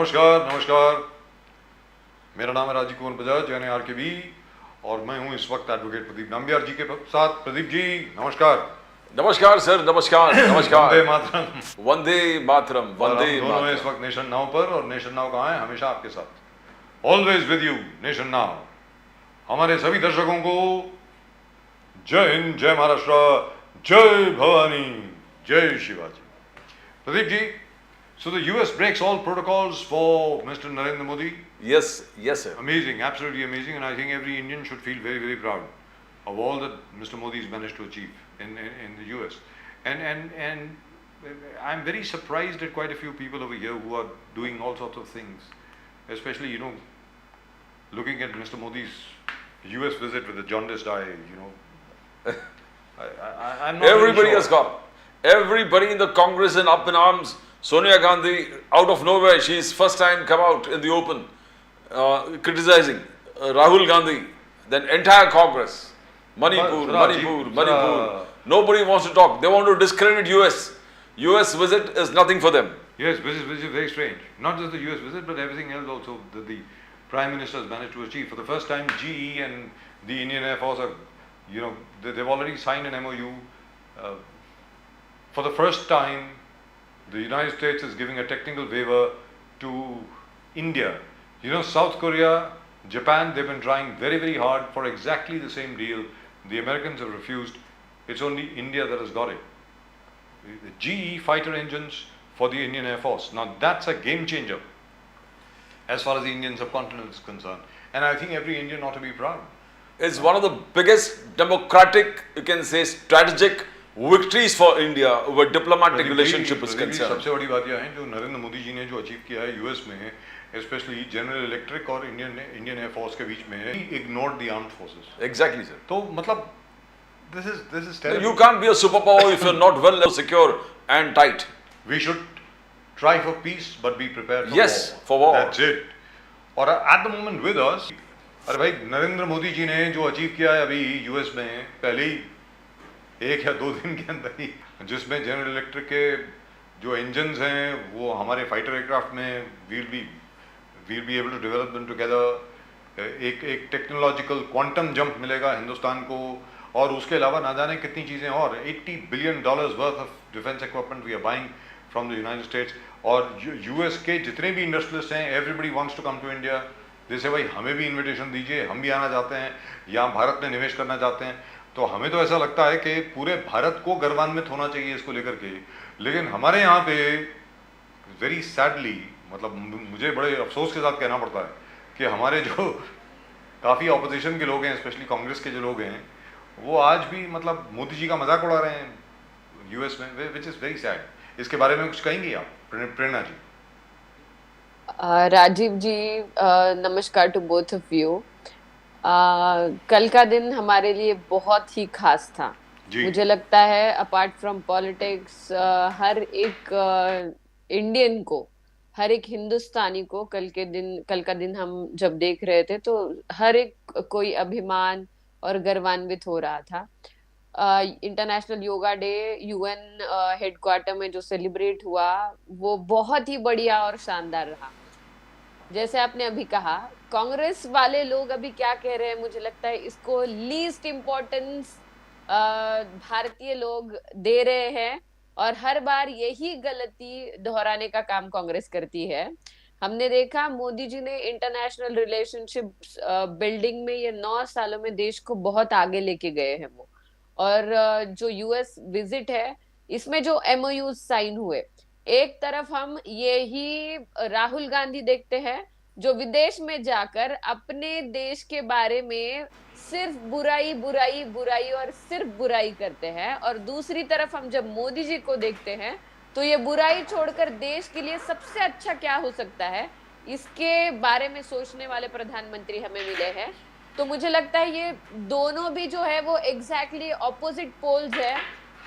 नमस्कार नमस्कार। मेरा नाम है राजीव कुमार बजाज, यानी RKB, और मैं हूं इस वक्त एडवोकेट प्रदीप नाम्बियार जी के साथ। प्रदीप जी नमस्कार। नमस्कार सर, नमस्कार नमस्कार। वंदे मातरम। वंदे मातरम, वंदे हम दोनों हैं इस मातरम। वक्त नेशन नाउ पर, और नेशन नाउ कहाँ है? हमेशा आपके साथ, always with you, nation now. हमारे सभी दर्शकों को जय हिंद, जय महाराष्ट्र, जय भवानी, जय Shivaji. Pradeep ji, so the US breaks all protocols for Mr. Narendra Modi. Yes, yes sir. Amazing, absolutely amazing, and I think every Indian should feel very, very proud of all that Mr. Modi has managed to achieve in the US. And I'm very surprised at quite a few people over here who are doing all sorts of things, especially, looking at Mr. Modi's US visit with the jaundiced eye, I'm not Everybody really has sure. gone. Everybody in the Congress and up in arms. Sonia Gandhi, out of nowhere, she's first time come out in the open, criticizing Rahul Gandhi, then entire Congress. Manipur, Manipur, Manipur. Nobody wants to talk. They want to discredit US. US visit is nothing for them. Yes, which is very strange. Not just the US visit, but everything else also that the Prime Minister has managed to achieve. For the first time, GE and the Indian Air Force are, they've already signed an MOU. For the first time, the United States is giving a technical waiver to India. South Korea, Japan, they've been trying very, very hard for exactly the same deal. The Americans have refused. It's only India that has got it. The GE fighter engines for the Indian Air Force. Now that's a game changer as far as the Indian subcontinent is concerned. And I think every Indian ought to be proud. It's one of the biggest democratic, you can say, strategic victories for India where diplomatic relationship is concerned. सबसे बड़ी बात यह है जो नरेंद्र मोदी जी ने जो achieve किया है यूएस में, स्पेशली जनरल इलेक्ट्रिक और इंडियन एयर फोर्स के बीच में, ignored the armed forces. Exactly, sir. तो मतलब this is terrible. You can't be a superpower if you're not well secure and tight. We should try for peace but be prepared for Yes, war. for war. That's it. और at the moment with us, अरे भाई नरेंद्र मोदी जी ने जो achieve किया है अभी US में, पहले ही 1 या 2 दिन के अंदर ही, जिसमें जनरल इलेक्ट्रिक के जो इंजन्स हैं वो हमारे फाइटर एयरक्राफ्ट में we'll be able to develop them together. एक टेक्नोलॉजिकल क्वांटम जंप मिलेगा हिंदुस्तान को, और उसके अलावा ना जाने कितनी चीज़ें और $80 billion worth of defence equipment we are buying from the United States. और यूएस के जितने भी इंडस्ट्रियलिस्ट हैं, everybody wants to come to India. जैसे भाई हमें भी इन्विटेशन दीजिए, हम भी आना चाहते हैं, यहाँ भारत में निवेश करना चाहते हैं. तो हमें तो ऐसा लगता है कि पूरे भारत को गर्वान्वित होना चाहिए इसको लेकर के. लेकिन हमारे यहाँ पे वेरी सैडली, मतलब मुझे बड़े अफसोस के साथ कहना पड़ता है कि हमारे जो काफ़ी ऑपोजिशन के लोग हैं, स्पेशली कांग्रेस के जो लोग हैं, वो आज भी मतलब मोदी जी का मजाक उड़ा रहे हैं यूएस में, विच इज़ वेरी सैड. इसके बारे में कुछ कहेंगी आप, प्रेरणा जी? राजीव जी, नमस्कार टू बोथ ऑफ यू. कल का दिन हमारे लिए बहुत ही खास था. मुझे लगता है अपार्ट फ्रॉम पॉलिटिक्स, हर एक इंडियन को, हर एक हिंदुस्तानी को कल का दिन हम जब देख रहे थे तो हर एक कोई अभिमान और गर्वान्वित हो रहा था. International yoga day UN headquarter में जो सेलिब्रेट हुआ वो बहुत ही बढ़िया और शानदार रहा. जैसे आपने अभी कहा, कांग्रेस वाले लोग अभी क्या कह रहे हैं, मुझे लगता है इसको लीस्ट इम्पोर्टेंस भारतीय लोग दे रहे हैं, और हर बार यही गलती दोहराने का काम कांग्रेस करती है. हमने देखा मोदी जी ने इंटरनेशनल रिलेशनशिप बिल्डिंग में ये 9 सालों में देश को बहुत आगे लेके गए हैं वो. और जो यूएस विजिट है, इसमें जो MOUs साइन हुए, एक तरफ हम यही राहुल गांधी देखते हैं जो विदेश में जाकर अपने देश के बारे में सिर्फ बुराई बुराई बुराई और सिर्फ बुराई करते हैं, और दूसरी तरफ हम जब मोदी जी को देखते हैं तो ये बुराई छोड़कर देश के लिए सबसे अच्छा क्या हो सकता है इसके बारे में सोचने वाले प्रधानमंत्री हमें मिले हैं. तो मुझे लगता है ये दोनों भी जो है वो एग्जैक्टली ऑपोजिट पोल्स है.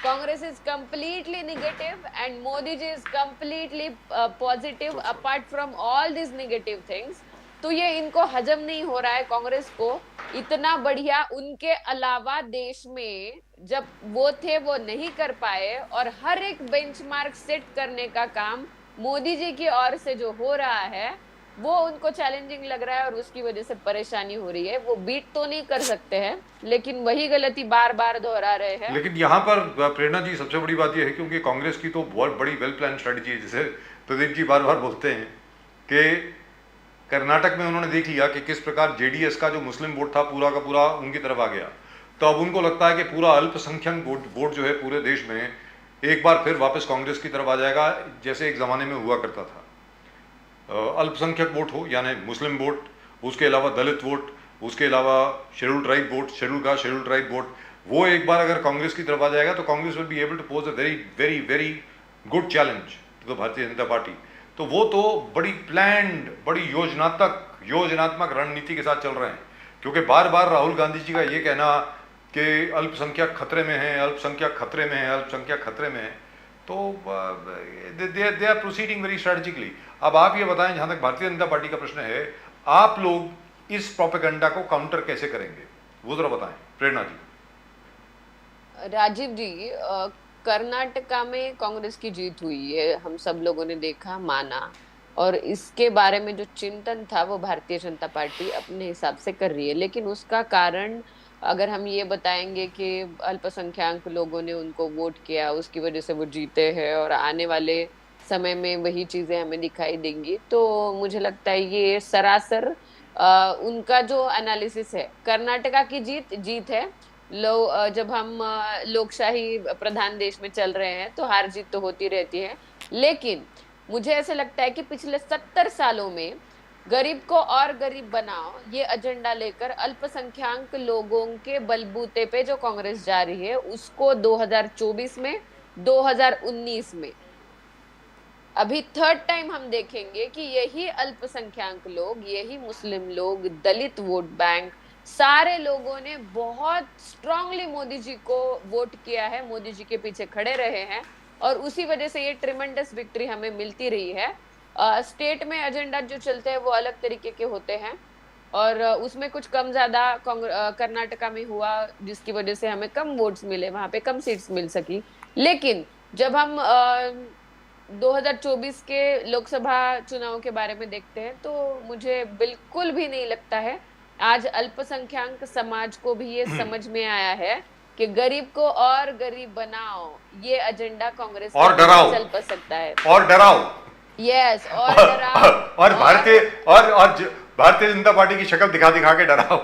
Congress is completely negative and Modi ji is completely positive apart from all this negative things. तो ये इनको हजम नहीं हो रहा है कांग्रेस को. इतना बढ़िया उनके अलावा देश में जब वो थे वो नहीं कर पाए, और हर एक बेंचमार्क सेट करने का काम मोदी जी की ओर से जो हो रहा है वो उनको चैलेंजिंग लग रहा है और उसकी वजह से परेशानी हो रही है। वो बीट तो नहीं कर सकते हैं, लेकिन वही गलती बार बार दोहरा रहे हैं। लेकिन यहाँ पर प्रेरणा जी सबसे बड़ी बात यह है, क्योंकि कांग्रेस की तो बहुत बड़ी वेल प्लान स्ट्रेटजी है, जैसे प्रदीप जी बार बार बोलते हैं कि कर्नाटक में उन्होंने देख लिया कि किस प्रकार जेडीएस का जो मुस्लिम वोट था पूरा का पूरा उनकी तरफ आ गया, तो अब उनको लगता है कि पूरा अल्पसंख्यक वोट जो है पूरे देश में एक बार फिर वापस कांग्रेस की तरफ आ जाएगा, जैसे एक ज़माने में हुआ करता था। अल्पसंख्यक वोट हो यानी मुस्लिम वोट, उसके अलावा दलित वोट, उसके अलावा schedule tribe vote, schedule caste schedule tribe vote, वो एक बार अगर कांग्रेस की तरफ आ जाएगा तो Congress will be able to pose a very very very good challenge to the Bharatiya Janata party. तो वो तो बड़ी प्लान्ड, बड़ी योजनात्मक रणनीति के साथ चल रहे हैं, क्योंकि बार बार राहुल गांधी जी का ये कहना कि अल्पसंख्यक खतरे में है, अल्पसंख्यक खतरे में है, अल्पसंख्यक खतरे में है, तो they are proceeding very strategically. अब आप ये बताएं, जहां तक भारतीय जनता पार्टी का प्रश्न है, आप लोग इस प्रोपेगेंडा को काउंटर कैसे करेंगे, वो जरा बताएं प्रेरणा जी। राजीव जी, कर्नाटका में कांग्रेस की जीत हुई है, हम सब लोगों ने देखा, माना, और इसके बारे में जो चिंतन था वो भारतीय जनता पार्टी अपने हिसाब से कर रही है। लेकिन उसका कारण अगर हम ये बताएंगे कि अल्पसंख्यक लोगों ने उनको वोट किया, उसकी वजह से वो जीते हैं और आने वाले समय में वही चीजें हमें दिखाई देंगी, तो मुझे लगता है ये सरासर उनका जो एनालिसिस है। कर्नाटका की जीत है। जब हम लोकशाही प्रधान देश में चल रहे हैं तो हार जीत तो होती रहती है, लेकिन मुझे ऐसा लगता है कि पिछले 70 सालों में गरीब को और गरीब बनाओ ये एजेंडा लेकर अल्पसंख्यक लोगों के बलबूते पे जो कांग्रेस जा रही है, उसको 2024 में, 2019 में अभी थर्ड टाइम हम देखेंगे कि यही अल्पसंख्यक लोग, यही मुस्लिम लोग, दलित वोट बैंक, सारे लोगों ने बहुत स्ट्रांगली मोदी जी को वोट किया है, मोदी जी के पीछे खड़े रहे हैं, और उसी वजह से ये ट्रिमेंडस विक्ट्री हमें मिलती रही है। स्टेट में एजेंडा जो चलते हैं वो अलग तरीके के होते हैं, और उसमें कुछ कम ज्यादा कर्नाटका में हुआ, जिसकी वजह से हमें कम वोट्स मिले, वहां पे कम सीट्स मिल सकी। लेकिन जब हम 2024 के लोकसभा चुनाव के बारे में देखते हैं तो मुझे बिल्कुल भी नहीं लगता है, आज अल्पसंख्यक समाज को भी ये समझ में आया है कि गरीब को और गरीब बनाओ ये एजेंडा कांग्रेस और डराओ चल पा सकता है, और डराओ, यस, और डराओ, और भारतीय जनता पार्टी की शक्ल दिखा दिखा के डराओ।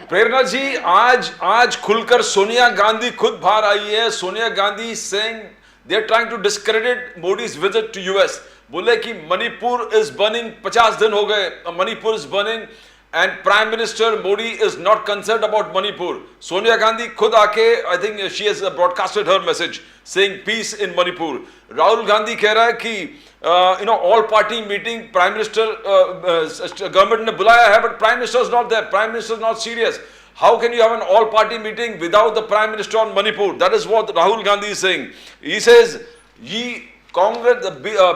प्रेरणा जी, आज खुलकर सोनिया गांधी खुद बाहर आई है। Sonia Gandhi saying they are trying to discredit Modi's visit to US. बोले कि मणिपुर इज बर्निंग, 50 दिन हो गए Manipur is burning and Prime Minister Modi is not concerned about Manipur. Sonia Gandhi khud aake, I think she has broadcasted her message saying peace in Manipur. Rahul Gandhi keh raha hai ki all party meeting Prime Minister government ne bulaya hai, but Prime Minister is not there. Prime Minister is not serious. How can you have an all party meeting without the Prime Minister on Manipur? That is what Rahul Gandhi is saying. He says Congress,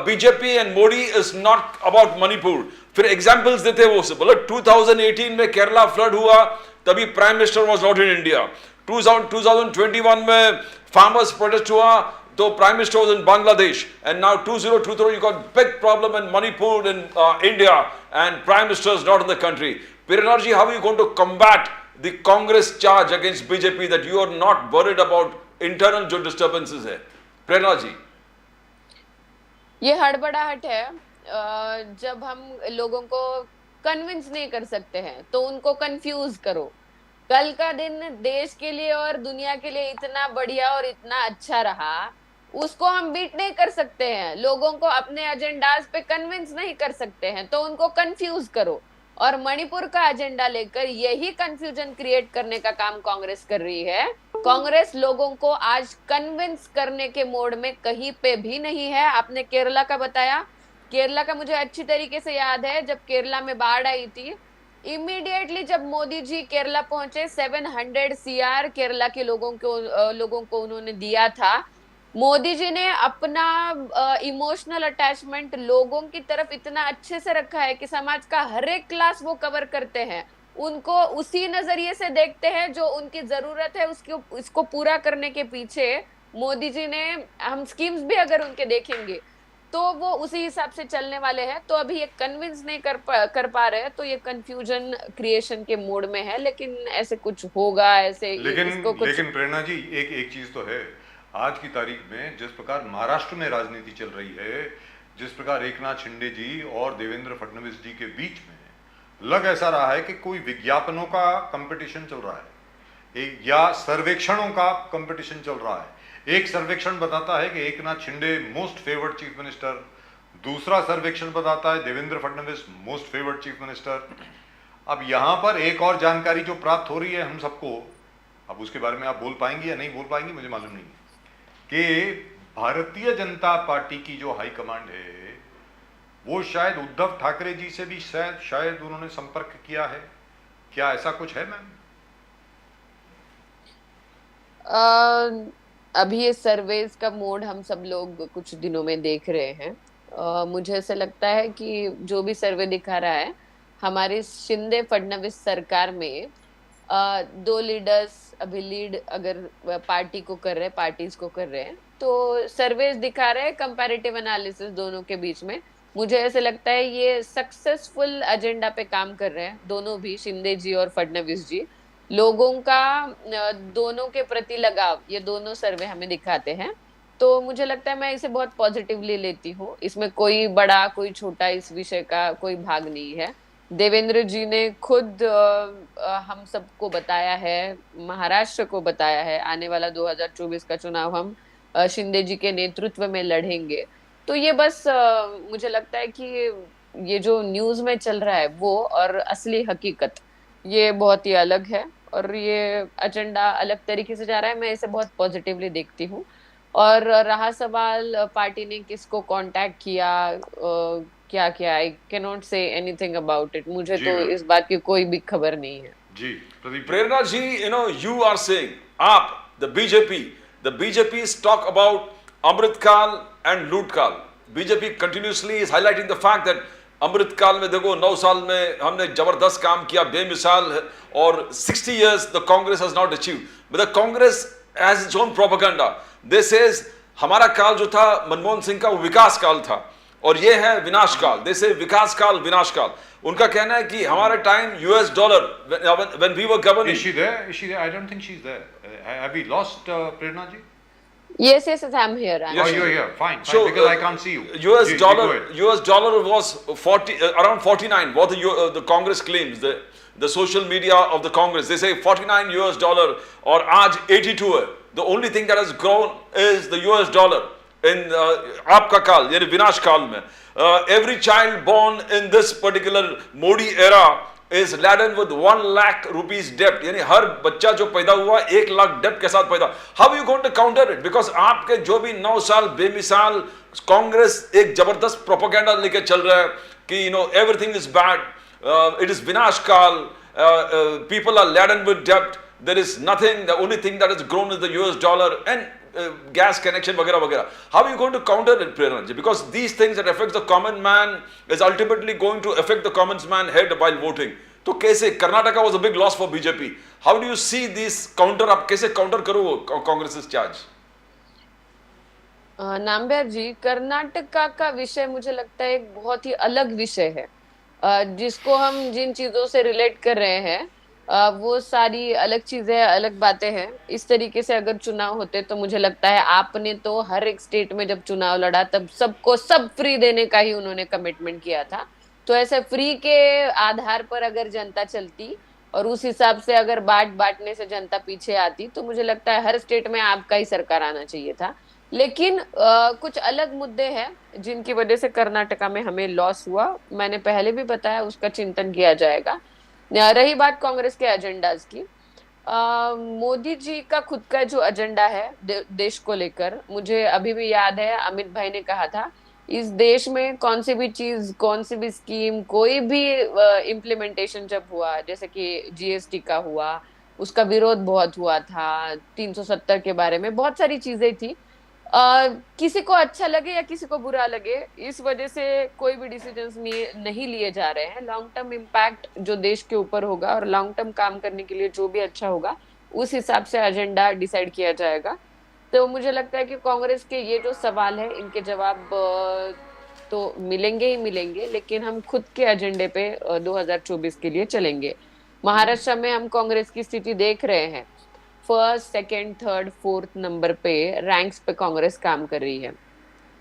BJP and Modi is not about Manipur. फिर examples देते वो से बोला 2018 में Kerala flood हुआ, तभी prime minister was not in India. 2021 में farmers protest हुआ तो prime minister was in Bangladesh, and now 2023 you got big problem in Manipur in India and prime minister is not in the country. Prerna ji, how are you going to combat the Congress charge against BJP that you are not worried about internal जो disturbances है? प्रेरणा जी, ये हड़बड़ाहट है। जब हम लोगों को convince नहीं कर सकते हैं तो उनको कंफ्यूज करो। कल का दिन देश के लिए और दुनिया के लिए इतना बढ़िया और इतना अच्छा रहा, उसको हम बीट नहीं कर सकते हैं। लोगों को अपने एजेंडाज पे कन्विंस नहीं कर सकते हैं तो उनको कंफ्यूज करो, और मणिपुर का एजेंडा लेकर यही कंफ्यूजन क्रिएट करने का काम कांग्रेस कर रही है। कांग्रेस लोगों को आज कन्विंस करने के मोड में कहीं पे भी नहीं है। आपने केरला का बताया, केरला का मुझे अच्छी तरीके से याद है, जब केरला में बाढ़ आई थी, इमीडिएटली जब मोदी जी केरला पहुंचे 700 CR केरला के लोगों को उन्होंने दिया था। मोदी जी ने अपना इमोशनल अटैचमेंट लोगों की तरफ इतना अच्छे से रखा है कि समाज का हर एक क्लास वो कवर करते हैं, उनको उसी नजरिए से देखते हैं, जो उनकी जरूरत है उसको पूरा करने के पीछे मोदी जी ने, हम स्कीम्स भी अगर उनके देखेंगे तो वो उसी हिसाब से चलने वाले हैं। तो अभी ये कन्विंस नहीं कर पा रहे हैं, तो ये कंफ्यूजन क्रिएशन के मोड में है। लेकिन ऐसे कुछ होगा, ऐसे लेकिन इसको कुछ लेकिन प्रेरणा जी, एक एक चीज तो है, आज की तारीख में जिस प्रकार महाराष्ट्र में राजनीति चल रही है, जिस प्रकार एकनाथ शिंदे जी और देवेंद्र फडणवीस जी के बीच में लग ऐसा रहा है कि कोई विज्ञापनों का कंपटीशन चल रहा है, या सर्वेक्षणों का कंपटीशन चल रहा है। एक सर्वेक्षण बताता है कि Eknath Shinde most favoured chief minister, दूसरा सर्वेक्षण बताता है Devendra Fadnavis most favoured chief minister. अब यहां पर एक और जानकारी जो प्राप्त हो रही है हम सबको, अब उसके बारे में आप बोल पाएंगी या नहीं बोल पाएंगी मुझे मालूम नहीं, कि भारतीय जनता पार्टी की जो हाईकमांड है वो शायद उद्धव ठाकरे जी से भी शायद उन्होंने संपर्क किया है। क्या ऐसा कुछ है मैम? अभी ये सर्वेज का मोड हम सब लोग कुछ दिनों में देख रहे हैं। मुझे ऐसा लगता है कि जो भी सर्वे दिखा रहा है, हमारी शिंदे फडणवीस सरकार में दो लीडर्स अभी लीड अगर पार्टी को कर रहे हैं, पार्टीज को कर रहे हैं, तो सर्वेज दिखा रहे हैं कंपैरेटिव एनालिसिस दोनों के बीच में। मुझे ऐसे लगता है ये सक्सेसफुल एजेंडा पे काम कर रहे हैं दोनों भी, शिंदे जी और फडणवीस जी। लोगों का दोनों के प्रति लगाव ये दोनों सर्वे हमें दिखाते हैं। तो मुझे लगता है मैं इसे बहुत पॉजिटिवली लेती हूँ। इसमें कोई बड़ा कोई छोटा इस विषय का कोई भाग नहीं है। देवेंद्र जी ने खुद हम सबको बताया है, महाराष्ट्र को बताया है, आने वाला 2024 का चुनाव हम शिंदे जी के नेतृत्व में लड़ेंगे। तो ये बस मुझे लगता है कि ये जो न्यूज में चल रहा है वो और असली हकीकत ये बहुत ही अलग है, और ये एजेंडा अलग तरीके से जा रहा है। मैं इसे बहुत पॉजिटिवली देखती हूँ। और रहा सवाल पार्टी ने किसको कांटेक्ट किया, क्या क्या, I can not say anything about it. मुझे तो इस बात की कोई भी खबर नहीं है। जी प्रदीप। प्रेरणा जी, you are saying, आप, the BJP talk about Amrit Kaal and लूटकाल. BJP continuously is highlighting the fact that अमृतकाल में देखो 9 साल में हमने जबरदस्त काम किया, बेमिसाल है, और 60 years the Congress has not achieved. But the Congress has its own propaganda. They says हमारा काल जो था मनमोहन सिंह का वो विकास काल था, और ये है विनाश काल। They say विकास काल विनाश काल। उनका कहना है कि हमारे time US dollar when we were governing. Is she there? Is she there? I don't think she's there. Have we lost Prerna ji? Yes, I'm here. Oh, you're here. Fine. So, because I can't see you. US dollar was 40 around 49. What the Congress claims, the social media of the Congress, they say 49 US dollar, और आज 82 है. The only thing that has grown is the US dollar in आपका काल यानी विनाश काल में. Every child born in this particular Modi era is laden with 1 lakh rupees debt. यानी हर बच्चा जो पैदा हुआ 1 लाख डेब्ट के साथ पैदा. How are you going to counter it? Because आपके जो भी 9 साल बेमिसाल कांग्रेस एक जबरदस्त प्रोपेगेंडा लेके चल रहा है कि everything is bad, it is विनाश काल, people are laden with debt, there is nothing, the only thing that has grown is the US dollar and gas connection वगैरह वगैरह. How are you going to counter it, Prerna ji? Because these things that affects the common man is ultimately going to affect the common man head while voting. तो कैसे Karnataka was a big loss for BJP. How do you see this counter? आप कैसे counter करो Congress charge? Nambiar जी, कर्नाटका का विषय मुझे लगता है एक बहुत ही अलग विषय है, जिसको हम जिन चीजों से रिलेट कर रहे हैं वो सारी अलग चीजें, अलग बातें हैं। इस तरीके से अगर चुनाव होते तो मुझे लगता है आपने तो हर एक स्टेट में जब चुनाव लड़ा तब सबको सब फ्री देने का ही उन्होंने कमिटमेंट किया था। तो ऐसे फ्री के आधार पर अगर जनता चलती और उस हिसाब से अगर बांटने से जनता पीछे आती तो मुझे लगता है हर स्टेट में आपका ही सरकार आना चाहिए था। लेकिन कुछ अलग मुद्दे हैं जिनकी वजह से कर्नाटका में हमें लॉस हुआ। मैंने पहले भी बताया, उसका चिंतन किया जाएगा। रही बात कांग्रेस के एजेंडाज की, मोदी जी का खुद का जो एजेंडा है देश को लेकर, मुझे अभी भी याद है अमित भाई ने कहा था इस देश में कौन सी भी चीज, कौन सी भी स्कीम, कोई भी इम्प्लीमेंटेशन जब हुआ, जैसे कि जीएसटी का हुआ, उसका विरोध बहुत हुआ था, 370 के बारे में बहुत सारी चीजें थी। किसी को अच्छा लगे या किसी को बुरा लगे, इस वजह से कोई भी डिसीजंस नहीं लिए जा रहे हैं। लॉन्ग टर्म इम्पैक्ट जो देश के ऊपर होगा और लॉन्ग टर्म काम करने के लिए जो भी अच्छा होगा उस हिसाब से एजेंडा डिसाइड किया जाएगा। तो मुझे लगता है कि कांग्रेस के ये जो सवाल है इनके जवाब तो मिलेंगे ही मिलेंगे, लेकिन हम खुद के एजेंडे पे 2024 के लिए चलेंगे। महाराष्ट्र में हम कांग्रेस की स्थिति देख रहे हैं, first second third fourth number पे रैंक्स पे कांग्रेस काम कर रही है।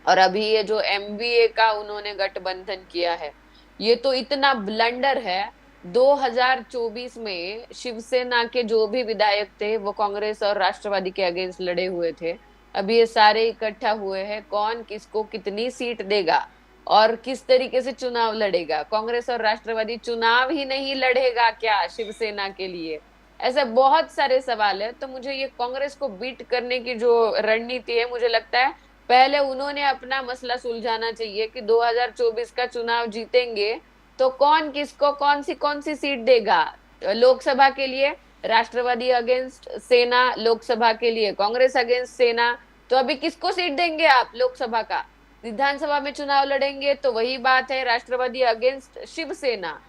और अभी ये जो एमबीए का उन्होंने गठबंधन किया है, ये तो इतना ब्लंडर है। 2024 में शिवसेना के जो भी विधायक थे वो कांग्रेस और राष्ट्रवादी के अगेंस्ट लड़े हुए थे। अभी ये सारे इकट्ठा हुए हैं, कौन किसको कितनी सीट देगा और किस तरीके से चुनाव लड़ेगा। कांग्रेस और राष्ट्रवादी चुनाव ही नहीं लड़ेगा क्या शिवसेना के लिए? ऐसे बहुत सारे सवाल है। तो मुझे ये कांग्रेस को बीट करने की जो रणनीति है, मुझे लगता है पहले उन्होंने अपना मसला सुलझाना चाहिए कि 2024 का चुनाव जीतेंगे तो कौन किसको कौन सी सीट देगा। लोकसभा के लिए राष्ट्रवादी अगेंस्ट सेना, लोकसभा के लिए कांग्रेस अगेंस्ट सेना। तो अभी किसको सीट देंगे आप लोकसभा का? विधानसभा में चुनाव लड़ेंगे तो वही बात है, राष्ट्रवादी अगेंस्ट शिवसेना।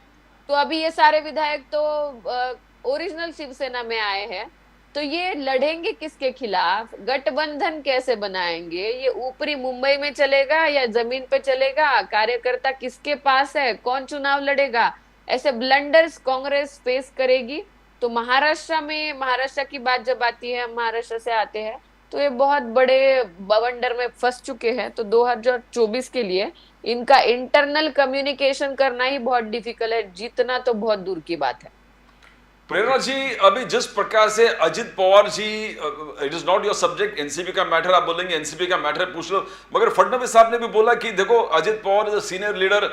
तो अभी ये सारे विधायक तो ओरिजिनल शिवसेना में आए हैं, तो ये लड़ेंगे किसके खिलाफ? गठबंधन कैसे बनाएंगे? ये ऊपरी मुंबई में चलेगा या जमीन पे चलेगा? कार्यकर्ता किसके पास है? कौन चुनाव लड़ेगा? ऐसे ब्लंडर्स कांग्रेस फेस करेगी। तो महाराष्ट्र की बात जब आती है, हम महाराष्ट्र से आते हैं, तो ये बहुत बड़े बवंडर में फंस चुके हैं। तो 2024 के लिए इनका इंटरनल कम्युनिकेशन करना ही बहुत डिफिकल्ट है, जीतना तो बहुत दूर की बात है। प्रेरणा जी, अभी जिस प्रकार से Ajit Pawar ji, it is not your subject, NCP का मैटर, आप बोलेंगे एनसीपी का मैटर पूछ लो, मगर फडणवीस साहब ने भी बोला कि देखो Ajit Pawar is a senior leader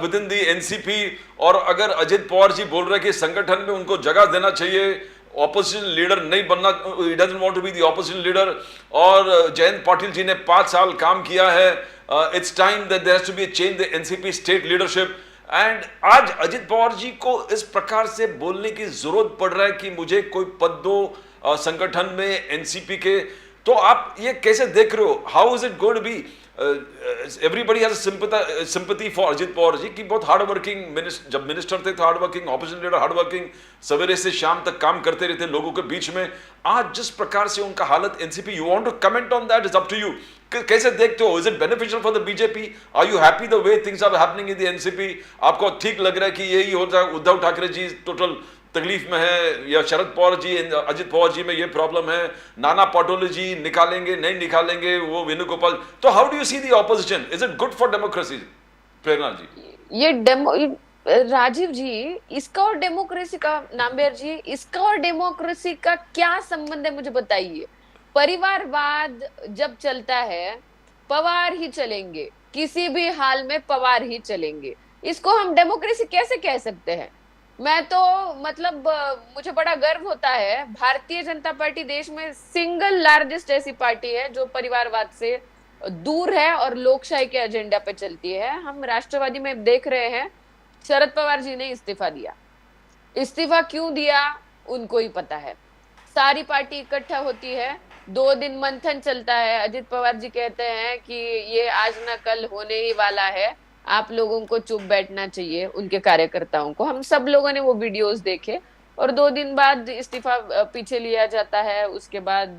with in the NCP, और अगर अजित पवार जी बोल रहे हैं कि संगठन में उनको जगह देना चाहिए, ऑपोजिशन लीडर नहीं बनना, he doesn't want to be the opposition leader, और जयंत पाटिल जी ने 5 साल काम किया है, it's time that there has to be a change the NCP state leadership. And आज अजित पवार जी को इस प्रकार से बोलने की जरूरत पड़ रहा है कि मुझे कोई पद दो संगठन में एनसीपी के, तो आप ये कैसे देख रहे हो? How is it going to be? Everybody has sympathy for Ajit Pawar ji कि बहुत हार्ड वर्किंग जब मिनिस्टर थे तो hard working, opposition leader hard working, सवेरे से शाम तक काम करते रहते लोगों के बीच में। आज जिस प्रकार से उनका हालत NCP, you want to comment on that? Is up to you. कैसे देखते हो? Is it beneficial for the BJP? Are you happy the way things are happening in the NCP? आपको ठीक लग रहा है कि यही हो जाए, उद्धव ठाकरे जी टोटल तकलीफ में है, या शरद पवार जी, अजित पवार जी में ये प्रॉब्लम है, नाना पटोले जी निकालेंगे नहीं निकालेंगे, वो वेणुगोपाल, तो how do you see the opposition? Is it good for democracy? Prerna ji, Rajiv ji, इसका और डेमोक्रेसी का, नाम्बियर जी, इसका और डेमोक्रेसी का क्या संबंध है मुझे बताइए। परिवारवाद जब चलता है पवार ही चलेंगे, किसी भी हाल में पवार ही चलेंगे। इसको हम डेमोक्रेसी कैसे कह सकते हैं? मैं तो मतलब मुझे बड़ा गर्व होता है, भारतीय जनता पार्टी देश में सिंगल लार्जेस्ट ऐसी पार्टी है जो परिवारवाद से दूर है और लोकशाही के एजेंडा पे चलती है। हम राष्ट्रवादी में देख रहे हैं, शरद पवार जी ने इस्तीफा दिया। इस्तीफा क्यों दिया उनको ही पता है। सारी पार्टी इकट्ठा होती है, 2 दिन मंथन चलता है। अजित पवार जी कहते हैं कि ये आज ना कल होने ही वाला है, आप लोगों को चुप बैठना चाहिए, उनके कार्यकर्ताओं को। हम सब लोगों ने वो वीडियोस देखे, और 2 दिन बाद इस्तीफा पीछे लिया जाता है। उसके बाद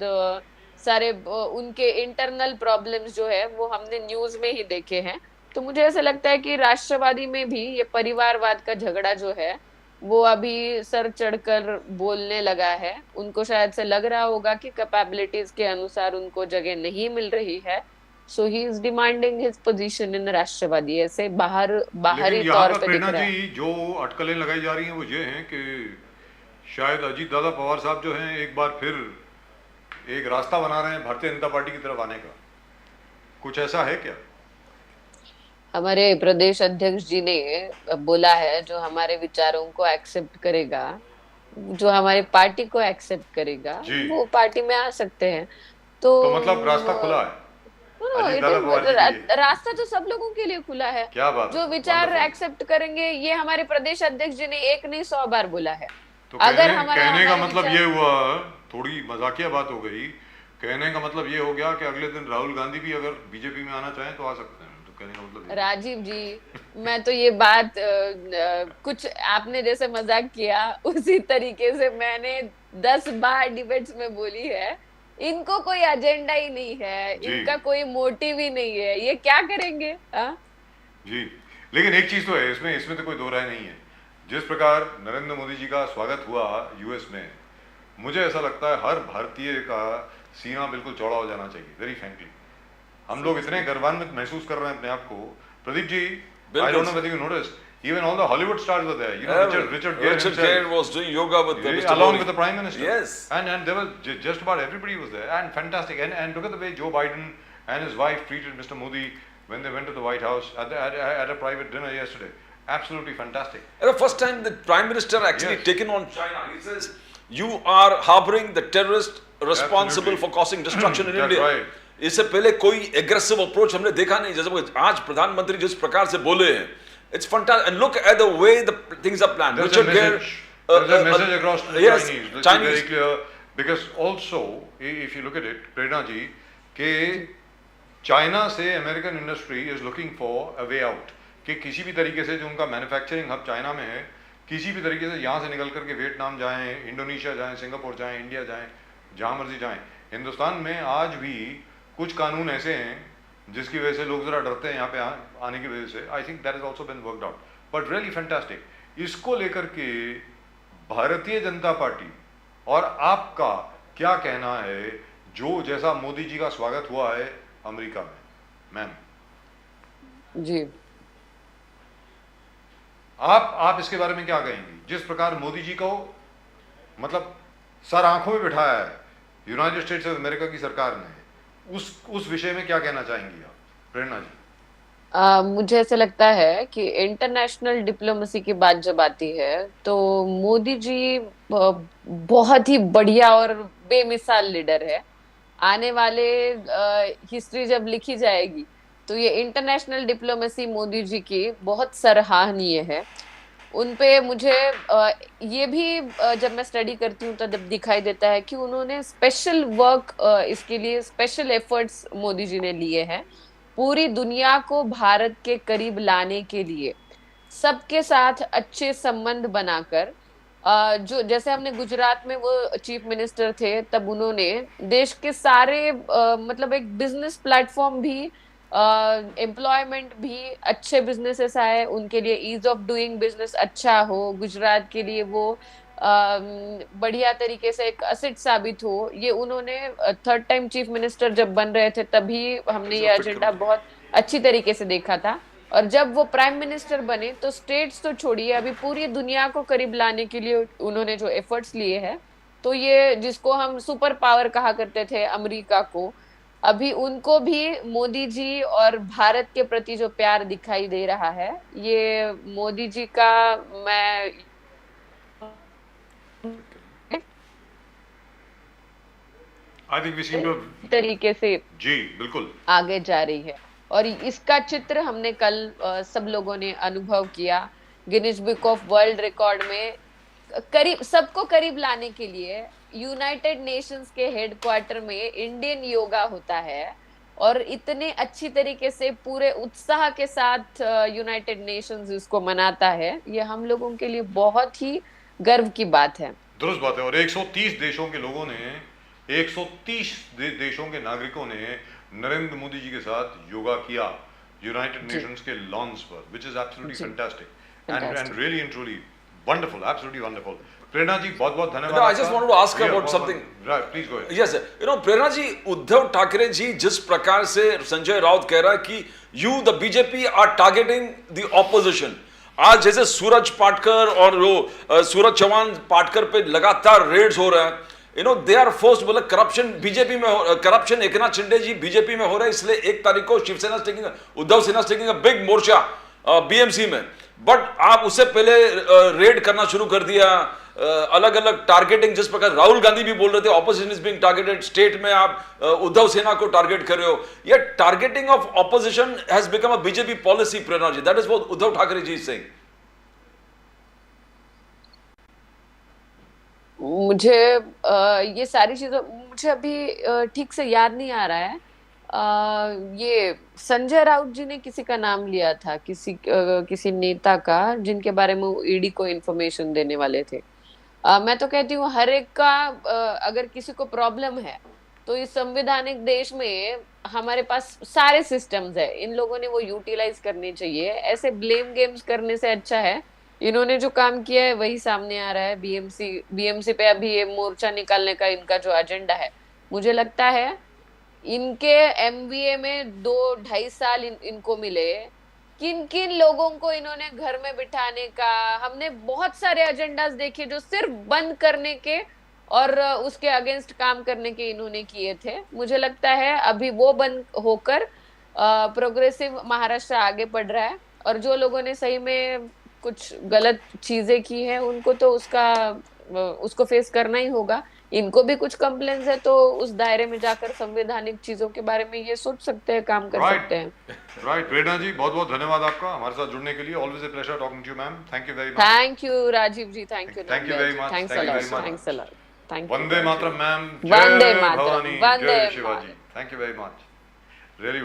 सारे उनके इंटरनल प्रॉब्लम्स जो है वो हमने न्यूज में ही देखे हैं। तो मुझे ऐसा लगता है कि राष्ट्रवादी में भी ये परिवारवाद का झगड़ा जो है वो अभी सर चढ़कर बोलने लगा है। उनको शायद से लग रहा होगा कि कैपेबिलिटीज के अनुसार उनको जगह नहीं मिल रही है, so he is demanding his position in Rashtrawadi. ऐसे बाहरी तौर पे दिख रहा है। जी, जो अटकलें लगाई जा रही हैं वो ये हैं कि शायद अजीत दादा पवार साहब जो हैं एक बार फिर एक रास्ता बना रहे हैं भारतीय जनता पार्टी की तरफ आने का। कुछ ऐसा है क्या? हमारे प्रदेश अध्यक्ष जी ने बोला है, जो हमारे विचारों को एक्सेप्ट करेगा, जो हमारी पार्टी को एक्सेप्ट करेगा, वो पार्टी में आ सकते हैं। तो मतलब रास्ता खुला है? रास्ता तो सब लोगों के लिए खुला है। क्या बात? जो विचार एक्सेप्ट करेंगे, ये हमारे प्रदेश अध्यक्ष जी ने 1 नहीं 100 बार बोला है। तो अगर कहने का मतलब ये हुआ, थोड़ी मजाकिया बात हो गई, कहने का मतलब ये हो गया कि अगले दिन राहुल गांधी भी अगर बीजेपी में आना चाहें तो आ सकते हैं। तो कहने का मतलब राजीव जी, मैं तो ये बात कुछ आपने जैसे मजाक किया उसी तरीके से मैंने 10 बार डिबेट्स में बोली है इनको कोई एजेंडा ही नहीं है, जी इनका कोई मोटिव ही नहीं है, ये क्या करेंगे? हाँ जी। लेकिन एक चीज तो है इसमें, इसमें तो कोई दो राय नहीं है। जिस प्रकार नरेंद्र मोदी जी का स्वागत हुआ यूएस में, मुझे ऐसा लगता है हर भारतीय का सीना बिल्कुल चौड़ा हो जाना चाहिए, वेरी फ्रेंकली। हम लोग इतने गर्वान्वित महसूस कर रहे हैं अपने आप को। Pradeep ji, I don't know whether you notice, even all the Hollywood stars were there. You know, Richard Gere Richard himself, Gere was doing yoga with Mr. along Modi. with the Prime Minister. Yes. And there was just about everybody was there, and fantastic. And look at the way Joe Biden and his wife treated Mr. Modi when they went to the White House at a private dinner yesterday. Absolutely fantastic. And the first time the Prime Minister actually Yes. taken on China, he says, you are harboring the terrorist responsible Absolutely. for causing destruction in That's India. right. इससे पहले कोई aggressive approach हमने देखा नहीं, जैसे आज प्रधानमंत्री जिस प्रकार से बोले हैं, it's fantastic. And look at the way the things are planned. There's Richard a Gere, message. There's a message across to the yes, Chinese. Let's be Chinese. very clear. Because also, if you look at it, प्रेरणा जी, कि China से American industry is looking for a way out, कि किसी भी तरीके से जो उनका manufacturing hub China में है, किसी भी तरीके से यहाँ से निकल करके वियतनाम जाएं, इंडोनेशिया जाएं, सिंगापुर जाएं, इंडिया जाएं, जहाँ मर्जी जाएं। हिंदुस्तान में आज भी कुछ कानून ऐसे हैं जिसकी वजह से लोग ज़रा डरते हैं यहाँ पे आने की वजह से। I think that is also been worked out, but really fantastic. इसको लेकर के भारतीय जनता पार्टी और आपका क्या कहना है, जो जैसा मोदी जी का स्वागत हुआ है अमेरिका में, मैम? जी, आप इसके बारे में क्या कहेंगी? जिस प्रकार मोदी जी को मतलब सर आंखों में बिठाया है यूनाइटेड स्टेट्स ऑफ अमेरिका की सरकार ने, उस विषय में क्या कहना चाहेंगी आप, प्रेरणा जी? मुझे ऐसा लगता है कि इंटरनेशनल डिप्लोमेसी की बात जब आती है तो मोदी जी बहुत ही बढ़िया और बेमिसाल लीडर है। आने वाले हिस्ट्री जब लिखी जाएगी तो ये इंटरनेशनल डिप्लोमेसी मोदी जी की बहुत सराहनीय है। उन पे मुझे ये भी जब मैं स्टडी करती हूँ तो जब दिखाई देता है कि उन्होंने स्पेशल वर्क, इसके लिए स्पेशल एफर्ट्स मोदी जी ने लिए हैं पूरी दुनिया को भारत के करीब लाने के लिए, सबके साथ अच्छे संबंध बनाकर। जो जैसे हमने गुजरात में वो चीफ मिनिस्टर थे तब उन्होंने देश के सारे मतलब एक बिजनेस प्लेटफॉर्म भी, एम्प्लॉयमेंट भी, अच्छे बिजनेसेस आए उनके लिए, ईज ऑफ डूइंग बिजनेस अच्छा हो, गुजरात के लिए वो बढ़िया तरीके से एक असेट साबित हो। ये उन्होंने थर्ड टाइम चीफ मिनिस्टर जब बन रहे थे तभी हमने ये एजेंडा बहुत अच्छी तरीके से देखा था। और जब वो प्राइम मिनिस्टर बने तो स्टेट्स तो छोड़िए, अभी पूरी दुनिया को करीब लाने के लिए उन्होंने जो एफर्ट्स लिए हैं, तो ये जिसको हम सुपर पावर कहा करते थे अमेरिका को, अभी उनको भी मोदी जी और भारत के प्रति जो प्यार दिखाई दे रहा है, ये मोदी जी का मैं I think we seem to तरीके से जी बिल्कुल आगे जा रही है। और इसका चित्र हमने कल सब लोगों ने अनुभव किया। Guinness book of world record में करीब सबको करीब लाने के लिए यूनाइटेड नेशंस के हेडक्वार्टर में इंडियन योगा होता है, और इतने अच्छी तरीके से पूरे उत्साह के साथ यूनाइटेड नेशंस इसको मनाता है। ये हम लोगों के लिए बहुत ही गर्व की बात है। दुरुस्त बात है। और 130 देशों के लोगों ने, 130 देशों के नागरिकों ने नरेंद्र मोदी जी के साथ योगा किया यूनाइटेड नेशंस के लॉन्स पर, which is absolutely fantastic and really and truly wonderful, absolutely wonderful. प्रेरणा जी बहुत बहुत धन्यवाद। No, I just wanted to ask about something. Right, please go ahead. Yes, प्रेरणा जी, उद्धव ठाकरे जी जिस प्रकार से संजय राउत कह रहा है कि you the BJP are targeting the opposition, आज जैसे सूरज पाटकर और वो सूरज चौहान पाटकर पे लगातार रेड्स हो रहा है, दे आर फोर्स्ड, मतलब करप्शन बीजेपी में, करप्शन एकनाथ शिंदे जी बीजेपी में हो रहा है, इसलिए 1 तारीख को शिवसेना टेकिंग, उद्धव सेना taking a big Morcha BMC में। बट आप उससे पहले रेड करना शुरू कर दिया, अलग अलग टारगेटिंग, जिस प्रकार राहुल गांधी भी बोल रहे थे opposition is being targeted, state में आप उद्धव सेना को टारगेट कर रहे हो। ये targeting of opposition has become a BJP policy, Prerna ji, that is what Uddhav Thackeray ji is saying. मुझे ये सारी चीजों मुझे अभी ठीक से याद नहीं आ रहा है। ये संजय राउत जी ने किसी का नाम लिया था, किसी नेता का, जिनके बारे में ईडी को इन्फॉर्मेशन देने वाले थे। मैं तो कहती हूँ हर एक का अगर किसी को प्रॉब्लम है तो इस संवैधानिक देश में हमारे पास सारे सिस्टम्स है, इन लोगों ने वो यूटिलाइज करने चाहिए। ऐसे ब्लेम गेम्स करने से अच्छा है इन्होंने जो काम किया है वही सामने आ रहा है। बीएमसी पे अभी ये मोर्चा निकालने का इनका जो एजेंडा है, मुझे लगता है इनके एमवीए में 2-2.5 साल इनको मिले। किन किन लोगों को इन्होंने घर में बिठाने का, हमने बहुत सारे एजेंडास देखे जो सिर्फ बंद करने के और उसके अगेंस्ट काम करने के इन्होंने किए थे। मुझे लगता है अभी वो बंद होकर प्रोग्रेसिव महाराष्ट्र आगे बढ़ रहा है, और जो लोगों ने सही में कुछ गलत चीजें की है उनको तो उसको फेस करना ही होगा। इनको भी कुछ कंप्लेंट्स है तो उस दायरे में जाकर संवैधानिक चीजों के बारे में ये सोच सकते हैं, काम कर सकते हैं। राइट प्रेरणा जी, बहुत बहुत धन्यवाद आपका हमारे साथ जुड़ने के लिए। Always a pleasure talking to you ma'am, thank you very much. Thank you Rajiv ji, thank you very much, thanks a lot, thank you. Vande Mataram ma'am, Vande Jai Mataram, Bhavani, Vande Jai Shivaji, thank you very much, really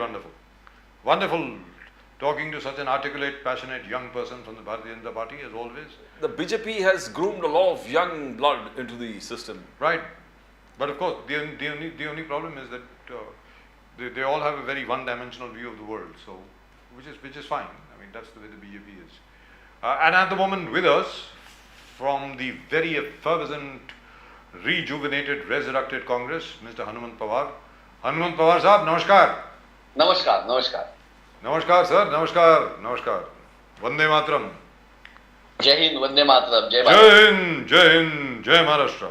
wonderful talking to such an articulate, passionate young person from the Bharatiya Janata Party as always. The BJP has groomed a lot of young blood into the system. Right, but of course the only problem is that they all have a very one-dimensional view of the world, so which is fine. I mean, that's the way the BJP is. And at the moment with us, from the very effervescent, rejuvenated, resurrected Congress, Mr. Hanumant Pawar. Hanumant Pawar साहब, नमस्कार। नमस्कार नमस्कार नमस्कार sir, नमस्कार। वंदे मातरम। जय हिंद, वंदे मातरम, जय जय हिंद, जय महाराष्ट्र।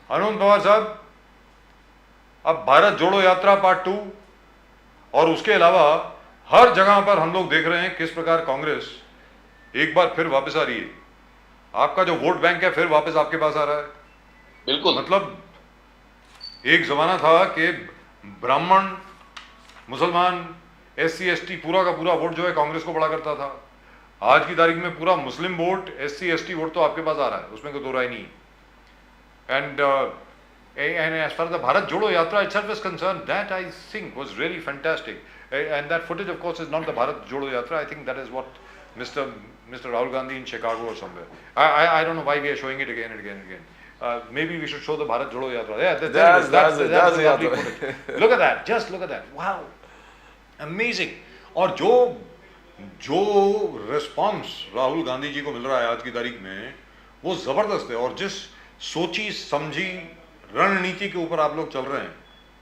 हनुमंत पवार साहब, अब भारत जोड़ो यात्रा पार्ट 2 और उसके अलावा हर जगह पर हम लोग देख रहे हैं किस प्रकार कांग्रेस एक बार फिर वापस आ रही है। आपका जो वोट बैंक है फिर वापस आपके पास आ रहा है। बिल्कुल, मतलब एक जमाना था कि ब्राह्मण, मुसलमान, SC ST पूरा का पूरा वोट जो है कांग्रेस को बड़ा करता था। आज की तारीख में पूरा मुस्लिम वोट, SC ST वोट तो आपके पास आ रहा है, उसमें कोई दो राय नहीं। And as far the Bharat Jodo Yatra itself is concerned, that I think was really fantastic. And that footage of course is not the Bharat Jodo Yatra. I think that is what Mr. Rahul Gandhi in Chicago or somewhere. I don't know why we are showing it again and again. Maybe we should show the Bharat Jodo Yatra. Yeah, that's the lovely footage. Look at that, just look at that. Wow, amazing. और जो response Rahul Gandhi ji को मिल रहा है आज की तारीख में वो जबरदस्त है। और जिस सोची समझी रणनीति के ऊपर आप लोग चल रहे हैं,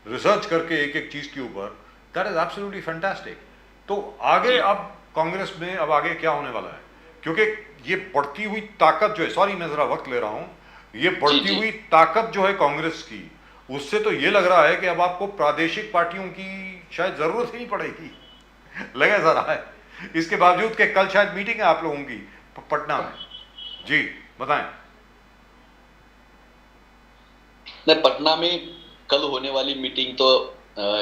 रिसर्च करके एक एक चीज के ऊपर, दैट इज एब्सोल्युटली फैंटास्टिक। तो आगे अब कांग्रेस में अब आगे क्या होने वाला है? क्योंकि ये बढ़ती हुई ताकत जो है, सॉरी मैं जरा वक्त ले रहा हूं, ये बढ़ती हुई ताकत जो है कांग्रेस की, उससे तो ये लग रहा है कि अब आपको प्रादेशिक पार्टियों की शायद जरूरत ही नहीं पड़ेगी। लगे ऐसा रहा है, इसके बावजूद कि कल शायद मीटिंग है आप लोगों की पटना में। जी बताएं। नहीं, पटना में कल होने वाली मीटिंग तो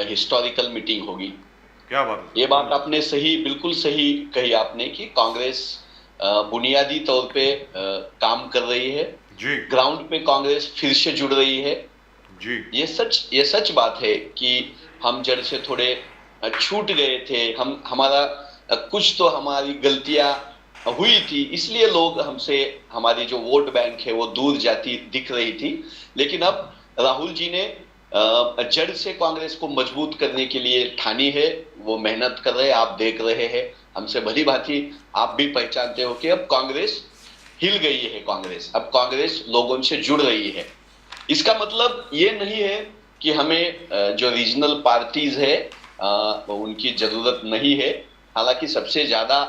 हिस्टोरिकल मीटिंग होगी। क्या बात है? ये बात आपने बिल्कुल सही कही आपने कि कांग्रेस बुनियादी तौर पे काम कर रही है जी, ग्राउंड पे कांग्रेस फिर से जुड़ रही है जी। ये सच बात है कि हम जड़ से थोड़े छूट गए थे। हमारा कुछ तो हमारी गलतियां हुई थी, इसलिए लोग हमसे, हमारी जो वोट बैंक है वो दूर जाती दिख रही थी। लेकिन अब राहुल जी ने जड़ से कांग्रेस को मजबूत करने के लिए ठानी है, वो मेहनत कर रहे हैं, आप देख रहे हैं, हमसे भली भांति आप भी पहचानते हो कि अब कांग्रेस हिल गई है। अब कांग्रेस लोगों से जुड़ रही है। इसका मतलब ये नहीं है कि हमें जो रीजनल पार्टीज है उनकी जरूरत नहीं है। हालांकि सबसे ज्यादा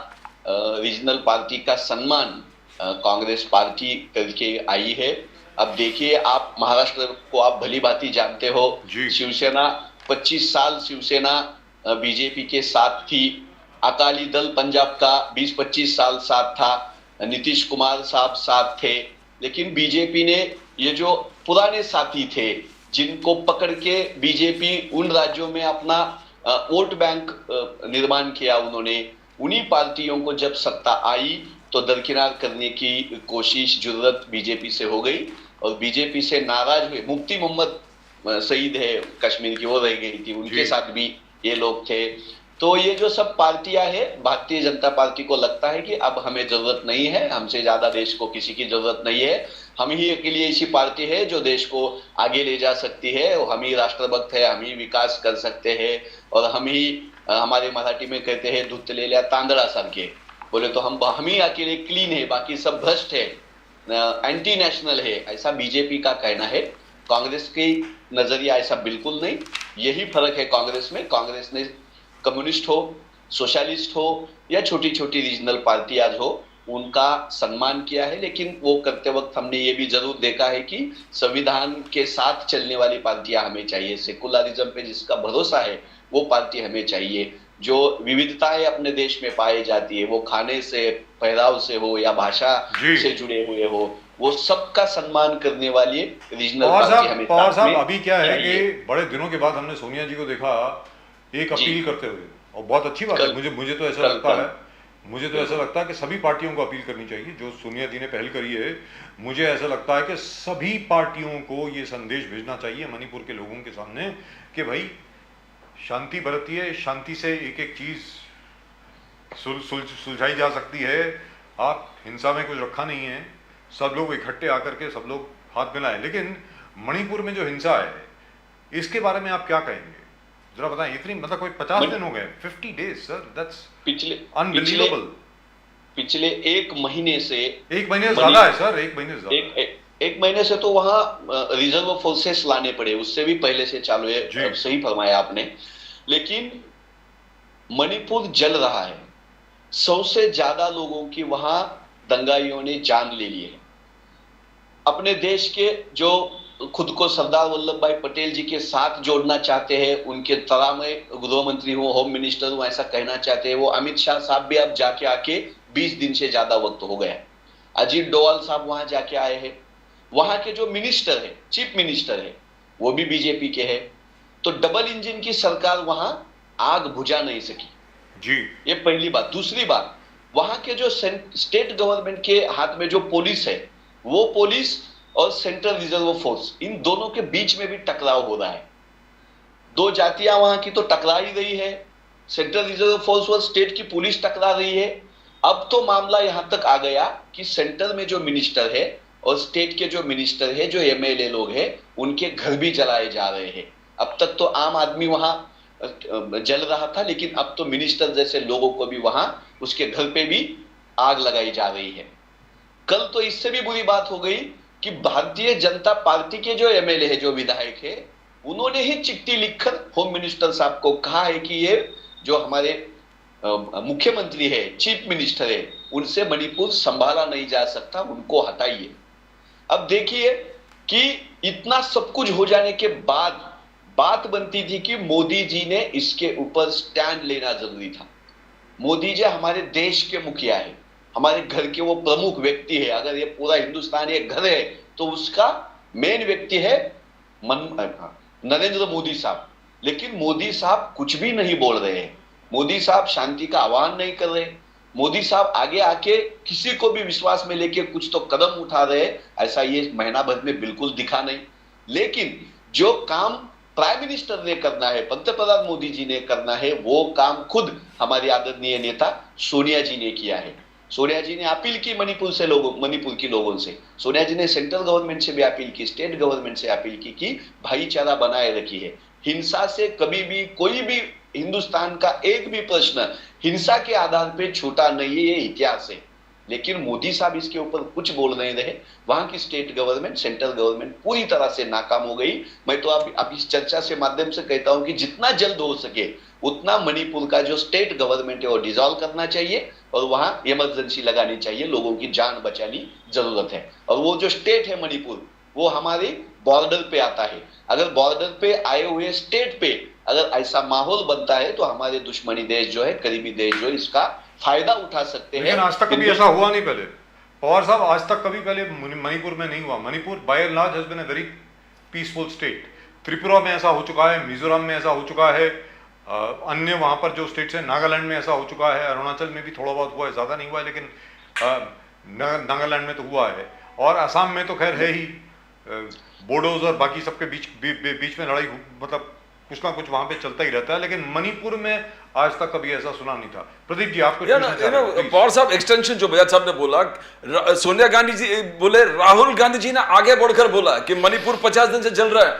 रीजनल पार्टी का सम्मान कांग्रेस पार्टी करके आई है। अब देखिए, आप महाराष्ट्र को आप भली भांति जानते हो, शिवसेना 25 साल शिवसेना बीजेपी के साथ थी। अकाली दल पंजाब का 20-25 साल साथ था, नीतीश कुमार साहब साथ थे। लेकिन बीजेपी ने ये जो पुराने साथी थे जिनको पकड़ के बीजेपी उन राज्यों में अपना वोट बैंक निर्माण किया, उन्होंने उन्हीं पार्टियों को जब सत्ता आई तो दरकिनार करने की कोशिश जरूरत बीजेपी से हो गई और बीजेपी से नाराज हुए। मुफ्ती मोहम्मद सईद है कश्मीर की, वो रह गई थी, उनके साथ भी ये लोग थे। तो ये जो सब पार्टियां हैं, भारतीय जनता पार्टी को लगता है कि अब हमें जरूरत नहीं है, हमसे ज्यादा देश को किसी की जरूरत नहीं है, हम ही अकेली ऐसी पार्टी है जो देश को आगे ले जा सकती है, और हम ही राष्ट्रभक्त है, हम ही विकास कर सकते हैं, और हम ही हमारे मराठी में कहते हैं धुतलेल्या तांदळा सारखे, बोले तो हम ही अकेले क्लीन है, बाकी सब भ्रष्ट है, एंटी नेशनल है, ऐसा बीजेपी का कहना है। कांग्रेस की नजरिया ऐसा बिल्कुल नहीं। यही फर्क है कांग्रेस में। कांग्रेस ने कम्युनिस्ट हो, सोशलिस्ट हो या छोटी छोटी रीजनल पार्टियां हो, उनका सम्मान किया है, लेकिन वो करते वक्त हमने ये भी जरूर देखा है कि संविधान के साथ चलने वाली पार्टियां हमें चाहिए। सेकुलरिज्म पे जिसका भरोसा है वो पार्टी हमें चाहिए। जो विविधताएं अपने देश में पाई जाती है, वो खाने से, पहराव से हो या भाषा से जुड़े हुए हो, वो सबका सम्मान करने वाली रीजनल पार्टी हमें पवार साहब, अभी क्या है कि बड़े दिनों के बाद हमने सोनिया जी को देखा एक अपील करते हुए, और बहुत अच्छी बात है। मुझे तो ऐसा लगता है, मुझे तो ऐसा लगता है कि सभी पार्टियों को अपील करनी चाहिए जो सोनिया जी ने पहल करी है। मुझे ऐसा लगता है कि सभी पार्टियों को ये संदेश भेजना चाहिए मणिपुर के लोगों के सामने कि भाई शांति बरतिए, शांति से एक एक चीज सुलझाई जा सकती है। आप हिंसा में कुछ रखा नहीं है, सब लोग इकट्ठे आकर के सब लोग हाथ मिलाएं। लेकिन मणिपुर में जो हिंसा है इसके बारे में आप क्या कहेंगे, जरा बताएं। इतनी मतलब कोई 50 दिन हो गए, 50 डेज सर, दैट्स अनबिलीवेबल। पिछले एक महीने से, एक महीने ज्यादा है सर, एक महीने ज्यादा, एक महीने से तो वहां रिजर्व फोर्सेस लाने पड़े, उससे भी पहले से चालू है, सही फरमाया आपने। लेकिन मणिपुर जल रहा है, 100 से ज्यादा लोगों की वहां दंगाइयों ने जान ले ली है। अपने देश के जो खुद को सरदार वल्लभ भाई पटेल जी के साथ जोड़ना चाहते हैं, उनके तरह में गृह मंत्री हूं, होम मिनिस्टर हूं, ऐसा कहना चाहते हैं, वो अमित शाह साहब भी अब जाके आके 20 दिन से ज्यादा वक्त हो गया। अजीत डोवाल साहब वहां जाके आए हैं। वहां के जो मिनिस्टर है, चीफ मिनिस्टर है, वो भी बीजेपी के है। तो डबल इंजन की सरकार वहां आग बुझा नहीं सकी जी, ये पहली बात। दूसरी बात, वहां के जो स्टेट गवर्नमेंट के हाथ में जो पुलिस है, वो पुलिस और सेंट्रल रिजर्व फोर्स, इन दोनों के बीच में भी टकराव हो रहा है। दो जातियां वहां की तो टकरा ही रही है, सेंट्रल रिजर्व फोर्स और स्टेट की पुलिस टकरा रही है। अब तो मामला यहां तक आ गया कि सेंटर में जो मिनिस्टर है और स्टेट के जो मिनिस्टर है, जो एमएलए लोग हैं, उनके घर भी जलाए जा रहे हैं। अब तक तो आम आदमी वहां जल रहा था, लेकिन अब तो मिनिस्टर जैसे लोगों को भी वहां उसके घर पे भी आग लगाई जा रही है। कल तो इससे भी बुरी बात हो गई कि भारतीय जनता पार्टी के जो एमएलए है, जो विधायक है, उन्होंने ही चिट्ठी लिखकर होम मिनिस्टर साहब को कहा है कि ये जो हमारे मुख्यमंत्री है, चीफ मिनिस्टर है, उनसे मणिपुर संभाला नहीं जा सकता, उनको हटाइए। अब देखिए कि इतना सब कुछ हो जाने के बाद बात बनती थी कि मोदी जी ने इसके ऊपर स्टैंड लेना जरूरी था। मोदी जी हमारे देश के मुखिया है, हमारे घर के वो प्रमुख व्यक्ति है। अगर ये पूरा हिंदुस्तान एक घर है तो उसका मेन व्यक्ति है नरेंद्र मोदी साहब। लेकिन मोदी साहब कुछ भी नहीं बोल रहे हैं, मोदी साहब शांति का आह्वान नहीं कर रहे, मोदी साहब आगे आके किसी को भी विश्वास में लेके कुछ तो कदम उठा रहे, ऐसा ये महीना भर में बिल्कुल दिखा नहीं। लेकिन जो काम प्राइम मिनिस्टर ने करना है, पंतप्रधान मोदी जी ने करना है, वो काम खुद हमारी आदरणीय नेता सोनिया जी ने किया है। सोनिया जी ने अपील की मणिपुर की लोगों से, सोनिया जी ने सेंट्रल गवर्नमेंट से भी अपील की, स्टेट गवर्नमेंट से अपील की कि भाईचारा बनाए रखिए। हिंसा से कभी भी कोई भी हिंदुस्तान का एक भी प्रश्न हिंसा के आधार पर छूटा नहीं है, ये इतिहास है। लेकिन मोदी साहब इसके ऊपर कुछ बोल नहीं रहे। वहां की स्टेट गवर्नमेंट, सेंट्रल गवर्नमेंट पूरी तरह से नाकाम हो गई। मैं तो अब इस चर्चा से माध्यम से कहता हूं कि जितना जल्द हो सके उतना मणिपुर का जो स्टेट गवर्नमेंट है वो डिसॉल्व करना चाहिए और वहां इमरजेंसी लगानी चाहिए, लोगों की जान बचानी जरूरत है। और वो जो स्टेट है मणिपुर, वो हमारे बॉर्डर पे आता है। अगर बॉर्डर पे आए हुए स्टेट पे अगर ऐसा माहौल बनता है तो हमारे दुश्मनी देश जो है, करीबी देश जो है, इसका फायदा उठा सकते हैं। लेकिन आज तक कभी ऐसा हुआ नहीं। पहले पवार साहब, आज तक कभी पहले मणिपुर में नहीं हुआ। Manipur by and large has been a very peaceful state. Tripura में ऐसा हो चुका है, मिजोरम में ऐसा हो चुका है, अन्य वहां पर जो स्टेट्स हैं, नागालैंड में ऐसा हो चुका है, अरुणाचल में भी थोड़ा बहुत हुआ है, ज्यादा नहीं हुआ है, लेकिन नागालैंड में तो हुआ है। और असम में तो खैर है ही, बोडोज और बाकी सबके बीच में लड़ाई मतलब कुछ ना कुछ वहां पे चलता ही रहता है, लेकिन मणिपुर में आज तक कभी ऐसा सुना नहीं था। प्रदीप जी, आपको पवार साहब एक्सटेंशन जो बजाज साहब ने बोला, सोनिया गांधी जी बोले, राहुल गांधी जी ने आगे बढ़कर बोला कि मणिपुर 50 दिन से चल रहा है,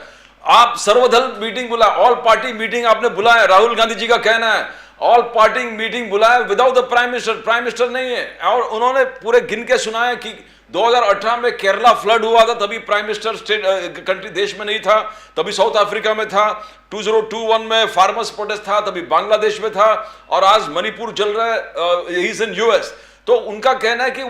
आप सर्वदल मीटिंग बुला, ऑल पार्टी मीटिंग आपने बुलाया, राहुल गांधी जी का कहना है ऑल पार्टी मीटिंग बुलाया विदाउट द प्राइम मिनिस्टर नहीं है। और उन्होंने पूरे गिन के सुनाया कि 2018 में केरला फ्लड हुआ था, तभी प्राइम मिनिस्टर स्टेट कंट्री देश में नहीं था, तभी साउथ अफ्रीका में था, 2021 में फार्मर्स प्रोटेस्ट था, तभी बांग्लादेश में था, और आज मणिपुर चल रहा है, ही इज इन यूएस। तो उनका कहना है कि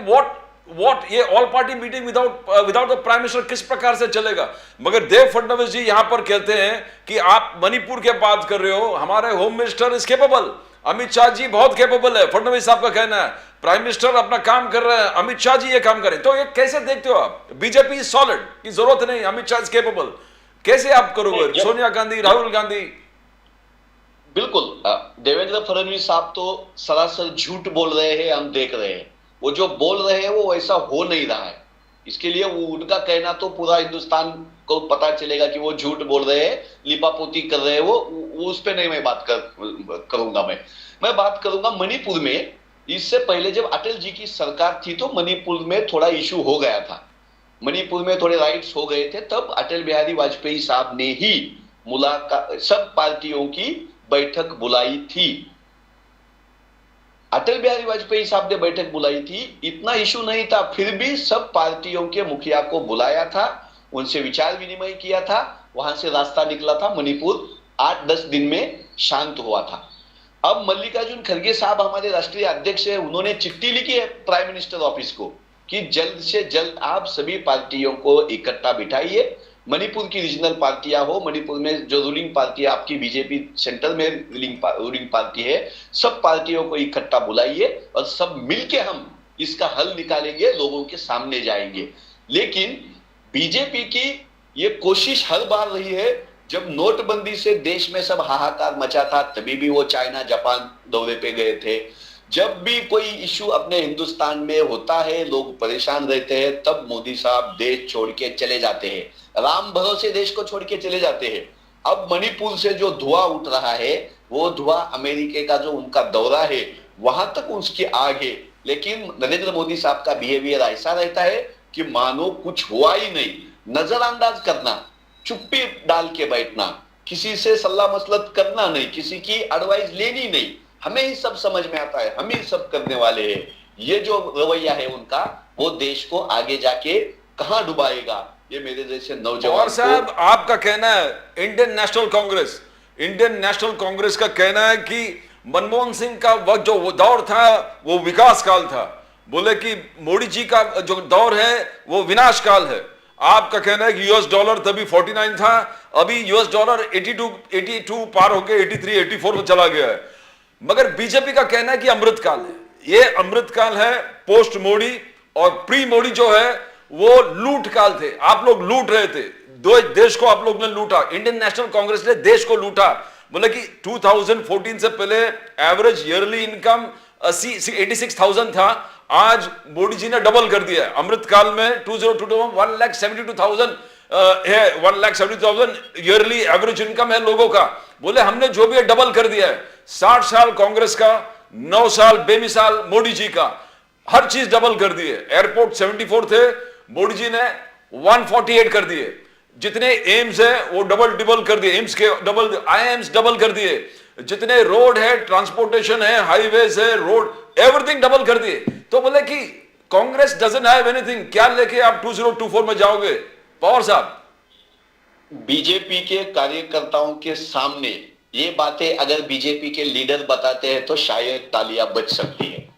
व्हाट ये all party meeting without the prime minister किस प्रकार से चलेगा। मगर देव फडणवीस जी यहां पर कहते हैं कि आप मणिपुर के बात कर रहे हो, हमारे home minister is capable, Amit Shah ji बहुत केपेबल है, फडणवीस साहब का कहना है, प्राइम मिनिस्टर अपना काम कर रहे हैं, अमित शाह जी ये काम करें। तो ये कैसे देखते हो आप? बीजेपी सॉलिड की जरूरत नहीं, अमित शाह इज केपेबल, कैसे आप करोगे? सोनिया गांधी, राहुल गांधी? बिल्कुल, देवेंद्र फडणवीस साहब तो सरासर झूठ बोल रहे हैं, हम देख रहे हैं। वो जो बोल रहे हैं वो वैसा हो नहीं रहा है। इसके लिए वो उनका कहना तो पूरा हिंदुस्तान को पता चलेगा कि वो झूठ बोल रहे हैं, लिपापोती कर रहे हैं। वो उस पे नहीं मैं बात करूंगा। मैं बात करूंगा मणिपुर में। इससे पहले जब अटल जी की सरकार थी तो मणिपुर में थोड़ा इशू हो गया था, मणिपुर में थोड़े राइट्स हो गए थे। तब अटल बिहारी वाजपेयी साहब ने ही मुलाकात, सब पार्टियों की बैठक बुलाई थी। अटल बिहारी वाजपेयी साहब ने बैठक बुलाई थी, इतना इशू नहीं था, फिर भी सब पार्टियों के मुखिया को बुलाया था, उनसे विचार विनिमय किया था, वहां से रास्ता निकला था। मणिपुर 8-10 दिन में शांत हुआ था। अब मल्लिकार्जुन खड़गे साहब हमारे राष्ट्रीय अध्यक्ष है, उन्होंने चिट्ठी लिखी है प्राइम मिनिस्टर ऑफिस को कि जल्द से जल्द आप सभी पार्टियों को इकट्ठा बिठाइए। मणिपुर की रीजनल पार्टियां हो, मणिपुर में जो रूलिंग पार्टी है आपकी बीजेपी सेंटर में रूलिंग पार्टी है, सब पार्टियों को इकट्ठा बुलाइए और सब मिलके हम इसका हल निकालेंगे, लोगों के सामने जाएंगे। लेकिन बीजेपी की ये कोशिश हर बार रही है। जब नोटबंदी से देश में सब हाहाकार मचा था, तभी भी वो चाइना जापान दौरे पे गए थे। जब भी कोई इशू अपने हिंदुस्तान में होता है, लोग परेशान रहते हैं, तब मोदी साहब देश छोड़ के चले जाते हैं, राम भरोसे देश को छोड़ के चले जाते हैं। अब मणिपुर से जो धुआं उठ रहा है, वो धुआं अमेरिका का जो उनका दौरा है वहां तक उसकी आग है। लेकिन नरेंद्र मोदी साहब का बिहेवियर ऐसा रहता है कि मानो कुछ हुआ ही नहीं, नजरअंदाज करना, चुप्पी डाल के बैठना, किसी से सलाह मसलत करना नहीं, किसी की एडवाइस लेनी नहीं, हमें ही सब समझ में आता है, हम ही सब करने वाले हैं। ये जो रवैया है उनका, वो देश को आगे जाके कहां डुबाएगा, ये मेरे जैसे नौजवान। और साहब आपका कहना है, इंडियन नेशनल कांग्रेस का कहना है कि मनमोहन सिंह का वक्त जो दौर था वो विकास काल था, बोले कि मोदी जी का जो दौर है वो विनाश काल है। आपका कहना है कि यूएस डॉलर तभी 49 था, अभी यूएस डॉलर 82 पार होके 83, 84 में चला गया है। मगर बीजेपी का कहना है कि अमृतकाल है, ये अमृतकाल है पोस्ट मोदी, और प्री मोदी जो है वो लूट काल थे, आप लोग लूट रहे थे, देश को आप लोग ने लूटा, इंडियन नेशनल कांग्रेस ने देश को लूटा। बोले कि 2014 से पहले एवरेज ईयरली इनकम 86,000 था, आज मोदी जी ने डबल कर दिया है। अमृतकाल में 2022 1,72,000 है, 1,70,000 ईयरली एवरेज इनकम है लोगों का। बोले हमने जो भी है डबल कर दिया है। 60 साल कांग्रेस का, 9 साल बेमिसाल मोदी जी का, हर चीज डबल कर दी है। एयरपोर्ट 74 थे, मोदी जी ने 148 कर दिए। जितने एम्स है वो डबल कर दिए, एम्स के डबल, आईएम्स डबल कर दिए। जितने रोड है, ट्रांसपोर्टेशन है, हाईवेज है, रोड, एवरीथिंग डबल कर दिए। तो बोले कि कांग्रेस डजंट हैव एनीथिंग, क्या लेके आप 2024 में जाओगे? पवार साहब, बीजेपी के कार्यकर्ताओं के सामने ये बातें अगर बीजेपी के लीडर बताते हैं तो शायद तालियां बज सकती है।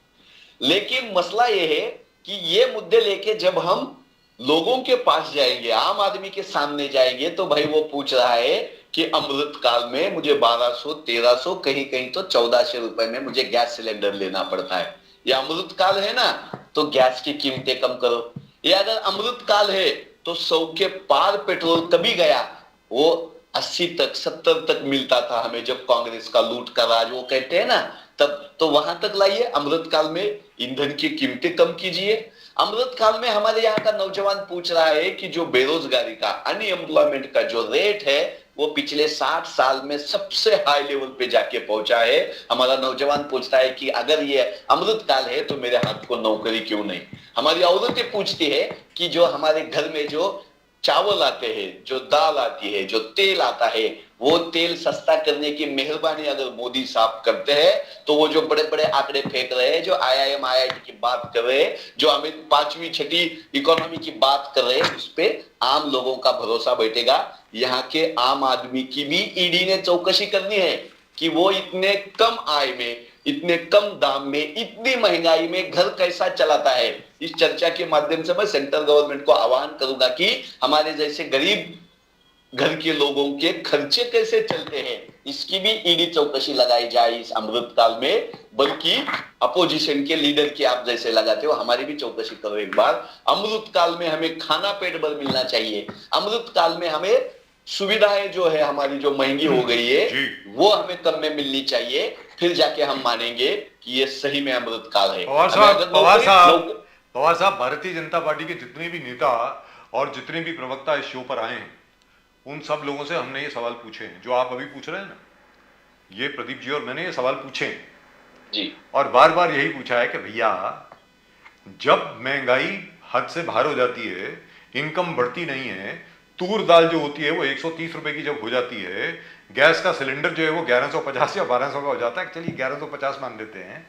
लेकिन मसला ये है कि ये मुद्दे लेके जब हम लोगों के पास जाएंगे, आम आदमी के सामने जाएंगे, तो भाई वो पूछ रहा है कि अमृत काल में मुझे 1200, 1300, कहीं कहीं तो 1400 रुपए में मुझे गैस सिलेंडर लेना पड़ता है। ये अमृत काल है ना, तो गैस की कीमतें कम करो। ये अगर अमृत काल है तो 100 के पार पेट्रोल कभी गया, वो 80 तक 70 तक मिलता था हमें जब कांग्रेस का लूट का राज वो कहते हैं ना, तब तो वहां तक लाइए। अमृत काल में ईंधन की कीमतें कम कीजिए। अमृत काल में हमारे यहाँ का नौजवान पूछ रहा है कि जो बेरोजगारी का, अनएम्प्लॉयमेंट का जो रेट है वो पिछले 60 साल में सबसे हाई लेवल पे जाके पहुंचा है। हमारा नौजवान पूछता है कि अगर ये अमृत काल है तो मेरे हाथ को नौकरी क्यों नहीं। हमारी औरतें पूछती है कि जो हमारे घर में जो चावल आते हैं, जो दाल आती है, जो तेल आता है, वो तेल सस्ता करने की मेहरबानी अगर मोदी साहब करते हैं तो वो जो बड़े बड़े आंकड़े फेंक रहे हैं, जो आईआईएम आईआईटी की बात कर रहे हैं, जो अमित 5वीं 6ठी इकोनॉमी की बात कर रहे हैं, उस पे आम लोगों का भरोसा बैठेगा। यहाँ के आम आदमी की भी ईडी ने चौकसी करनी है कि वो इतने कम आय में, इतने कम दाम में, इतनी महंगाई में घर कैसा चलाता है। इस चर्चा के माध्यम से मैं सेंट्रल गवर्नमेंट को आह्वान करूंगा कि हमारे जैसे गरीब घर के लोगों के खर्चे कैसे चलते हैं, इसकी भी ईडी चौकसी लगाई जाए इस अमृत काल में। बल्कि अपोजिशन के लीडर की आप जैसे लगाते हो, हमारी भी चौकसी करो एक बार। अमृत काल में हमें खाना पेट भर मिलना चाहिए। अमृत काल में हमें सुविधाएं जो है हमारी जो महंगी हो गई है वो हमें कम में मिलनी चाहिए, फिर जाके हम मानेंगे कि ये सही में अमृत काल है। पवार साहब, भारतीय जनता पार्टी के जितने भी नेता और जितने भी प्रवक्ता इस शो पर आए हैं, उन सब लोगों से हमने ये सवाल पूछे हैं जो आप अभी पूछ रहे हैं ना, ये प्रदीप जी और मैंने ये सवाल पूछे हैं जी, और बार बार यही पूछा है कि भैया जब महंगाई हद से बाहर हो जाती है, इनकम बढ़ती नहीं है, तूर दाल जो होती है वो 130 रुपए की जब हो जाती है, गैस का सिलेंडर जो है वो 1150 या 1200 का हो जाता है, चलिए 1150 मान लेते हैं,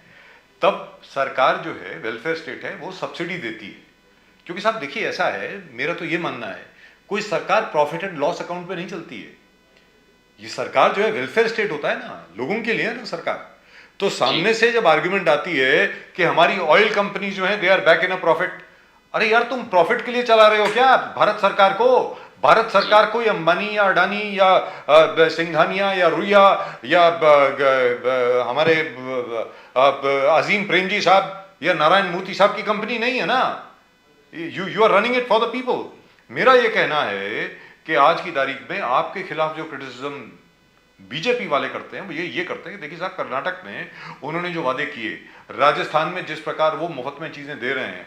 तब सरकार जो है वेलफेयर स्टेट है वो सब्सिडी देती है। क्योंकि साहब देखिए ऐसा है, मेरा तो ये मानना है, कोई सरकार प्रॉफिट एंड लॉस अकाउंट पे नहीं चलती है। ये सरकार जो है वेलफेयर स्टेट होता है ना, लोगों के लिए है ना सरकार। तो सामने से जब आर्ग्यूमेंट आती है कि हमारी ऑयल कंपनी जो है they are back in a profit, अरे यार तुम प्रॉफिट के लिए चला रहे हो क्या भारत सरकार को? भारत सरकार कोई अंबानी या अडानी या सिंघानिया या रुया या हमारे अजीम प्रेमजी साहब या नारायण मूर्ति साहब की कंपनी नहीं है ना। You are running it for the people. मेरा ये कहना है कि आज की तारीख में आपके खिलाफ जो क्रिटिसिज्म बीजेपी वाले करते हैं वो ये करते हैं कि देखिए साहब, कर्नाटक में उन्होंने जो वादे किए, राजस्थान में जिस प्रकार वो मुफ्त में चीजें दे रहे हैं,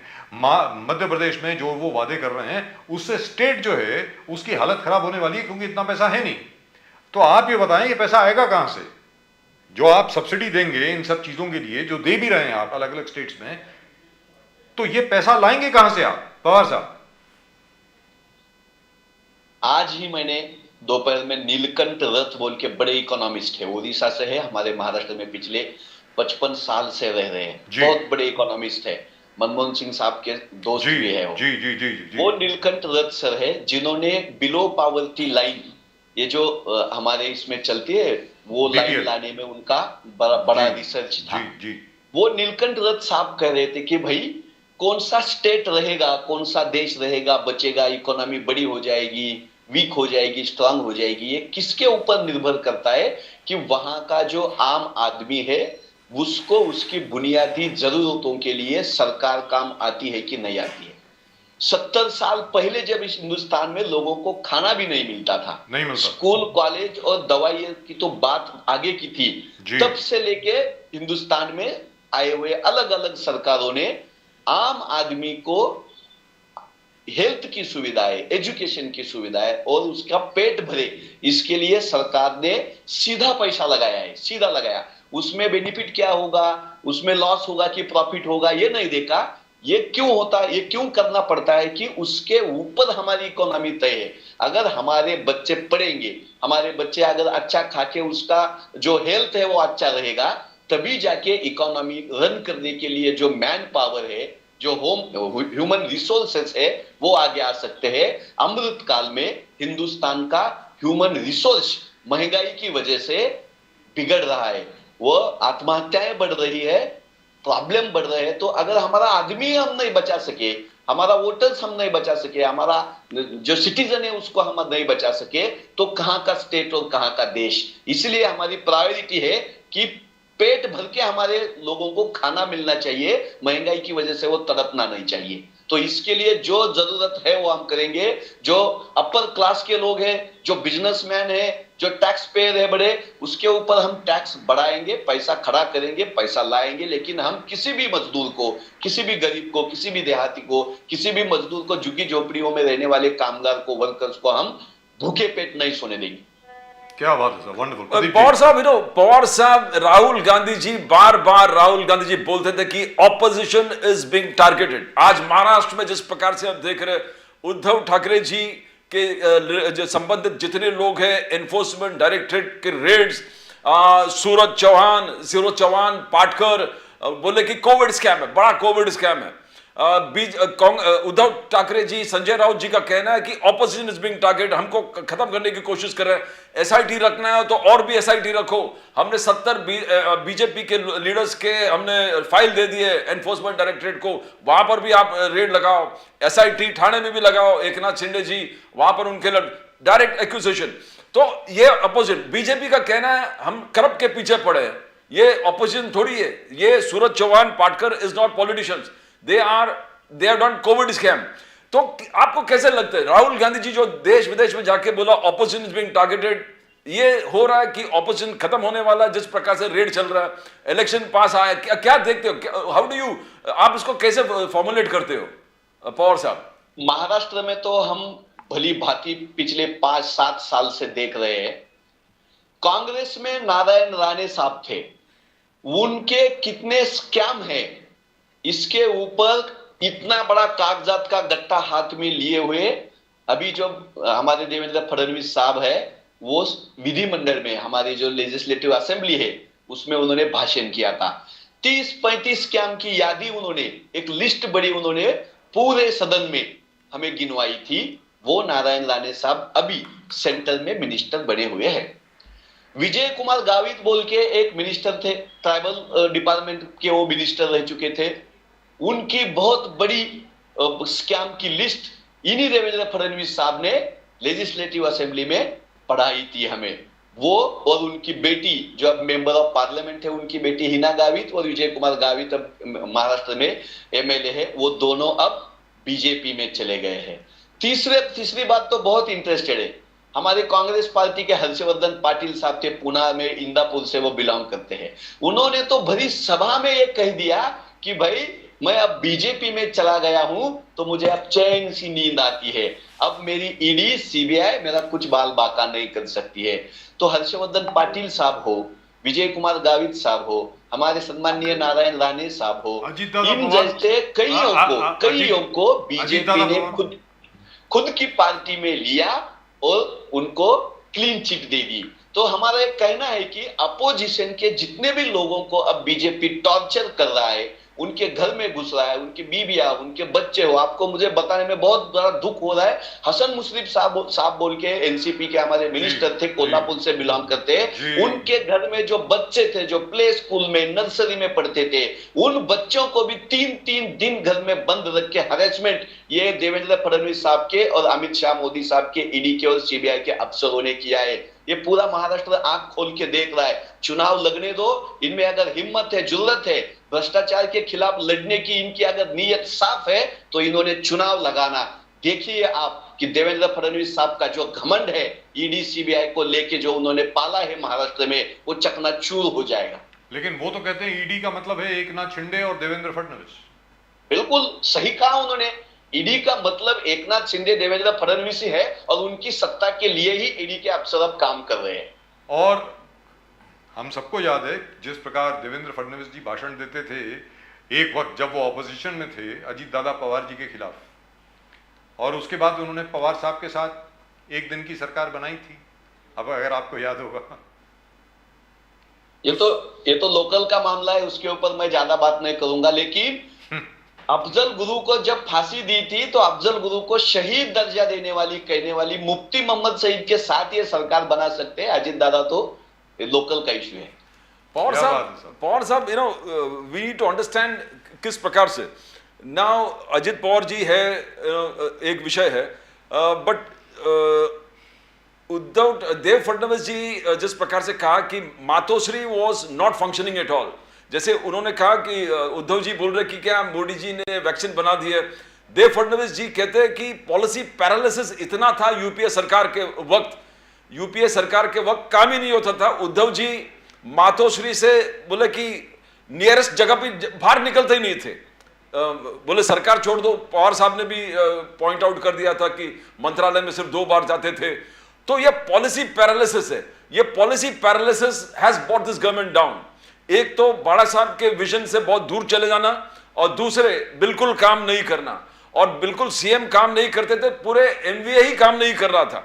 मध्य प्रदेश में जो वो वादे कर रहे हैं, उससे स्टेट जो है उसकी हालत खराब होने वाली है, क्योंकि इतना पैसा है नहीं। तो आप ये बताएं ये पैसा आएगा कहां से? जो आप सब्सिडी देंगे इन सब चीजों के लिए, जो दे भी रहे हैं आप अलग अलग स्टेट्स में, तो ये पैसा लाएंगे कहां से आप पवार साहब? आज ही मैंने दोपहर में नीलकंठ रथ बोल के बड़े इकोनॉमिस्ट है, ओडिशा से है, हमारे महाराष्ट्र में पिछले 55 साल से रह रहे हैं, बहुत बड़े इकोनॉमिस्ट है, मनमोहन सिंह साहब के दोस्त भी है वो। जी जी जी जी, वो नीलकंठ रथ सर है जिन्होंने बिलो पावर्टी लाइन, ये जो हमारे इसमें चलती है, वो लाइन लाने में उनका बड़ा रिसर्च था। जी। वो नीलकंठ रथ साहब कह रहे थे कि भाई कौन सा स्टेट रहेगा, कौन सा देश रहेगा, बचेगा, इकोनॉमी बड़ी हो जाएगी, वीक हो जाएगी, स्ट्रांग हो जाएगी, ये किसके ऊपर निर्भर करता है कि वहां का जो आम आदमी है उसको उसकी बुनियादी जरूरतों के लिए सरकार काम आती है कि नहीं आती है। 70 साल पहले जब इस हिंदुस्तान में लोगों को खाना भी नहीं मिलता था, नहीं मिलता, स्कूल कॉलेज और दवाई की तो बात आगे की थी, तब से लेके हिंदुस्तान में आए हुए अलग अलग सरकारों ने आम आदमी को हेल्थ की सुविधाएं, एजुकेशन की सुविधाएं और उसका पेट भरे, इसके लिए सरकार ने सीधा पैसा लगाया है, सीधा लगाया। उसमें बेनिफिट क्या होगा, उसमें लॉस होगा कि प्रॉफिट होगा, ये नहीं देखा। ये क्यों होता है, ये क्यों करना पड़ता है कि उसके ऊपर हमारी इकोनॉमी तय है। अगर हमारे बच्चे पढ़ेंगे, हमारे बच्चे अगर अच्छा खाके उसका जो हेल्थ है वो अच्छा रहेगा, तभी जाके इकोनॉमी रन करने के लिए जो मैन पावर है, जो ह्यूमन रिसोर्सेस है, वो आगे आ सकते हैं। अमृत काल में हिंदुस्तान का ह्यूमन रिसोर्स महंगाई की वजह से बिगड़ रहा है, वो आत्महत्याएं बढ़ रही है, प्रॉब्लम बढ़ रहे हैं। तो अगर हमारा आदमी हम नहीं बचा सके, हमारा वोटर्स हम नहीं बचा सके, हमारा जो सिटीजन है उसको हम नहीं बचा सके, तो कहां का स्टेट और कहां का देश। इसलिए हमारी प्रायोरिटी है कि पेट भर के हमारे लोगों को खाना मिलना चाहिए, महंगाई की वजह से वो तड़पना नहीं चाहिए। तो इसके लिए जो जरूरत है वो हम करेंगे। जो अपर क्लास के लोग हैं, जो बिजनेसमैन है, जो टैक्स पेयर है बड़े, उसके ऊपर हम टैक्स बढ़ाएंगे, पैसा खड़ा करेंगे, पैसा लाएंगे, लेकिन हम किसी भी मजदूर को, किसी भी गरीब को, किसी भी देहाती को, किसी भी मजदूर को, झुग्गी झोपड़ियों में रहने वाले कामगार को, वर्कर्स को हम भूखे पेट नहीं सोने देंगे। क्या बात है सर, वंडरफुल। पवार साहब, पवार साहब, राहुल गांधी जी बार बार राहुल गांधी जी बोलते थे कि ऑपोजिशन इज बीइंग टारगेटेड। आज महाराष्ट्र में जिस प्रकार से आप देख रहे, उद्धव ठाकरे जी के जो संबंधित जितने लोग हैं, एनफोर्समेंट डायरेक्टरेट के रेड्स, सूरज चौहान पाटकर बोले कि कोविड स्कैम है, बड़ा कोविड स्कैम है। उद्धव ठाकरे जी, संजय राउत जी का कहना है कि ऑपोजिशन इज बीइंग टारगेट, हमको खत्म करने की कोशिश कर रहे हैं। एसआईटी रखना है तो और भी एसआईटी रखो। हमने 70 बीजेपी के लीडर्स के हमने फाइल दे दिए एनफोर्समेंट डायरेक्टरेट को, वहां पर भी आप रेड लगाओ। एसआईटी ठाणे में भी लगाओ, एकनाथ शिंदे जी वहां पर उनके डायरेक्ट एक्यूजेशन। तो ये अपोजिशन, बीजेपी का कहना है हम करप्ट के पीछे पड़े हैं। ये अपोजिशन थोड़ी है, ये Suraj Chauhan Patkar is not politicians, they have done covid scam. तो आपको कैसे लगता है, राहुल गांधी जी जो देश विदेश में जाके बोला ऑपोजिशन इज बीइंग टारगेटेड, ये हो रहा है कि ऑपोजिशन खत्म होने वाला है जिस प्रकार से रेड चल रहा है, इलेक्शन पास आया, क्या देखते हो, हाउ डू यू, आप इसको कैसे फॉर्मुलेट करते हो पवार साहब? महाराष्ट्र में तो हम भली भांति पिछले 5-7 साल से देख रहे हैं। कांग्रेस में नारायण राणे साहब थे, उनके कितने स्कैम है, इसके ऊपर इतना बड़ा कागजात का गट्टा हाथ में लिए हुए अभी जो हमारे देवेंद्र फडणवीस साहब है, वो विधिमंडल में हमारी जो लेजिस्लेटिव असेंबली है उसमें उन्होंने भाषण किया था। 30-35 स्कैम की यादी उन्होंने, एक लिस्ट बड़ी उन्होंने पूरे सदन में हमें गिनवाई थी। वो नारायण राणे साहब अभी सेंटर में मिनिस्टर बने हुए हैं। विजय कुमार गावित बोल के एक मिनिस्टर थे, ट्राइबल डिपार्टमेंट के वो मिनिस्टर रह चुके थे। उनकी बहुत बड़ी स्कैम की लिस्ट इन्हीं देवेंद्र फडणवीस साहब ने लेजिस्लेटिव असेंबली में पढ़ाई थी हमें। वो और उनकी बेटी जो अब मेंबर ऑफ पार्लियामेंट है, उनकी बेटी हिना गावित और विजय कुमार गावित अब महाराष्ट्र में एमएलए है, वो दोनों अब बीजेपी में चले गए हैं। तीसरी बात तो बहुत इंटरेस्टेड है, हमारे कांग्रेस पार्टी के हर्षवर्धन पाटिल साहब थे, पुणे में इंदापुर से वो बिलोंग करते हैं। उन्होंने तो भरी सभा में ये कह दिया कि भाई मैं अब बीजेपी में चला गया हूं तो मुझे अब चैन सी नींद आती है, अब मेरी ईडी सीबीआई मेरा कुछ बाल बाका नहीं कर सकती है। तो हर्षवर्धन पाटिल साहब हो, विजय कुमार गावित साहब हो, हमारे सम्माननीय नारायण राणे साहब हो, इन जैसे कईयों को बीजेपी ने खुद की पार्टी में लिया और उनको क्लीन चिट दे दी। तो हमारा एक कहना है कि अपोजिशन के जितने भी लोगों को अब बीजेपी टॉर्चर कर रहा है, उनके घर में घुस रहा है, उनकी बीवियां, उनके बच्चे हो, आपको मुझे बताने में बहुत बड़ा दुख हो रहा है। हसन मुश्रीफ साहब बोल के एनसीपी के हमारे मिनिस्टर थे, कोल्हापुर से बिलोंग करते हैं, उनके घर में जो बच्चे थे जो प्ले स्कूल में नर्सरी में पढ़ते थे, उन बच्चों को भी 3-3 दिन घर में बंद रख के हरेसमेंट ये देवेंद्र फडणवीस साहब के और अमित शाह मोदी साहब के ईडी के और सीबीआई के अफसरों ने किया है। ये पूरा महाराष्ट्र आंख खोल के देख रहा है। चुनाव लगने दो, इनमें अगर हिम्मत है, जुर्रत है, भ्रष्टाचार के खिलाफ लड़ने की इनकी अगर नीयत साफ है तो इन्होंने चुनाव लगाना। देखिए आप कि देवेंद्र फडणवीस साहब का जो घमंड है ईडी सीबीआई को लेके जो उन्होंने पाला है महाराष्ट्र में, वो चकनाचूर हो जाएगा। लेकिन वो तो कहते हैं ईडी का मतलब है एकनाथ शिंदे और देवेंद्र फडणवीस। बिल्कुल सही कहा उन्होंने, ईडी का मतलब एकनाथ शिंदे, देवेंद्र फडणवीस ही है और उनकी सत्ता के लिए ही ईडी के अफसर अब काम कर रहे हैं। और हम सबको याद है जिस प्रकार देवेंद्र फडणवीस जी भाषण देते थे एक वक्त जब वो ऑपोजिशन में थे अजीत दादा पवार जी के खिलाफ, और उसके बाद उन्होंने पवार साहब के साथ एक दिन की सरकार बनाई थी, अब अगर आपको याद होगा। ये तो लोकल का मामला है, उसके ऊपर मैं ज्यादा बात नहीं करूंगा। लेकिन अफजल गुरु को जब फांसी दी थी तो अफजल गुरु को शहीद दर्जा देने वाली, कहने वाली मुफ्ती मोहम्मद सईद के साथ ये सरकार बना सकते हैं। अजीत दादा तो लोकल का इश्यू है। पवार साहब, वी नीड टू अंडरस्टैंड किस प्रकार से नाउ अजित पवार जी है, एक विषय है, बट देव फडणवीस जी जिस प्रकार से कहा कि Matoshree was not functioning at all, जैसे उन्होंने कहा कि उद्धव जी बोल रहे कि क्या मोदी जी ने वैक्सीन बना दी है, देव फडणवीस जी कहते हैं कि पॉलिसी पैरालिसिस इतना था यूपीए सरकार के वक्त काम ही नहीं होता था। उद्धव जी मातोश्री से बोले कि नियरेस्ट जगह पे बाहर निकलते ही नहीं थे, बोले सरकार छोड़ दो। पवार साहब ने भी पॉइंट आउट कर दिया था कि मंत्रालय में सिर्फ 2 बार जाते थे। तो ये पॉलिसी पैरालिसिस है, ये policy paralysis has bought this government down. एक तो बाड़ा साहब के विजन से बहुत दूर चले जाना, और दूसरे बिल्कुल काम नहीं करना, और बिल्कुल सीएम काम नहीं करते थे, पूरे एमवीए ही काम नहीं कर रहा था,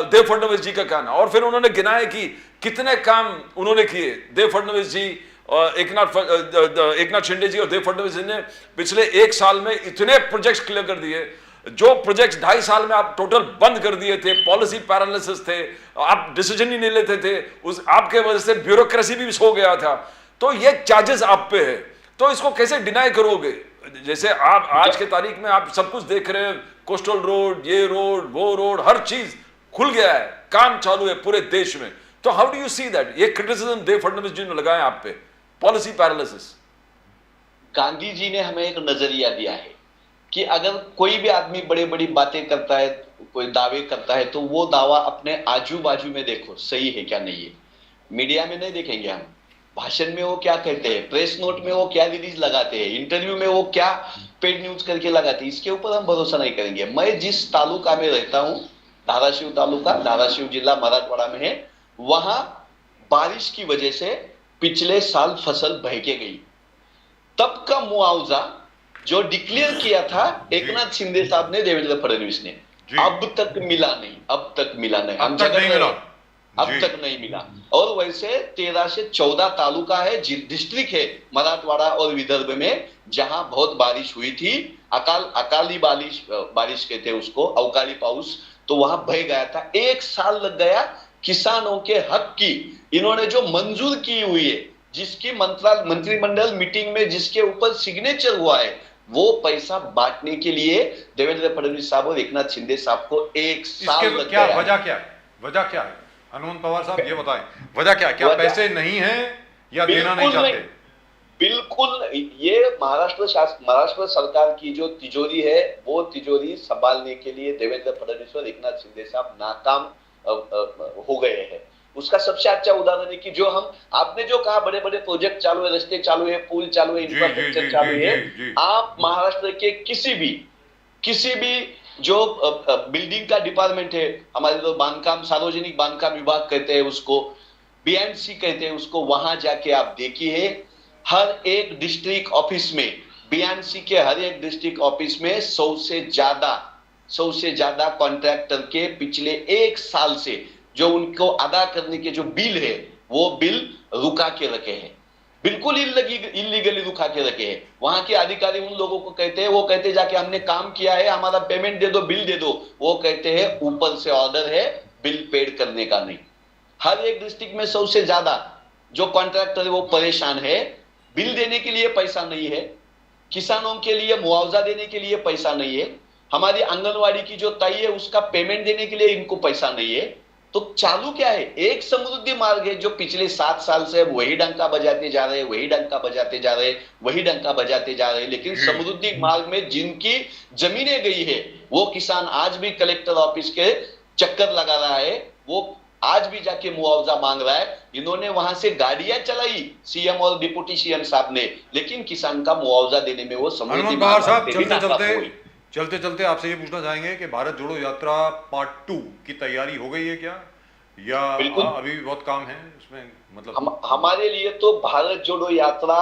देव फडणवीस जी का कहना। और फिर उन्होंने गिनाया कि कितने काम उन्होंने किए, देव फडणवीस जी, एक नाथ शिंदे जी और देव फडणवीस जी ने पिछले 1 साल में इतने प्रोजेक्ट्स क्लियर कर दिए, जो प्रोजेक्ट्स 2.5 साल में आप टोटल बंद कर दिए थे, पॉलिसी पैरालिसिस थे, आप डिसीजन ही नहीं लेते थे, उस आपके वजह से ब्यूरोक्रेसी भी सो गया था। तो ये चार्जेस आप पे है, तो इसको कैसे डिनाई करोगे? जैसे आप आज के तारीख में आप सब कुछ देख रहे हैं, कोस्टल रोड, ये रोड, वो रोड, हर चीज खुल गया है, काम चालू है पूरे देश में। तो how do you see that? ये क्रिटिसिज्म देव फडणवीस जी ने लगाया आप पे, पॉलिसी पैरालिसिस। गांधी जी ने हमें एक नजरिया दिया है कि अगर कोई भी आदमी बड़ी बड़ी बातें करता है, कोई दावे करता है, तो वो दावा अपने आजू बाजू में देखो सही है क्या नहीं है। मीडिया में नहीं देखेंगे हम, भाषण में वो क्या कहते हैं, प्रेस नोट में वो क्या रिलीज लगाते हैं, इंटरव्यू में वो क्या पेड न्यूज करके लगाते हैं, इसके ऊपर हम भरोसा नहीं करेंगे। मैं जिस तालुका में रहता हूं, धाराशिव तालुका, धाराशिव जिला मराठवाड़ा में है, वहां बारिश की वजह से पिछले साल फसल बह के गई। तब का मुआवजा जो डिक्लेयर किया था एकनाथ शिंदे साहब ने, देवेंद्र फडणवीस ने, अब तक मिला नहीं, अब तक मिला नहीं, हम जगह अब तक नहीं मिला। और वैसे 13 से 14 तालुका है, डिस्ट्रिक्ट है मराठवाड़ा और विदर्भ में, जहां बहुत बारिश हुई थी, अकाली बारिश कहते हैं उसको, अवकाली पाउस, तो वहां बह गया था। 1 साल लग गया किसानों के हक की इन्होंने जो मंजूर की हुई है, जिसकी मंत्रिमंडल मीटिंग में जिसके ऊपर सिग्नेचर हुआ है, वो पैसा बांटने के लिए देवेंद्र फडणवीस साहब और एकनाथ शिंदे साहब को 1 साल लग गया। वजह क्या है हनुमंत पवार साहब, ये बताएं वजह क्या पैसे नहीं है या देना नहीं चाहते? बिल्कुल, ये महाराष्ट्र सरकार की जो तिजोरी है, वो तिजोरी संभालने के लिए देवेंद्र फडणवीस और एकनाथ शिंदे साहब नाकाम हो गए हैं। उसका सबसे अच्छा उदाहरण है कि जो आपने जो कहा, बड़े बड़े प्रोजेक्ट चालू है, रास्ते चालू है, पुल चालू है, इंफ्रास्ट्रक्चर चालू है। आप महाराष्ट्र के किसी भी जो बिल्डिंग का डिपार्टमेंट है, हमारे तो बांधकाम, सार्वजनिक बांधकाम विभाग कहते हैं उसको, बीएमसी कहते हैं उसको, वहां जाके आप देखिए, हर एक डिस्ट्रिक्ट ऑफिस में, बीएमसी के हर एक डिस्ट्रिक्ट ऑफिस में 100 से ज्यादा कॉन्ट्रैक्टर के पिछले 1 साल से जो उनको अदा करने के जो बिल है, वो बिल रुका के रखे हैं, बिल्कुल इल्लीगली रुका के रखे हैं। वहां के अधिकारी उन लोगों को कहते हैं, वो कहते हैं जाके हमने काम किया है, हमारा पेमेंट दे दो, बिल दे दो, वो कहते हैं ऊपर से ऑर्डर है, बिल पेड करने का नहीं। हर एक डिस्ट्रिक्ट में 100 से ज्यादा जो कॉन्ट्रैक्टर है वो परेशान है, बिल देने के लिए पैसा नहीं है, किसानों के लिए मुआवजा देने के लिए पैसा नहीं है, हमारी आंगनवाड़ी की जो ताई है उसका पेमेंट देने के लिए इनको पैसा नहीं है। तो चालू क्या है? एक समृद्धि मार्ग है जो पिछले 7 साल से वही डंका बजाते जा रहे हैं, वही डंका बजाते जा रहे हैं, लेकिन समृद्धि मार्ग में जिनकी जमीनें गई है, वो किसान आज भी कलेक्टर ऑफिस के चक्कर लगा रहा है, वो आज भी जाके मुआवजा मांग रहा है। इन्होंने वहां से गाड़ियां चलाई सीएम और डिप्टी सीएम साहब ने, लेकिन किसान का मुआवजा देने में वो समृद्धि मार्ग। चलते आपसे ये पूछना चाहेंगे कि भारत जोड़ो यात्रा पार्ट 2 की तैयारी हो गई है क्या, या अभी भी बहुत काम है उसमें? मतलब हमारे लिए तो भारत जोड़ो यात्रा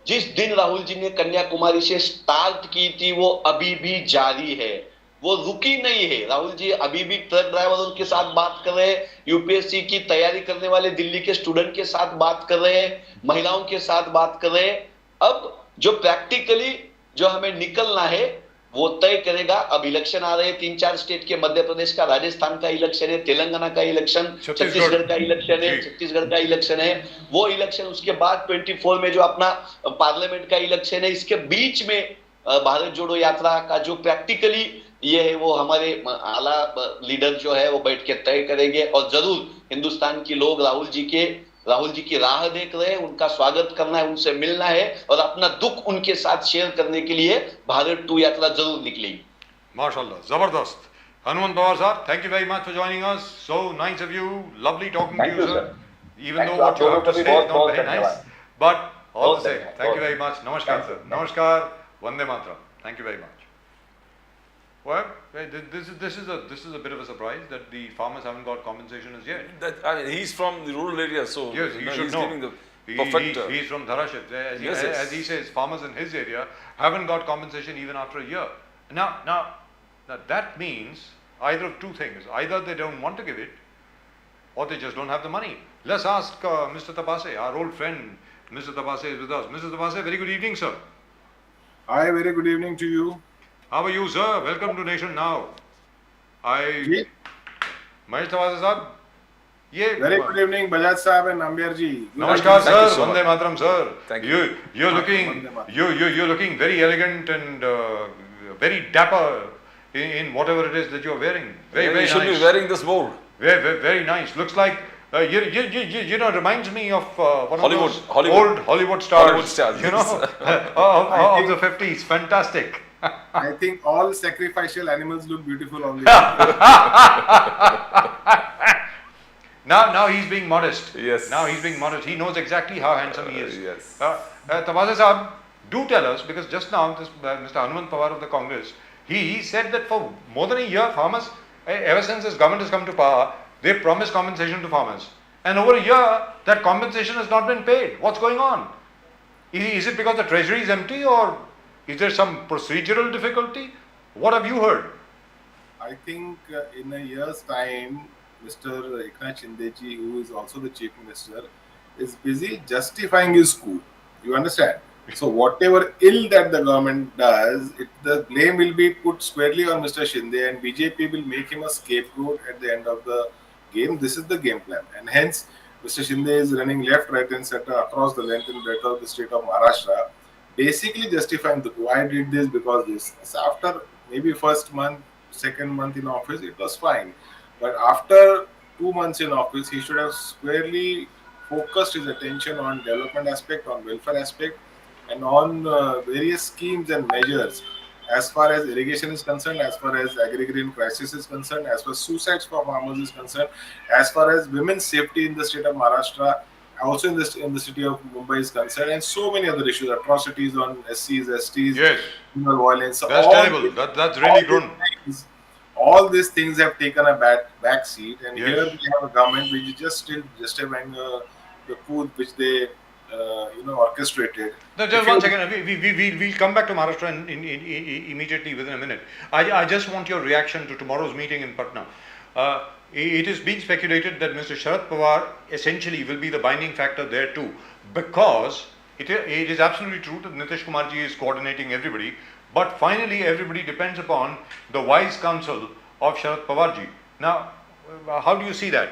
जिस दिन राहुल जी ने कन्याकुमारी से स्टार्ट की थी, वो अभी भी जारी है, वो रुकी नहीं है। राहुल जी अभी भी ट्रक ड्राइवरों के साथ बात कर रहे हैं, यूपीएससी की तैयारी करने वाले दिल्ली के स्टूडेंट के साथ बात कर रहे हैं, महिलाओं के साथ बात कर रहे हैं। अब जो प्रैक्टिकली जो हमें निकलना है वो तय करेगा। अब इलेक्शन आ रहे हैं 3-4 स्टेट के, मध्य प्रदेश का, राजस्थान का इलेक्शन है, तेलंगाना का इलेक्शन, छत्तीसगढ़ का इलेक्शन है, वो इलेक्शन, उसके बाद 24 में जो अपना पार्लियामेंट का इलेक्शन है, इसके बीच में भारत जोड़ो यात्रा का जो प्रैक्टिकली ये है वो हमारे आला लीडर जो है वो बैठ के तय करेंगे। और जरूर हिंदुस्तान की लोग राहुल जी की राह देख रहे हैं, उनका स्वागत करना है, उनसे मिलना है और अपना दुख उनके साथ शेयर करने के लिए भारत 2 यात्रा जरूर निकलेगी। माशाल्लाह, जबरदस्त। हनुमंत पवार साहब, thank you very much for joining us, so nice of you, lovely talking to you sir, even though what you have to say is not very nice, but all the same, thank you very much. नमस्कार sir, नमस्कार, वंदे मातरम, thank you very much. Well, this is a bit of a surprise that the farmers haven't got compensation as yet. I mean, he's from the rural area, so Yes, he should he's know. giving the perfect. He's from Dharashit. Yes, yes. As he says, farmers in his area haven't got compensation even after a year. Now that means either of two things. Either they don't want to give it, or they just don't have the money. Let's ask Mr. Tapase, our old friend. Mr. Tapase is with us. Mr. Tapase, very good evening, sir. Hi, very good evening to you. How are you, sir? Welcome to Nation Now. Ji. Mahesh Tapase sahab, Very good evening, Bajaj Saab and Amber ji. Good Namaskar, Thank you sir. so Vande much. Mataram, sir. Thank you. You're looking Vande Mataram. you're looking very elegant and very dapper in whatever it is that you're wearing. Very Yeah, very you should nice. be wearing this more. Very nice. Looks like reminds me of one Hollywood, of those Hollywood. old Hollywood stars. Hollywood stars, You know, yes. of the 50s. Fantastic. I think all sacrificial animals look beautiful on the Now he's being modest. Yes. Now he's being modest. He knows exactly how handsome he is. Yes. Tapase Sahab, do tell us, because just now this Mr. Hanuman Pawar of the Congress, he said that for more than a year, farmers, ever since this government has come to power, they promised compensation to farmers. And over a year, that compensation has not been paid. What's going on? Is it because the treasury is empty, or is there some procedural difficulty? What have you heard? I think in a year's time, Mr. Eknath Shindeji, who is also the Chief Minister, is busy justifying his coup. You understand? So whatever ill that the government does, the blame will be put squarely on Mr. Shinde, and BJP will make him a scapegoat at the end of the game. This is the game plan, and hence Mr. Shinde is running left, right, and center across the length and breadth of the state of Maharashtra, basically justifying the coup. I did this because this. So after maybe first month, second month in office, it was fine, but after 2 months in office, he should have squarely focused his attention on development aspect, on welfare aspect, and on various schemes and measures as far as irrigation is concerned, as far as agrarian crisis is concerned, as far as suicides for farmers is concerned, as far as women's safety in the state of Maharashtra, also in the city of Mumbai is concerned, and so many other issues, atrocities on SCs, STs, Yes. criminal violence. That's all terrible. these- That's really all grown. these things- All these things have taken a back seat, and Yes. here we have a government which is just still justifying the coup which they orchestrated. No, If just you- one second. We'll come back to Maharashtra immediately within a minute. I just want your reaction to tomorrow's meeting in Patna. It is being speculated that Mr. Sharad Pawar essentially will be the binding factor there too, because it is absolutely true that Nitish Kumar ji is coordinating everybody, but finally everybody depends upon the wise counsel of Sharad Pawar ji. Now, how do you see that?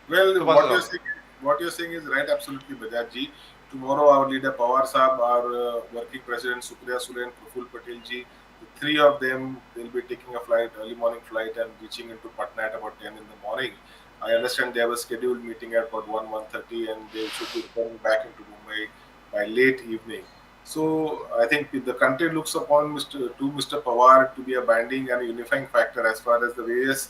Well, So what what's you're saying is right, absolutely, Bajaj ji. Tomorrow, our leader Pawar Saab, our working president Supriya Sule and Praful Patel ji, the three of them will be taking a flight, early morning flight, and reaching into Patna at about 10 in the morning. I understand they have a scheduled meeting at about 1:30, and they should be coming back into Mumbai by late evening. So I think the country looks upon Mr. Pawar to be a binding and unifying factor as far as the various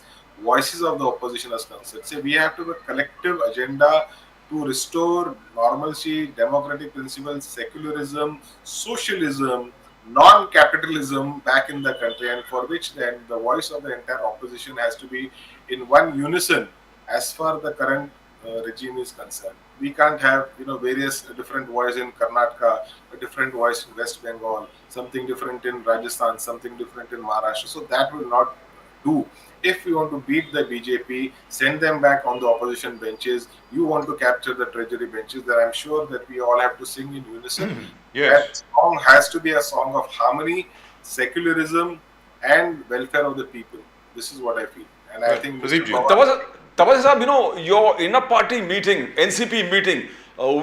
voices of the opposition is concerned. So we have to have a collective agenda to restore normalcy, democratic principles, secularism, socialism, non-capitalism back in the country, and for which then the voice of the entire opposition has to be in one unison as far the current regime is concerned. We can't have various different voices in Karnataka, a different voice in West Bengal, something different in Rajasthan, something different in Maharashtra. So that will not do. If we want to beat the BJP, send them back on the opposition benches. You want to capture the treasury benches. Then I'm sure that we all have to sing in unison. Yes. That song has to be a song of harmony, secularism, and welfare of the people. This is what I feel, and I Well, think Pradeep ji. Tapase Sahab, your inner party meeting, NCP meeting,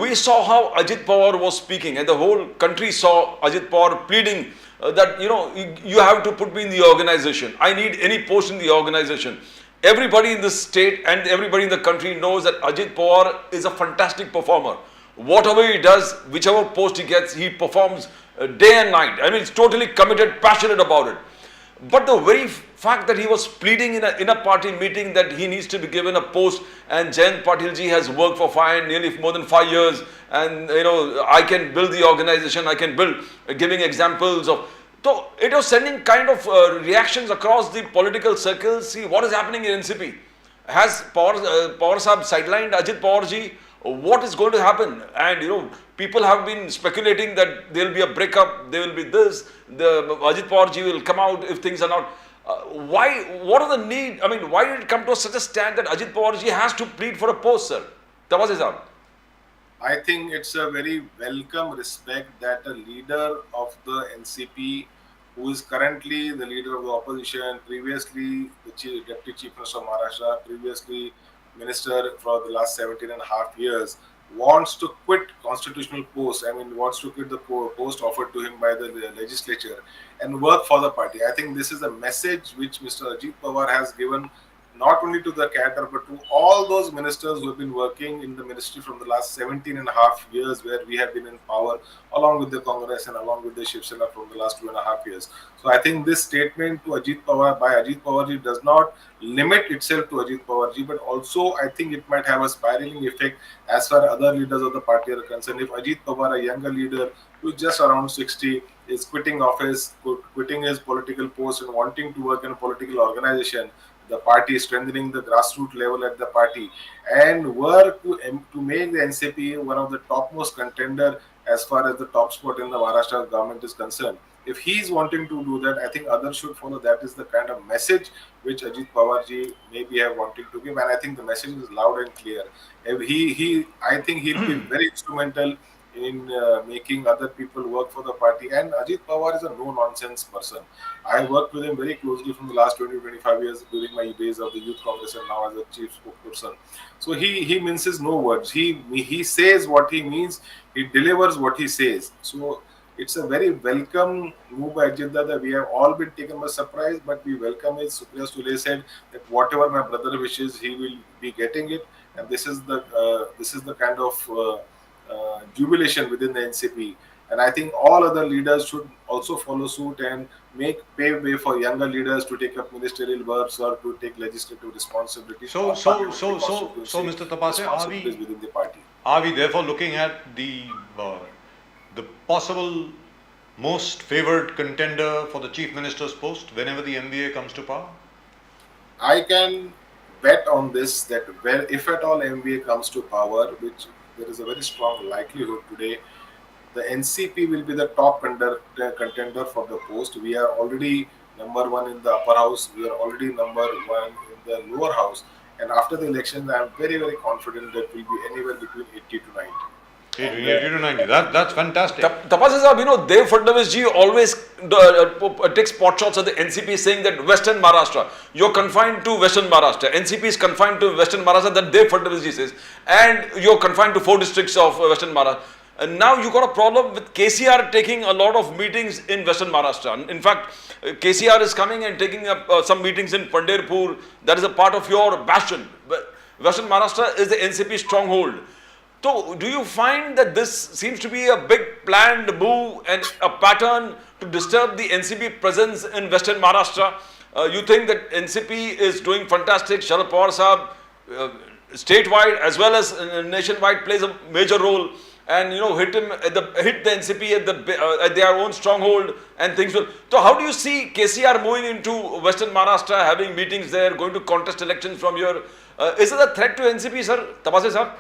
we saw how Ajit Pawar was speaking, and the whole country saw Ajit Pawar pleading that you have to put me in the organization. I need any post in the organization. Everybody in the state and everybody in the country knows that Ajit Pawar is a fantastic performer. Whatever he does, whichever post he gets, he performs day and night. I mean, he's totally committed, passionate about it. But the very fact that he was pleading in a party meeting that he needs to be given a post, and Jayant Patil ji has worked for nearly more than 5 years, and I can build the organization, I can build, giving examples of So it was sending kind of reactions across the political circles. See what is happening in NCP. Has Pawar Sahib sidelined Ajit Pawar ji? What is going to happen? And people have been speculating that there will be a breakup, there will be this, the Ajit Pawar ji will come out if things are not. Why? What are the need? I mean, why did it come to such a stand that Ajit Pawar ji has to plead for a post, sir? Tawase sahab. I think it's a very welcome respect that a leader of the NCP, who is currently the leader of the opposition, previously the Deputy Chief Minister of Maharashtra, previously Minister for the last 17 and a half years, wants to quit constitutional post. I mean, wants to quit the post offered to him by the legislature and work for the party. I think this is a message which Mr. Ajit Pawar has given not only to the cadre but to all those ministers who have been working in the ministry from the last 17 and a half years where we have been in power along with the Congress and along with the Shiv Sena from the last 2.5 years. So I think this statement to Ajit Pawar by Ajit Pawar ji does not limit itself to Ajit Pawar ji, but also I think it might have a spiraling effect as far as other leaders of the party are concerned. If Ajit Pawar, a younger leader who is just around 60, is quitting office, quitting his political post and wanting to work in a political organization, the party, strengthening the grassroots level at the party, and work to make the NCP one of the topmost contender as far as the top spot in the Maharashtra government is concerned. If he is wanting to do that, I think others should follow. That is the kind of message which Ajit Pawar ji maybe have wanted to give, and I think the message is loud and clear. I think he'll be very instrumental in making other people work for the party. And Ajit Pawar is a no-nonsense person. I worked with him very closely from the last 20-25 years during my days of the Youth Congress and now as a chief spokesperson. So he minces no words. He says what he means. He delivers what he says. So it's a very welcome move by Ajit Dada. We have all been taken by surprise, but we welcome it. Supriya Sule said that whatever my brother wishes, he will be getting it. And this is the kind of jubilation within the NCP, and I think all other leaders should also follow suit and pave way for younger leaders to take up ministerial works or to take legislative responsibilities. So, Mr. Tapase, within the party. Are we therefore looking at the possible most favored contender for the chief minister's post whenever the MVA comes to power? I can bet on this that if at all MVA comes to power, which there is a very strong likelihood today, the NCP will be the top contender for the post. We are already number one in the upper house. We are already number one in the lower house. And after the elections, I am very, very confident that we'll be anywhere between 80 to 90. 80 to 90. That's fantastic. Tapase sahab, Dev Fadnavis ji always takes pot shots at the NCP saying that Western Maharashtra, you're confined to Western Maharashtra. NCP is confined to Western Maharashtra, that Dev Fadnavis ji says. And you're confined to 4 districts of Western Maharashtra. And now you got a problem with KCR taking a lot of meetings in Western Maharashtra. In fact, KCR is coming and taking up some meetings in Pandharpur. That is a part of your bastion. Western Maharashtra is the NCP stronghold. So, do you find that this seems to be a big planned move and a pattern to disturb the NCP presence in Western Maharashtra? You think that NCP is doing fantastic, Sharad Pawar Sahab, statewide as well as nationwide plays a major role, and hit the NCP at their own stronghold and things will. So, how do you see KCR moving into Western Maharashtra, having meetings there, going to contest elections from here? Is it a threat to NCP, sir? Tapase sahab?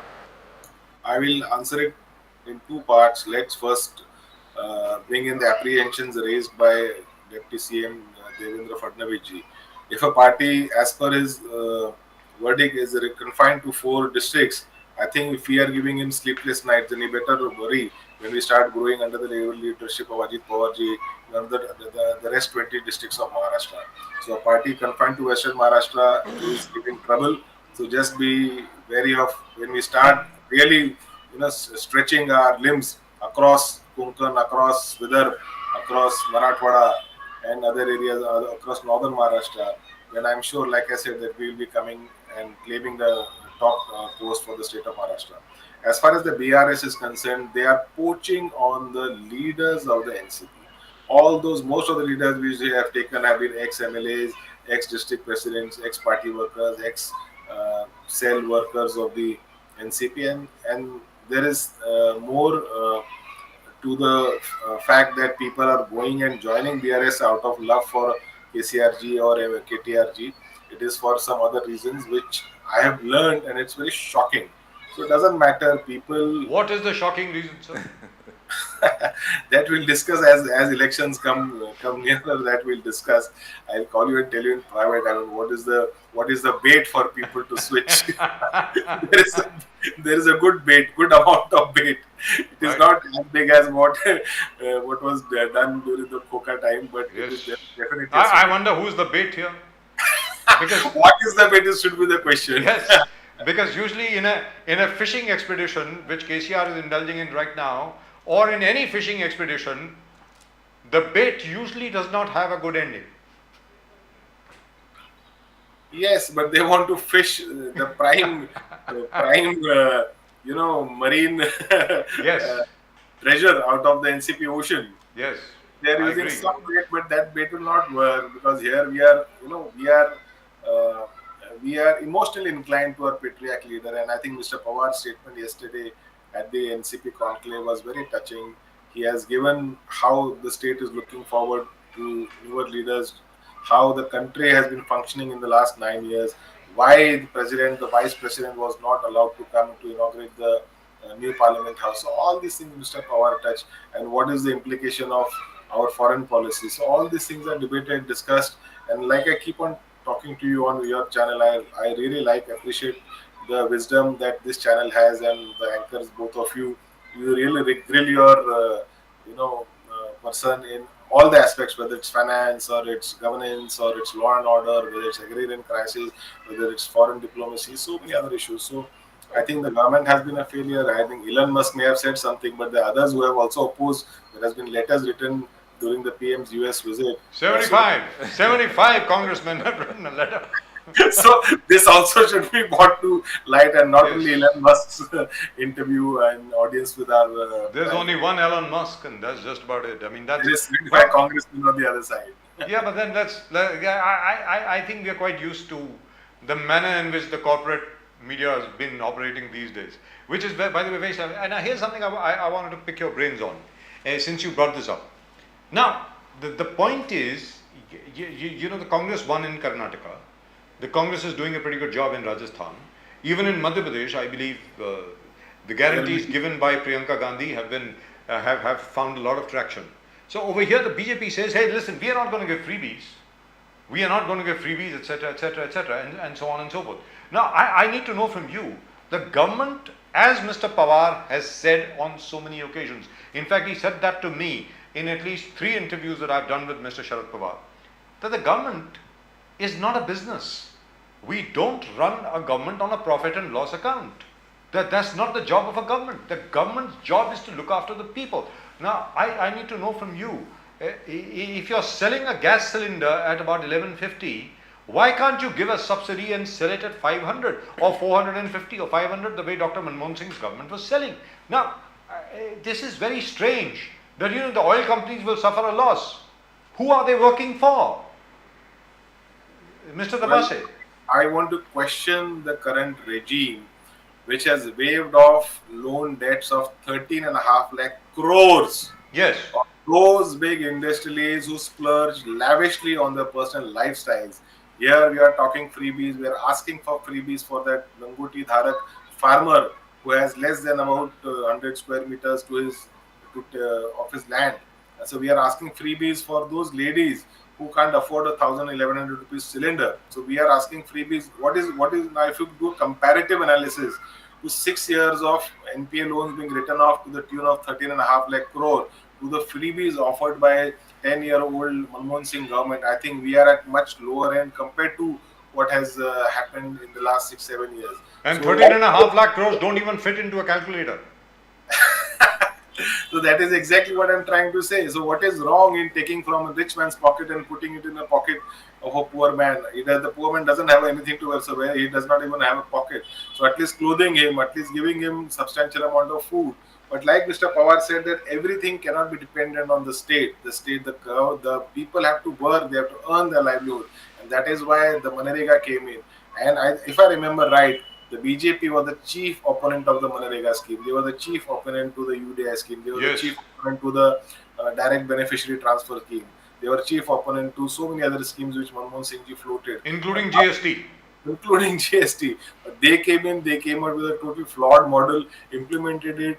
I will answer it in 2 parts. Let's first bring in the apprehensions raised by Deputy CM Devendra Fadnavis ji. If a party, as per his verdict, is confined to 4 districts, I think if we are giving him sleepless nights, then he better worry when we start growing under the leadership of Ajit Pawar ji, the rest 20 districts of Maharashtra. So a party confined to Western Maharashtra is giving trouble. So just be wary of when we start really stretching our limbs across Konkan, across Vidarbha, across Marathwada and other areas across northern Maharashtra, then I'm sure, like I said, that we will be coming and claiming the top post for the state of Maharashtra. As far as the BRS is concerned, they are poaching on the leaders of the NCP. Most of the leaders which they have taken have been ex-MLAs, ex-district presidents, ex-party workers, ex-cell workers of the NCP, and there is more to the fact that people are going and joining BRS out of love for KCRG or KTRG. It is for some other reasons which I have learned, and it's very shocking. So it doesn't matter. People What is the shocking reason, sir? that we'll discuss as elections come nearer. That we'll discuss. I'll call you and tell you in private. I mean, what is the bait for people to switch? There is a good bait, good amount of bait. It is Right. not as big as what was done during the Coca time, but it is Yes. definitely. I wonder who's the bait here. Because What is the bait should be the question. yes, because usually in a fishing expedition, which KCR is indulging in right now, or in any fishing expedition, the bait usually does not have a good ending. Yes, but they want to fish the prime, marine Yes, treasure out of the NCP ocean. yes, They are I using agree. some bait, but that bait will not work because here we are emotionally inclined to our patriarch leader, and I think Mr. Pawar's statement yesterday at the NCP conclave was very touching. He has given how the state is looking forward to newer leaders, how the country has been functioning in the last 9 years, why the president, the vice president was not allowed to come to inaugurate the new parliament house. So all these things Mr. Pawar touched, and what is the implication of our foreign policy. So all these things are debated, discussed, and like I keep on talking to you on your channel, I really appreciate the wisdom that this channel has, and the anchors, both of you. You really grill your person in all the aspects, whether it's finance or it's governance or it's law and order, whether it's agrarian crisis, whether it's foreign diplomacy, so many other issues. So I think the government has been a failure. I think Elon Musk may have said something, but the others who have also opposed, there has been letters written during the PM's US visit. 75 congressmen have written a letter. So this also should be brought to light, and not Yes. only Elon Musk's interview and audience with our. There's only one Elon Musk, and that's just about it. I mean, that's there is 75 congressmen on the other side. yeah, but then I think we are quite used to the manner in which the corporate media has been operating these days, which is, by the way, very sad. And here's something I wanted to pick your brains on, since you brought this up. Now, the point is, the Congress won in Karnataka. The Congress is doing a pretty good job in Rajasthan. Even in Madhya Pradesh, I believe the guarantees given by Priyanka Gandhi have been have found a lot of traction. So over here, the BJP says, "Hey, listen, we are not going to give freebies. We are not going to give freebies, etc., etc., etc., and so on and so forth." Now, I need to know from you, the government, as Mr. Pawar has said on so many occasions, in fact, he said that to me in at least 3 interviews that I've done with Mr. Sharad Pawar, that the government is not a business. We don't run a government on a profit and loss account. That's not the job of a government. The government's job is to look after the people. Now, I need to know from you, if you're selling a gas cylinder at about 1150, why can't you give a subsidy and sell it at 500 or 450 or 500 the way Dr. Manmohan Singh's government was selling? Now, this is very strange that the oil companies will suffer a loss. Who are they working for? Mr. Tabase. I want to question the current regime, which has waived off loan debts of 13.5 lakh crores. Yes. Of those big industrialists who splurge lavishly on their personal lifestyles. Here we are talking freebies. We are asking for freebies for that Langoti Dharak farmer who has less than about 100 square meters of his land. So we are asking freebies for those ladies who can't afford 1,000-1,100 rupees cylinder. So we are asking freebies. What is now? If you do comparative analysis to 6 years of NPA loans being written off to the tune of 13.5 lakh crore, to the freebies offered by 10-year-old Manmohan Singh government, I think we are at much lower end compared to what has happened in the last 6-7 years. And So- 13.5 lakh crores don't even fit into a calculator. So that is exactly what I'm trying to say. So what is wrong in taking from a rich man's pocket and putting it in the pocket of a poor man? The poor man doesn't have anything to wear, so he does not even have a pocket. So at least clothing him, at least giving him substantial amount of food. But like Mr. Pawar said, that everything cannot be dependent on the state. The people have to work, they have to earn their livelihood. And that is why the Manrega came in. And if I remember right, The BJP was the chief opponent of the Manrega scheme. They were the chief opponent to the UDI scheme. They were the Yes. chief opponent to the direct beneficiary transfer scheme. They were chief opponent to so many other schemes which Manmohan Singh ji floated, Including GST. including GST. But they came out with a totally flawed model, implemented it.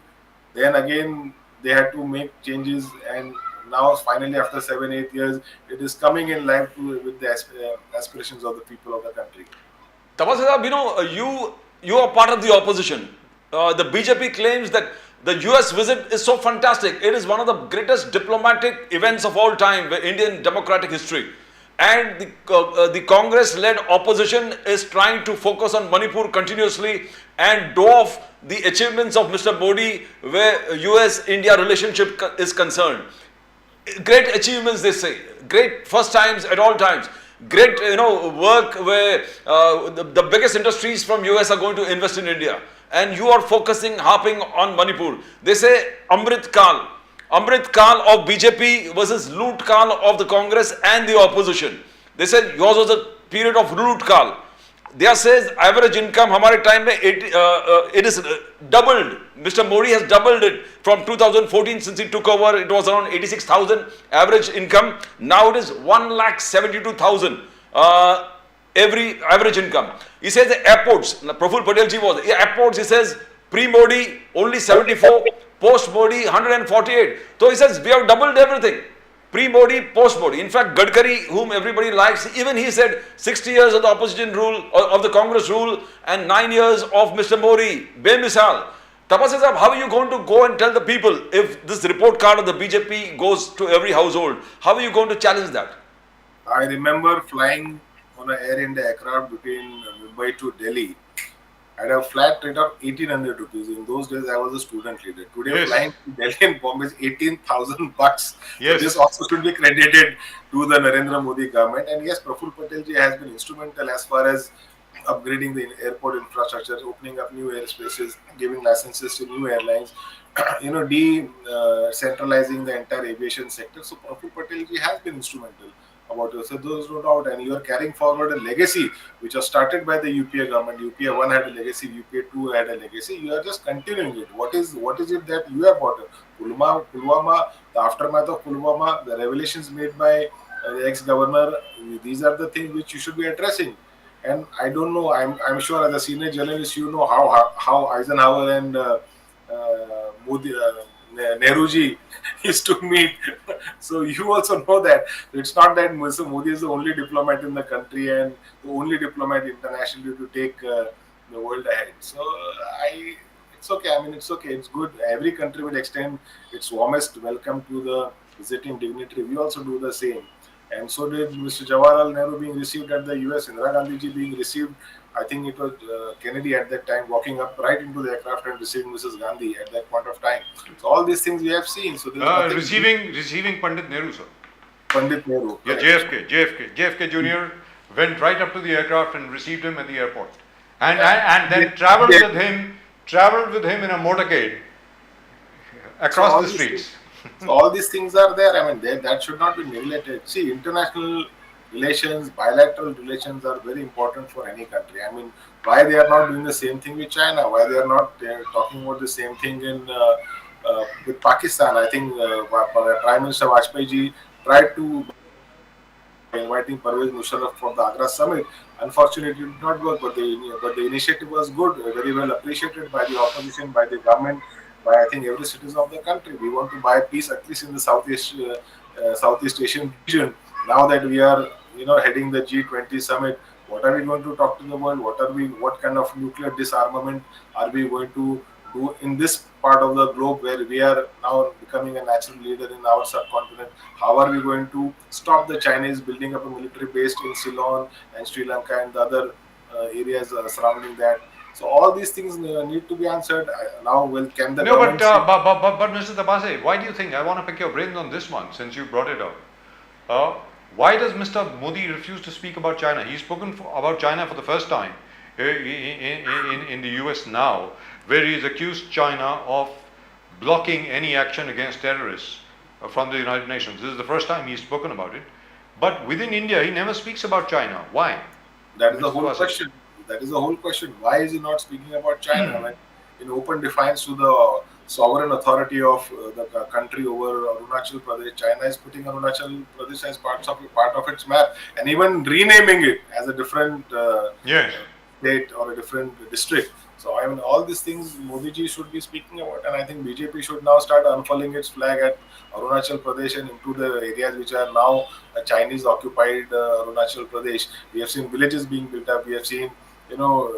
Then again, they had to make changes, and now finally, after 7-8 years, it is coming in line with the aspirations of the people of the country. Tapasya Saab, you are part of the opposition. The BJP claims that the US visit is so fantastic. It is one of the greatest diplomatic events of all time in Indian democratic history. And the Congress-led opposition is trying to focus on Manipur continuously and do off the achievements of Mr. Modi where US-India relationship is concerned. Great achievements, they say. Great first times at all times. Great, work where the biggest industries from US are going to invest in India. And you are harping on Manipur. They say Amrit Kal of BJP versus Loot Kal of the Congress and the opposition. They said yours was a period of Loot Kal. There says average income हमारे time में it is doubled. Mr. Modi has doubled it from 2014 since he took over. It was around 86,000 average income. Now it is 1,72,000 every average income. He says the airports. Praful Patel ji was airports. He says pre-Modi only 74, post-Modi 148. So he says we have doubled everything. Pre-Modi, post-Modi. In fact, Gadkari, whom everybody likes, even he said 60 years of the opposition rule, of the Congress rule, and 9 years of Mr. Modi. Bemisal. Tapasya Saab, how are you going to go and tell the people if this report card of the BJP goes to every household? How are you going to challenge that? I remember flying on an Air India aircraft between Mumbai to Delhi. I had a flat rate of 1,800 rupees. In those days, I was a student leader. Today, Yes. flying to Delhi and Bombay is 18,000 bucks. Yes. So this also should be credited to the Narendra Modi government. And yes, Praful Patel ji has been instrumental as far as upgrading the airport infrastructure, opening up new airspaces, giving licenses to new airlines, decentralizing the entire aviation sector. So Praful Patel ji has been instrumental about it. So there's no doubt. And you are carrying forward a legacy which was started by the UPA government. UPA 1 had a legacy, UPA 2 had a legacy. You are just continuing it. What is it that you have brought? Pulwama, the aftermath of Pulwama, the revelations made by the ex-governor, these are the things which you should be addressing. And I don't know, I'm sure as a senior journalist, you know how Eisenhower and Modi, Nehruji used to meet. So you also know that it's not that Mr. Modi is the only diplomat in the country and the only diplomat internationally to take the world ahead. So it's okay. I mean, it's okay. It's good. Every country will extend its warmest welcome to the visiting dignitary. We also do the same. And so did Mr. Jawaharlal Nehru being received at the US, Indira Gandhi ji being received. I think it was Kennedy at that time walking up right into the aircraft and receiving Mrs. Gandhi at that point of time. So all these things we have seen. So Receiving Pandit Nehru, sir. Pandit Nehru. Yeah, JFK Jr. went right up to the aircraft and received him at the airport, and then traveled with him in a motorcade across the streets. So all these things are there. I mean, that should not be neglected. See, international relations, bilateral relations are very important for any country. I mean, why they are not doing the same thing with China? Why they are not talking about the same thing with Pakistan? I think Prime Minister Vajpayee ji tried to inviting Pervez Musharraf for the Agra summit. Unfortunately, it did not work, but the initiative was good, very well appreciated by the opposition, by the government, by I think every citizen of the country. We want to buy peace at least in the Southeast Asian region. Now that we are heading the G20 summit, what are we going to talk to the world? What kind of nuclear disarmament are we going to do in this part of the globe where we are now becoming a natural leader in our subcontinent? How are we going to stop the Chinese building up a military base in Ceylon and Sri Lanka and the other areas surrounding that? So all these things need to be answered. Now, can the government... but Mr. Tapase, why do you think, I want to pick your brains on this one since you brought it up. Why does Mr. Modi refuse to speak about China? He's spoken about China for the first time in the US now, where he's accused China of blocking any action against terrorists from the United Nations. This is the first time he's spoken about it. But within India, he never speaks about China. Why? That is the whole question. That is the whole question. Why is he not speaking about China when, in open defiance to the sovereign authority of the country over Arunachal Pradesh, China is putting Arunachal Pradesh as part of its map and even renaming it as a different Yes. state or a different district. So I mean, all these things Modi ji should be speaking about, and I think BJP should now start unfurling its flag at Arunachal Pradesh and into the areas which are now Chinese occupied Arunachal Pradesh. We have seen villages being built up. We have seen, you know,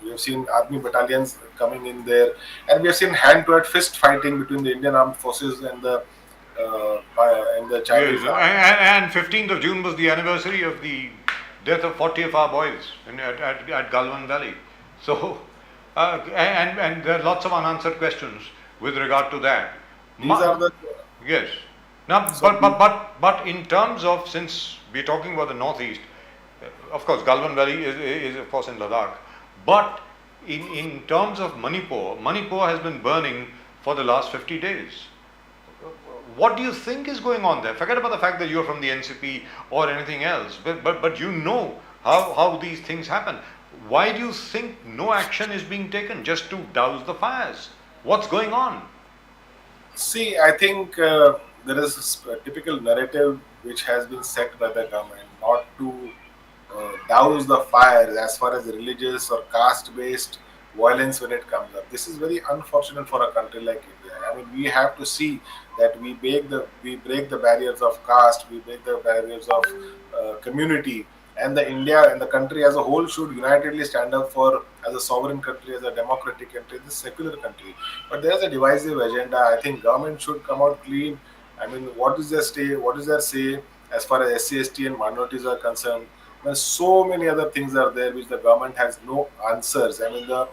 we have seen army battalions coming in there, and we have seen hand-to-hand fist fighting between the Indian Armed Forces and the Chinese. Yes. And 15th of June was the anniversary of the death of 40 of our boys at Galwan Valley. So, and there are lots of unanswered questions with regard to that. These are the Yes. Now, but in terms of, since we're talking about the northeast, of course, Galwan Valley is of course in Ladakh, but in terms of Manipur, Manipur has been burning for the last 50 days. What do you think is going on there? Forget about the fact that you're from the NCP or anything else, but you know how these things happen. Why do you think no action is being taken just to douse the fires? What's going on? See, I think there is a typical narrative which has been set by the government not to douse the fire as far as religious or caste-based violence when it comes up. This is very unfortunate for a country like India. I mean, we have to see that we break the barriers of caste, we break the barriers of community, and the India and the country as a whole should unitedly stand up for as a sovereign country, as a democratic country, as a secular country. But there's a divisive agenda. I think government should come out clean. I mean, what is their stay? What is their say as far as SC/ST and minorities are concerned? Well, so many other things are there which the government has no answers. I mean, the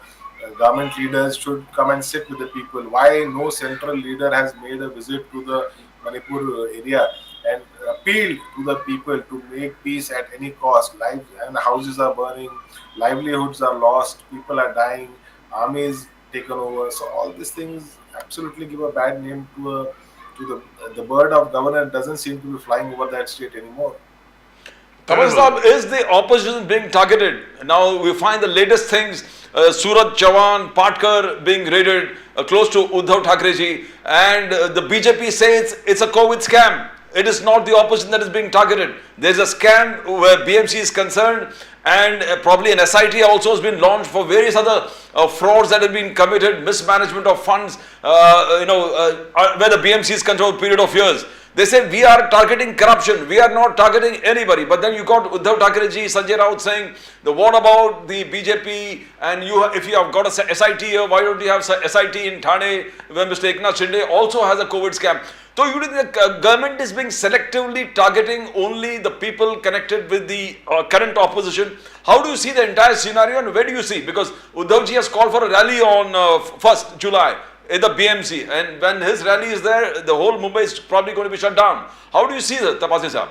government leaders should come and sit with the people. Why no central leader has made a visit to the Manipur area and appealed to the people to make peace at any cost? Lives and houses are burning, livelihoods are lost, people are dying, armies taken over. So all these things absolutely give a bad name to the bird of governor doesn't seem to be flying over that state anymore. Kamal Saab, is the opposition being targeted? Now we find the latest things, Surat, Chawan, Patkar being raided close to Uddhav Thackeray ji, and the BJP says it's a COVID scam. It is not the opposition that is being targeted. There is a scam where BMC is concerned, and probably an SIT also has been launched for various other frauds that have been committed, mismanagement of funds, where the BMC is controlled period of years. They say we are targeting corruption, we are not targeting anybody. But then you got Uddhav Thackeray ji, Sanjay Raut saying, what about the BJP, and if you have got a SIT here, why don't you have SIT in Thane, where Mr. Eknath Shinde also has a COVID scam? So you think the government is being selectively targeting only the people connected with the current opposition? How do you see the entire scenario, and where do you see? Because Uddhav ji has called for a rally on 1st July. In the BMC, and when his rally is there, the whole Mumbai is probably going to be shut down. How do you see that, Tapasya sir?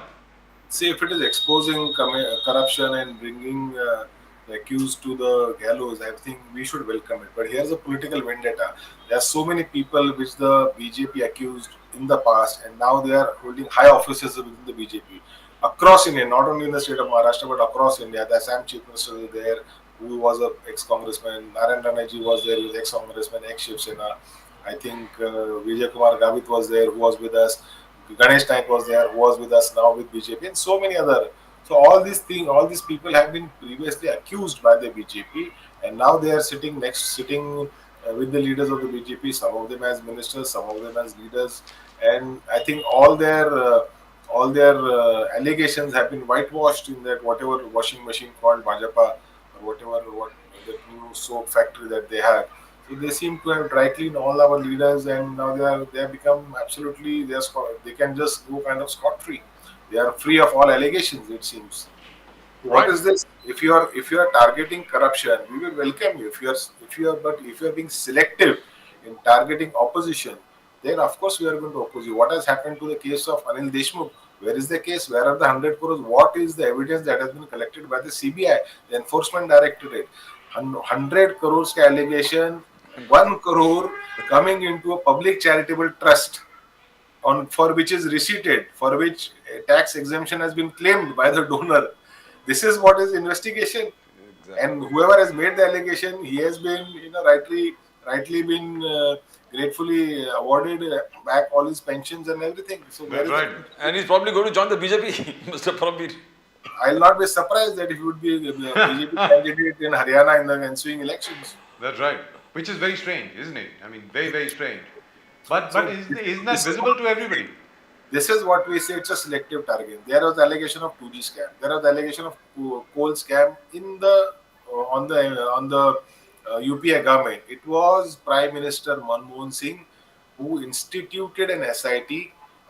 See, if it is exposing corruption and bringing the accused to the gallows, I think we should welcome it. But here's a political vendetta. There are so many people which the BJP accused in the past, and now they are holding high offices within the BJP across India, not only in the state of Maharashtra but across India. The Assam Chief Minister was there, who was an ex-congressman. Narayan Ranaji was there, who was ex-congressman, ex-Shiv Sena. I think Vijay Kumar Gavit was there, who was with us. Ganesh Naik was there, who was with us now with BJP, and so many other. So all these people have been previously accused by the BJP, and now they are sitting with the leaders of the BJP. Some of them as ministers, some of them as leaders, and I think all their allegations have been whitewashed in that whatever washing machine called Bhajapa, what the new soap factory that they have. So they seem to have dry cleaned all our leaders, and now they have become absolutely they can just go kind of scot free. They are free of all allegations, it seems. What is this? If you are targeting corruption, we will welcome you. If you are being selective in targeting opposition, then of course we are going to oppose you. What has happened to the case of Anil Deshmukh? Where is the case? Where are the 100 crores? What is the evidence that has been collected by the CBI, the Enforcement Directorate? 100 crores allegation, 1 crore coming into a public charitable trust for which is receipted, for which tax exemption has been claimed by the donor. This is what is investigation. Exactly. And whoever has made the allegation, he has been, rightly been gratefully awarded back all his pensions and everything. So where That's is right. the, And he's probably going to join the BJP, Mr. Parambir. I'll not be surprised that if he would be the BJP candidate in Haryana in the ensuing elections. That's right. Which is very strange, isn't it? I mean, very, very strange. But So isn't that this is visible to everybody? This is what we say, it's a selective target. There was allegation of 2G scam. There was allegation of coal scam in the on the UPA government. It was Prime Minister Manmohan Singh who instituted an SIT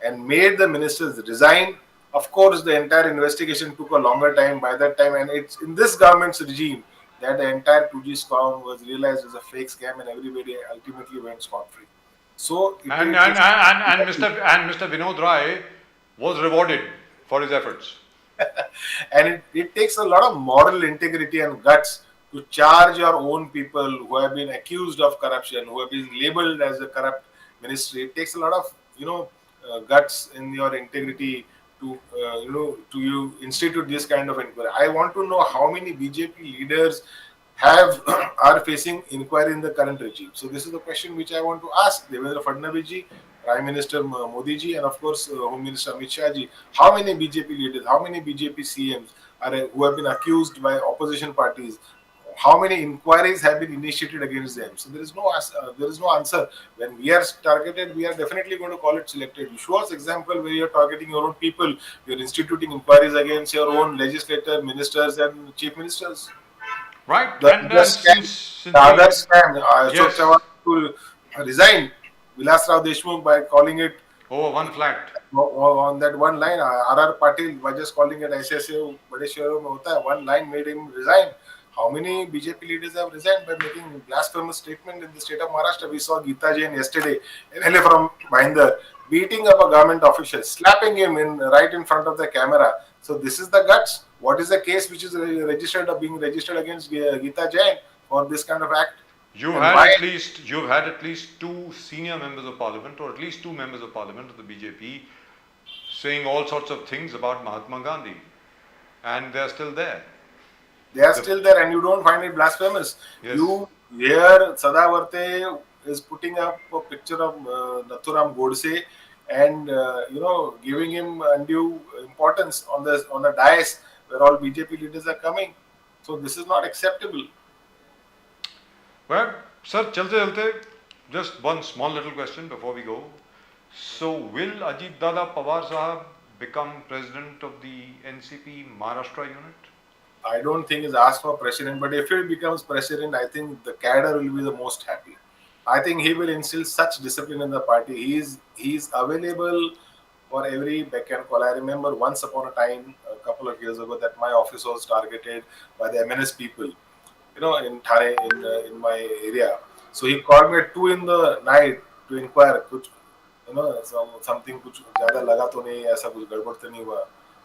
and made the ministers resign. Of course, the entire investigation took a longer time by that time, and it's in this government's regime that the entire 2G scam was realized as a fake scam, and everybody ultimately went scot free. So it And, is. Mr. Vinod Rai was rewarded for his efforts. And it takes a lot of moral integrity and guts to charge your own people who have been accused of corruption, who have been labeled as a corrupt ministry. It takes a lot of guts in your integrity to to you institute this kind of inquiry. I want to know how many BJP leaders have are facing inquiry in the current regime. So this is the question which I want to ask Devendra Fadnavis ji, Prime Minister Modi ji, and of course Home Minister Amit Shah ji. How many BJP leaders, how many BJP CMs are who have been accused by opposition parties? How many inquiries have been initiated against them? So there is no answer. When we are targeted, we are definitely going to call it selected. You show us example where you are targeting your own people, you are instituting inquiries against your own legislator, ministers, and chief ministers. Right? The And other scam, since the other scam, Yes. Ashok Chauhan to resign Vilas Rao Deshmukh by calling it over one flat. on that one line. R.R. Patil by just calling it SSA, बड़े शहरों में होता है, one line made him resign. How many BJP leaders have resigned by making blasphemous statement in the state of Maharashtra? We saw Geeta Jain yesterday, MLA from Bhinder, beating up a government official, slapping him right in front of the camera. So this is the guts. What is the case which is being registered against Geeta Jain for this kind of act? You've And had why- at least two senior members of parliament, or at least two members of parliament of the BJP, saying all sorts of things about Mahatma Gandhi, and they're still there. They are still there, and you don't find it blasphemous. Yes. You hear Sadavarte is putting up a picture of Nathuram Godse and giving him undue importance on a dais where all BJP leaders are coming. So this is not acceptable. Well, sir, chalte, just one small little question before we go. So, will Ajit Dada Pawar Sahab become president of the NCP Maharashtra unit? I don't think he's asked for president, but if he becomes president, I think the cadre will be the most happy. I think he will instill such discipline in the party. He's available for every beck and call. I remember once upon a time, a couple of years ago, that my office was targeted by the MNS people, in Thane, in my area. So he called me at 2 in the night to inquire, something कुछ ज़्यादा लगा तो नहीं, ऐसा कुछ गड़बड़ तो नहीं हुआ.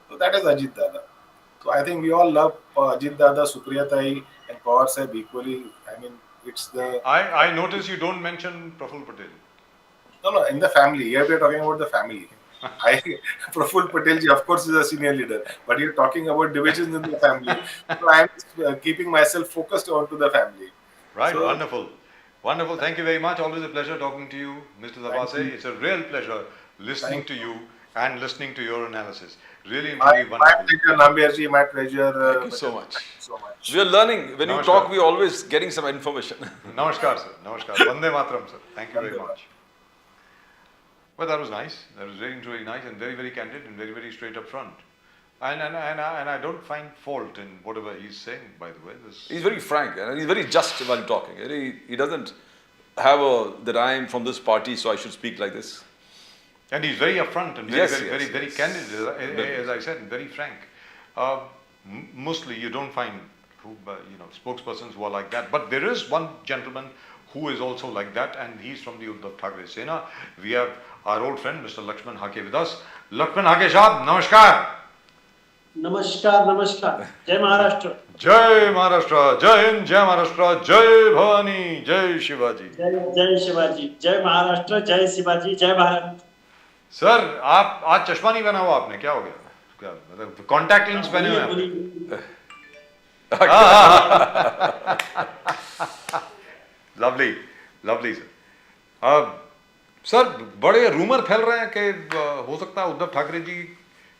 So that is Ajit Dada. So I think we all love Ajit Dada, Supriya Tai, and Pawar Sahib equally. I mean, it's the I notice you don't mention Praful Patel. no in the family. Here we are talking about the family. Praful Patel ji, of course, is a senior leader, but you're talking about divisions in the family. So I am keeping myself focused onto the family. Right, So- wonderful. Wonderful, thank you very much. Always a pleasure talking to you, Mr. Zavase. It's a real pleasure listening Thank to you and listening to your analysis. Really, My really wonderful. pleasure, Nambiar ji, my pleasure. Thank you so much. Thank you so much. We are learning. When you Namaskar. talk, we are always getting some information. Namaskar, sir. Namaskar. Vande Mataram, sir. Thank you very Vande much. Well, that was nice. That was really, really nice and very, very candid and very, very straight up front. And I don't find fault in whatever he's saying, by the way. He's very frank and he's very just while talking. He doesn't have that I am from this party, so I should speak like this. And he's very upfront and very, Yes, very, yes, very, very yes. candid, as I said, and very frank. Mostly, you don't find spokespersons who are like that. But there is one gentleman who is also like that, and he's from the Uddhav Thackeray Sena. We have our old friend, Mr. Lakshman Hake, with us. Lakshman Hake Sahab, namaskar. नमस्कार नमस्कार जय Maharashtra Jai Maharashtra, Jai Hind, Jai Maharashtra, Jai Bhavani, Jai Shivaji. जय जय शिवाजी जय महाराष्ट्र जय शिवाजी जय Bharat sir, आप आज चश्मा नहीं पहना हुआ आपने, क्या हो गया? क्या मतलब कॉन्टैक्ट लेंस पहने हुए हैं आपने? Lovely lovely sir. सर बड़े रूमर फैल रहे हैं कि हो सकता है उद्धव ठाकरे जी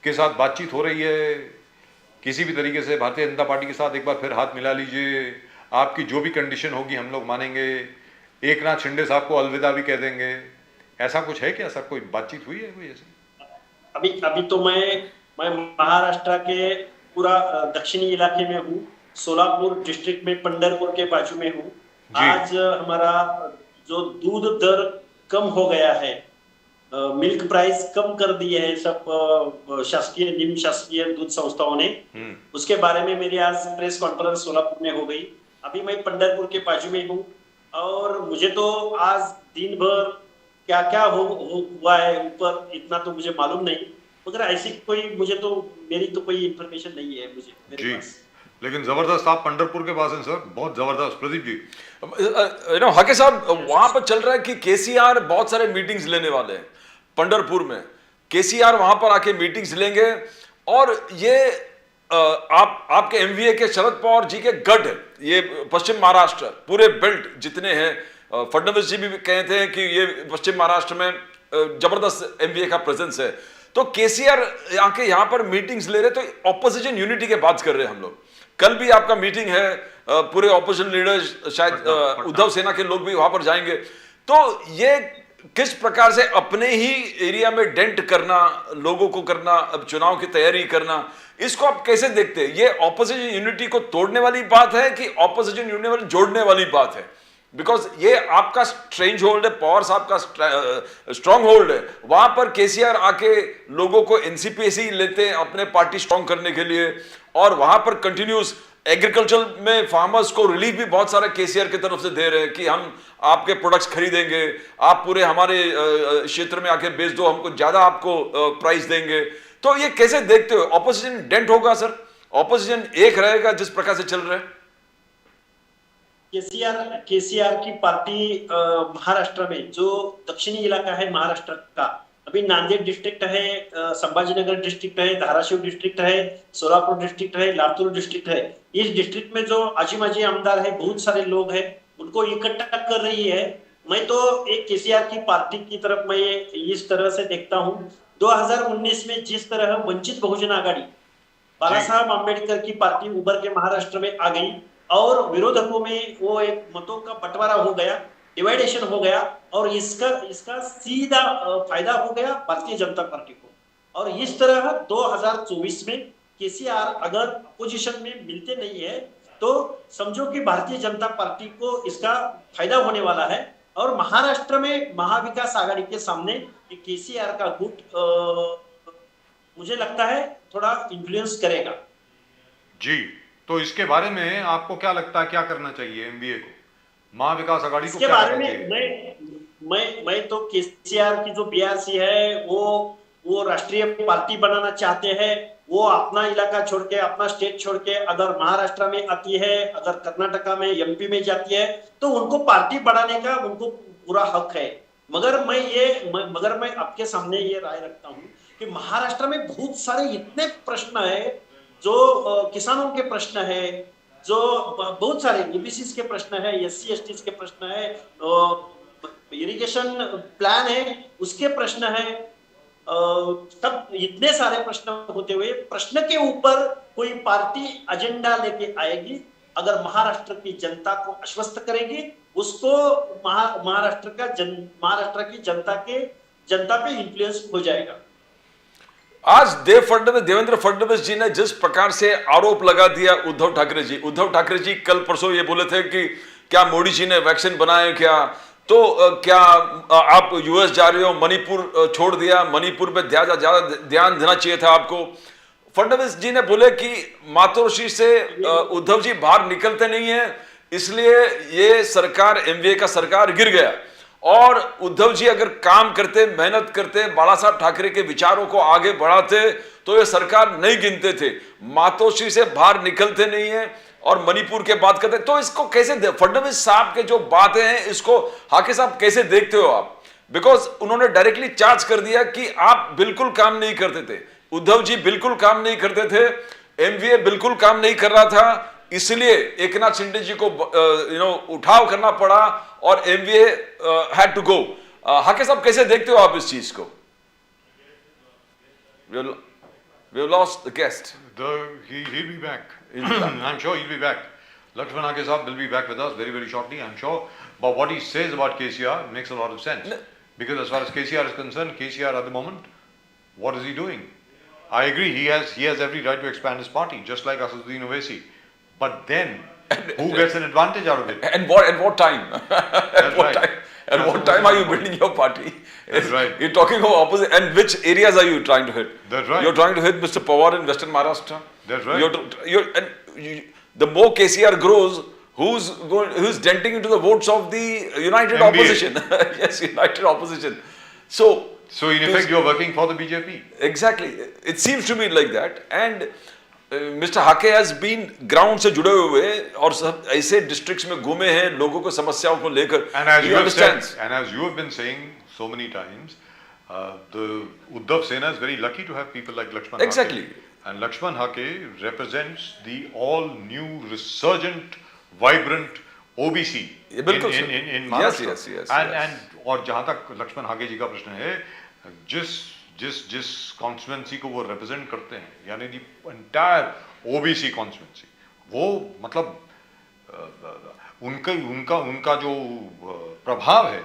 के साथ बातचीत हो रही है, किसी भी तरीके से भारतीय जनता पार्टी के साथ एक बार फिर हाथ मिला लीजिए, आपकी जो भी कंडीशन होगी हम लोग मानेंगे, एक नाथ शिंदे साहब को अलविदा भी कह देंगे, ऐसा कुछ है क्या सर? कोई बातचीत हुई है कोई ऐसी? अभी तो मैं महाराष्ट्र के पूरा दक्षिणी इलाके में हूँ, सोलापुर डिस्ट्रिक्ट में पंढरपुर के बाजू में हूँ। आज हमारा जो दूध दर कम हो गया है, मिल्क प्राइस कम कर दिए है सब शासकीय निम्न शासकीय दूध संस्थाओं ने, उसके बारे में मेरी आज प्रेस कॉन्फ्रेंस सोलापुर में हो गई। अभी मैं पंढरपुर के बाजू में हूँ और मुझे तो आज दिन भर क्या क्या हुआ है ऊपर इतना तो मुझे मालूम नहीं, मगर ऐसी कोई मुझे तो मेरी तो कोई इंफॉर्मेशन नहीं है मुझे मेरे पास। लेकिन जबरदस्त आप पंढरपुर के पास हैं सर, बहुत जबरदस्त। प्रदीप जी हाके साहब, वहां पर चल रहा है कि केसीआर बहुत सारे मीटिंग्स लेने वाले हैं पंढरपुर में। केसीआर वहां पर आके मीटिंग्स लेंगे और ये आपके एमवीए के शरद पवार जी के गढ़, ये पश्चिम महाराष्ट्र पूरे बेल्ट जितने हैं, फडणवीस जी भी कहते हैं कि ये पश्चिम महाराष्ट्र में जबरदस्त एमवीए का प्रेजेंस है। तो केसीआर आके यहाँ पर मीटिंग्स ले रहे, तो ऑपोजिशन यूनिटी के बात कर रहे हैं हम लोग। कल भी आपका मीटिंग है, पूरे ऑपोजिशन लीडर्स, शायद उद्धव सेना के लोग भी वहां पर जाएंगे। तो ये किस प्रकार से अपने ही एरिया में डेंट करना, लोगों को करना, अब चुनाव की तैयारी करना, इसको आप कैसे देखते हैं? ये ऑपोजिशन यूनिटी को तोड़ने वाली बात है कि ऑपोजिशन यूनिटी जोड़ने वाली बात है? बिकॉज ये आपका स्ट्रेंज होल्ड है, पवार साहब का स्ट्रॉन्ग होल्ड है, वहां पर केसीआर आके लोगों को एनसीपीसी लेते हैं अपने पार्टी स्ट्रॉन्ग करने के लिए, और वहां पर कंटिन्यूस एग्रीकल्चर में फार्मर्स को रिलीफ भी बहुत सारा केसीआर की तरफ से दे रहे हैं कि हम आपके प्रोडक्ट्स खरीदेंगे, आप पूरे हमारे क्षेत्र में आके बेच दो, हमको ज्यादा आपको प्राइस देंगे। तो ये कैसे देखते हो? ऑपोजिशन डेंट होगा सर? ऑपोजिशन एक रहेगा जिस प्रकार से चल रहा है? केसीआर की पार्टी महाराष्ट्र में जो दक्षिणी इलाका है महाराष्ट्र का, अभी नांदेड़ डिस्ट्रिक्ट है, संभाजीनगर डिस्ट्रिक्ट है, धाराशिव डिस्ट्रिक्ट है, सोलापुर डिस्ट्रिक्ट है, लातूर डिस्ट्रिक्ट है। इस डिस्ट्रिक्ट में जो आजी माजी आमदार है, बहुत सारे लोग हैं, उनको इकट्ठा कर रही है। मैं तो एक केसीआर की पार्टी की तरफ मैं इस तरह से देखता हूँ, 2019 में जिस तरह वंचित बहुजन आघाड़ी, बाला साहब आम्बेडकर की पार्टी उभर के महाराष्ट्र में आ गई और विरोधकों में वो एक मतों का बंटवारा हो गया, डिवाइडेशन हो गया, और इसका सीधा फायदा हो गया भारतीय जनता पार्टी को। और इस तरह 2024 में केसीआर अगर अपोजिशन में मिलते नहीं है तो समझो कि भारतीय जनता पार्टी को इसका फायदा होने वाला है, और महाराष्ट्र में महाविकास आघाड़ी के सामने केसीआर का गुट मुझे लगता है थोड़ा इन्फ्लुएंस करेगा। जी, तो इसके बारे में आपको क्या लगता है, क्या करना चाहिए एमवीए को, महाविकास आघाड़ी को? इसके बारे में मैं तो केसीआर की जो बीआरसी है वो राष्ट्रीय पार्टी बनाना चाहते हैं। वो अपना इलाका छोड़ के, अपना स्टेट छोड़ के अगर महाराष्ट्र में आती है, अगर कर्नाटका में, एमपी में जाती है, तो उनको पार्टी बढ़ाने का उनको पूरा हक है। मगर मैं आपके सामने ये राय रखता हूँ कि महाराष्ट्र में बहुत सारे इतने प्रश्न है, जो किसानों के प्रश्न है, जो बहुत सारे ओबीसी के प्रश्न है, एससी एसटी के प्रश्न है, इरिगेशन प्लान है उसके प्रश्न है, सब इतने सारे प्रश्न होते हुए प्रश्न के ऊपर कोई पार्टी एजेंडा लेके आएगी, अगर महाराष्ट्र की जनता को आश्वस्त करेगी, उसको महाराष्ट्र की जनता पे इन्फ्लुएंस हो जाएगा। आज देवेंद्र फडणवीस जी ने जिस प्रकार से आरोप लगा दिया उद्धव ठाकरे जी कल परसों ये बोले थे कि क्या मोदी जी ने वैक्सीन बनाए क्या, तो क्या आप यूएस जा रहे हो, मणिपुर छोड़ दिया, मणिपुर पे ज्यादा ध्यान देना चाहिए था आपको। फडणवीस जी ने बोले कि मातोश्री से उद्धव जी बाहर निकलते नहीं है, इसलिए ये सरकार, एमवीए का सरकार गिर गया, और उद्धव जी अगर काम करते, मेहनत करते, बाला साहब ठाकरे के विचारों को आगे बढ़ाते तो ये सरकार नहीं गिनते थे। मातोश्री से बाहर निकलते नहीं है और मणिपुर के बात करते, तो इसको कैसे फडणवीस साहब के जो बातें हैं इसको हाके साहब कैसे देखते हो आप? बिकॉज उन्होंने डायरेक्टली चार्ज कर दिया कि आप बिल्कुल काम नहीं करते थे। उद्धव जी बिल्कुल काम नहीं करते थे, एमवीए बिल्कुल काम नहीं कर रहा था, इसलिए एकनाथ शिंदे जी को उठाव करना पड़ा और एमवीए हैड टू गो। हाके साहब कैसे देखते हो आप इस चीज को? We have lost the guest. He'll be back. I'm sure he'll be back. Lakshman Hake Saab will be back with us very, very shortly, I'm sure. But what he says about KCR makes a lot of sense. Because as far as KCR is concerned, KCR at the moment, what is he doing? I agree, he has every right to expand his party, just like Asaduddin Owaisi. But then, who gets an advantage out of it? And what time? That's right. At what time are you building your party? That's right. You're talking of opposite. And which areas are you trying to hit? That's right. You're trying to hit Mr. Pawar in Western Maharashtra. That's right. The more KCR grows, who's denting into the votes of the united MBA. opposition? Yes, united opposition. So So in effect, you're working for the BJP. Exactly. It seems to me like that. And Mr. Hake has been ground से जुड़े हुए और सब ऐसे districts में घूमे हैं, लोगों को समस्याओं को लेकर. And as He you have understands. said, and as you have been saying so many times, the Uddhav Sena is very lucky to have people like Lakshman Hake. Exactly. And Lakshman Hake represents the all-new, resurgent, vibrant OBC बिल्कुल sir. in Maharashtra. Yes. And और जहाँ तक लक्ष्मण हाके जी का प्रश्न है, जिस constituency को वो रिप्रेजेंट करते हैं, यानी दी एंटायर ओबीसी कॉन्स्टिट्यूएंसी, वो मतलब उनका जो प्रभाव है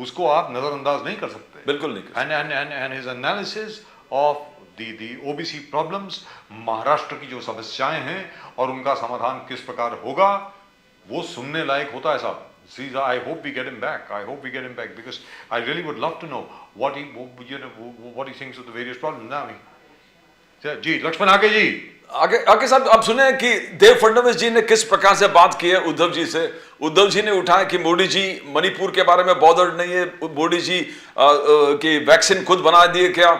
उसको आप नजरअंदाज नहीं कर सकते. बिल्कुल नहीं कर सकते. And his analysis of the OBC problems, Maharashtra की जो समस्याएं हैं और उनका समाधान किस प्रकार होगा, वो सुनने लायक होता है साहब. See, I hope we get him back. Because I really would love to know what he thinks of the various problems now. जी, लक्ष्मण हाके जी. आगे साहब आप सुने कि देव फडणवीस जी ने किस प्रकार से बात की है उद्धव जी से. उद्धव जी ने उठाया कि मोदी जी मणिपुर के बारे में बॉदर्ड नहीं है, मोदी जी की वैक्सीन खुद बना दिए क्या.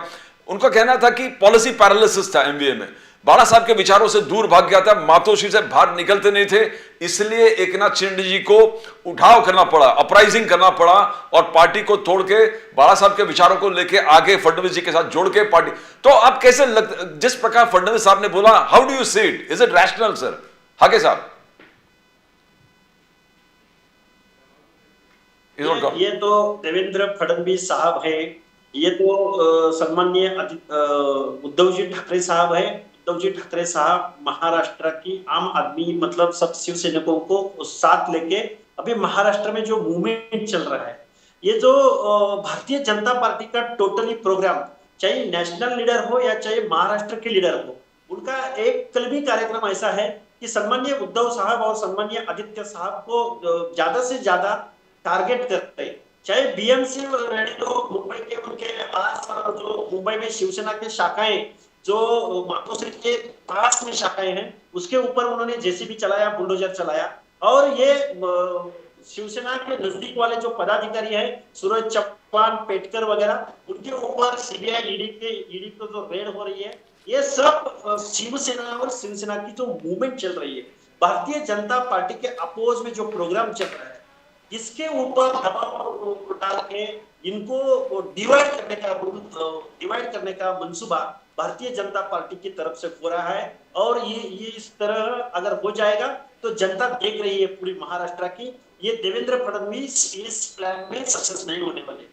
उनका कहना था कि पॉलिसी पैरालिसिस था एमवीए में, बाला साहब के विचारों से दूर भाग गया था, मातोश्री से बाहर निकलते नहीं थे, इसलिए एकनाथ शिंदे जी को उठाव करना पड़ा, अपराइजिंग करना पड़ा और पार्टी को तोड़ के बाला साहब के विचारों को लेके आगे फडणवीस जी के साथ जोड़ के पार्टी. तो आप कैसे जिस प्रकार फडणवीस साहब ने बोला, how do you see it? Is it rational sir? हाके साहब. ये तो देवेंद्र फडणवीस साहब है, ये तो सम्माननीय उद्धव जी ठाकरे साहब है. उद्धव जी ठाकरे साहब महाराष्ट्र की आम आदमी मतलब सब शिवसैनिकों को साथ लेके अभी महाराष्ट्र में जो मूवमेंट चल रहा है, ये जो भारतीय जनता पार्टी का टोटली प्रोग्राम, चाहे नेशनल लीडर हो या चाहे महाराष्ट्र के लीडर हो, उनका एक कलमी कार्यक्रम ऐसा है कि सम्माननीय उद्धव साहब और सम्माननीय आदित्य साहब को ज्यादा से ज्यादा टारगेट करते हैं. चाहे बीएमसी तो मुंबई के उनके पास जो मुंबई में शिवसेना के शाखाएं जो मातोश्री के पास में शाखाएं हैं, उसके ऊपर उन्होंने जेसीबी चलाया, बुलडोजर चलाया. और ये शिवसेना के नजदीक वाले जो पदाधिकारी हैं, सूरज चौहान, पेटकर वगैरह, उनके ऊपर सीबीआई ईडी को जो रेड हो रही है, ये सब शिवसेना और शिवसेना की जो मूवमेंट चल रही है, भारतीय जनता पार्टी के अपोज में जो प्रोग्राम चल रहा है, इसके ऊपर दबाव डाल के इनको डिवाइड करने का मंसूबा भारतीय जनता पार्टी की तरफ से हो रहा है. और ये इस तरह अगर हो जाएगा तो जनता देख रही है पूरी महाराष्ट्र की, ये देवेंद्र फडणवीस इस प्लान में सक्सेस नहीं होने वाले.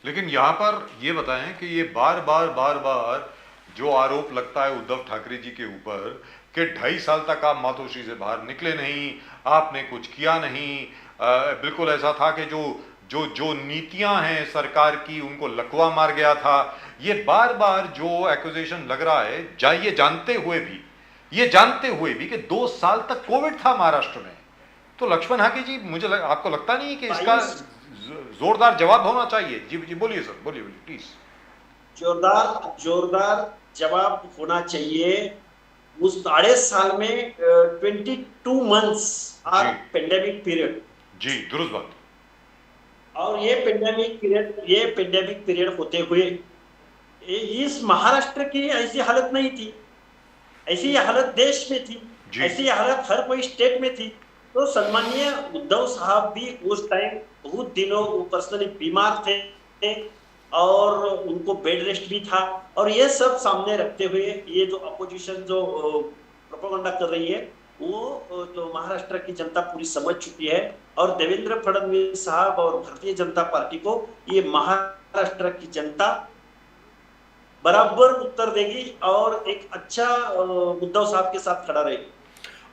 लेकिन यहाँ पर ये बताएं कि ये बार बार जो आरोप लगता है उद्धव ठाकरे जी के ऊपर कि 2.5 साल तक आप मातोश्री से बाहर निकले नहीं, आपने कुछ किया नहीं, बिल्कुल ऐसा था कि जो नीतियां हैं सरकार की उनको लकवा मार गया था. ये बार बार जो एक्यूजेशन लग रहा है, ये जानते हुए भी कि 2 साल तक कोविड था महाराष्ट्र में, तो लक्ष्मण हाके जी आपको लगता नहीं है कि इसका जोरदार जवाब होना चाहिए? जी बोलिए सर, बोलिए प्लीज. जोरदार जवाब होना चाहिए. उस 2.5 साल में 22 मंथ्स आर पेंडेमिक पीरियड. जी, दुरुस्त बात. और ये पेंडेमिक पीरियड होते हुए इस महाराष्ट्र की ऐसी हालत नहीं थी, ऐसी हालत देश में थी, ऐसी हालत हर कोई स्टेट में थी. तो सम्माननीय उद्धव साहब भी उस टाइम बहुत दिनों पर्सनली बीमार थे और उनको बेड रेस्ट भी था. और ये सब सामने रखते हुए ये जो अपोजिशन जो प्रोपेगेंडा कर रही है वो तो महाराष्ट्र की जनता पूरी समझ चुकी है, और देवेंद्र फडणवीस साहब और भारतीय जनता पार्टी को ये महाराष्ट्र की जनता बराबर उत्तर देगी और एक अच्छा उद्धव साहब के साथ खड़ा रहेगी।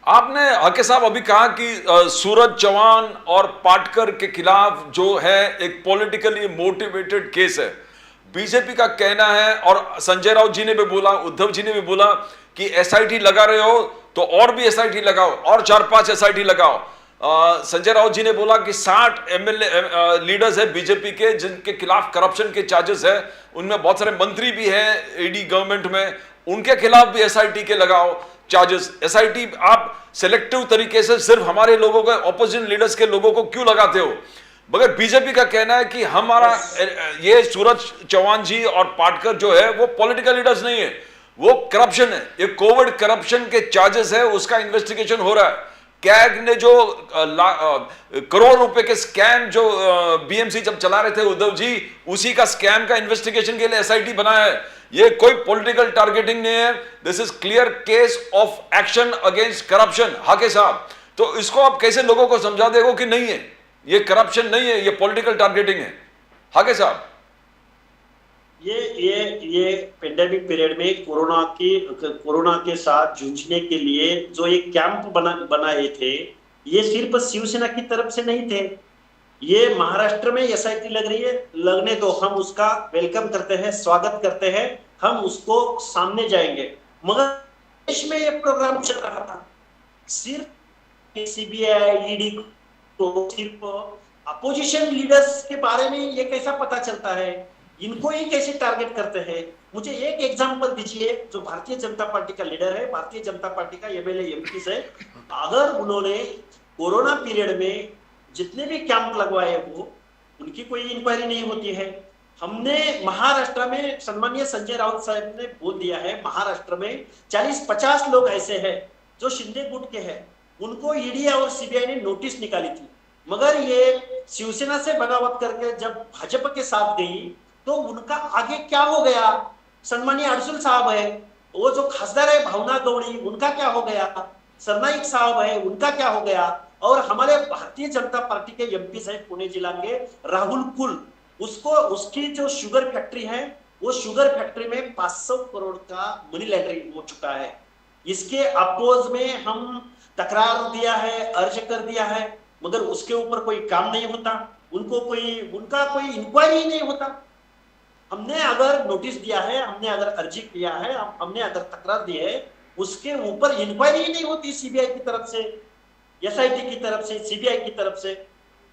आपने हके साहब अभी कहा कि सूरज चौहान और पाटकर के खिलाफ जो है एक पॉलिटिकली मोटिवेटेड केस है, बीजेपी का कहना है, और संजय राउत जी ने भी बोला, उद्धव जी ने भी बोला कि एसआईटी लगा रहे हो तो और भी एसआईटी लगाओ और 4-5 एसआईटी लगाओ। संजय राउत जी ने बोला कि 60 एमएलए लीडर्स है बीजेपी के जिनके खिलाफ करप्शन के चार्जेस है, उनमें बहुत सारे मंत्री भी हैं ईडी गवर्नमेंट में, उनके खिलाफ भी एसआईटी के लगाओ चार्जेस। एसआईटी आप सिलेक्टिव तरीके से सिर्फ हमारे लोगों को, ऑपोजिशन लीडर्स के लोगों को क्यों लगाते हो? मगर बीजेपी का कहना है कि हमारा ये सूरज चौहान जी और पाटकर जो है वो पॉलिटिकल लीडर्स नहीं है, वो करप्शन है, ये कोविड करप्शन के चार्जेस है, उसका इन्वेस्टिगेशन हो रहा है। कैग ने जो करोड़ रुपए के स्कैम जो बीएमसी जब चला रहे थे उद्धव जी, उसी का स्कैम का इन्वेस्टिगेशन के लिए एसआईटी बनाया है। ये कोई पॉलिटिकल टारगेटिंग नहीं है, this is clear case of action against corruption. हाके साहब, तो इसको आप कैसे लोगों को समझा देगो कि नहीं है, ये करप्शन नहीं है, ये पॉलिटिकल टारगेटिंग है? हाके साहब, ये पेंडेमिक पीरियड में कोरोना के साथ जूझने के लिए जो एक कैंप बनाए थे, ये सिर्फ शिवसेना की तरफ से नहीं थे। ये महाराष्ट्र में एसआईटी लग रही है, लगने दो, हम उसका वेलकम करते हैं, स्वागत करते हैं, हम उसको सामने जाएंगे। मगर देश में ये प्रोग्राम चल रहा था, सिर्फ सीबीआई ईडी को सिर्फ अपोजिशन लीडर्स के बारे में ये कैसा पता चलता है, इनको ही कैसे टारगेट करते हैं? मुझे एक एग्जांपल दीजिए, जो भारतीय जनता पार्टी का लीडर है, भारतीय जनता पार्टी का एमएलए एमपी है, अगर उन्होंने कोरोना पीरियड में जितने भी कैंप लगवाए वो उनकी कोई इंक्वायरी नहीं होती है। हमने महाराष्ट्र में, सम्मानीय संजय राउत साहब ने बोल दिया है, महाराष्ट्र में 40-50 लोग ऐसे हैं जो शिंदे गुट के हैं, उनको ईडी और सीबीआई ने नोटिस निकाली थी। मगर ये शिवसेना से बगावत करके जब भाजपा के साथ गई तो उनका आगे क्या हो गया? सन्मानीय अडसूल साहब है, वो जो खासदार है भावना गवळी, उनका क्या हो गया? सरनाईक साहब है, उनका क्या हो गया? और हमारे भारतीय जनता पार्टी के एमपी है पुणे जिला के राहुल कुल, उसकी जो शुगर फैक्ट्री है, वो शुगर फैक्ट्री में 500 करोड़ का मनी लॉन्ड्रिंग हो चुका है। इसके अपोज में हम तकरार दिया है, अर्ज कर दिया है, मगर उसके ऊपर कोई काम नहीं होता, उनका कोई इंक्वायरी नहीं होता। हमने अगर नोटिस दिया है, हमने अगर अर्जी किया है, हमने अगर तकरार दी है, उसके ऊपर इंक्वायरी ही नहीं होती सीबीआई की तरफ से, एसआईटी की तरफ से, सीबीआई की तरफ से।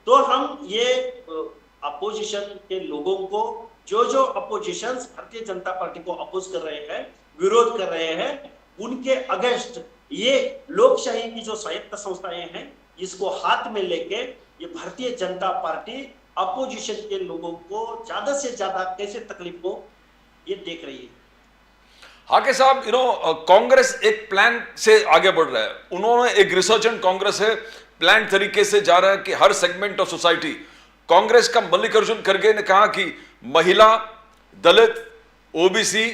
तो हम ये अपोजिशन के लोगों को, जो अपोजिशन भारतीय जनता पार्टी को अपोज कर रहे हैं, विरोध कर रहे हैं, उनके अगेंस्ट ये लोकशाही की जो स्वायत्त संस्थाएं हैं, इसको हाथ में लेके ये भारतीय जनता पार्टी अपोजिशन के लोगों को ज्यादा से ज्यादा कैसे तकलीफ हो ये देख रही है। हाके साहब, कांग्रेस एक प्लान से आगे बढ़ रहा है, उन्होंने एक रिसर्चेंट कांग्रेस है, प्लान तरीके से जा रहा है कि हर सेगमेंट ऑफ सोसाइटी। कांग्रेस का मल्लिकार्जुन खड़गे ने कहा कि महिला, दलित, ओबीसी,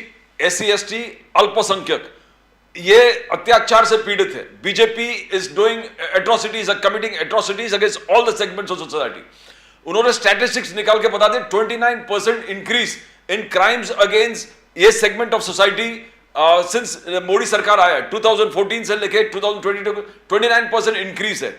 एससी एसटी, अल्पसंख्यक ये अत्याचार से पीड़ित है। BJP is doing atrocities, committing atrocities against all the segments of society. उन्होंने स्टैटिस्टिक्स निकाल के बता दें, 29% इंक्रीज इन क्राइम्स अगेंस्ट ये segment of society since Modi सरकार आया, 2014 से लेके 2022 29% इंक्रीज है।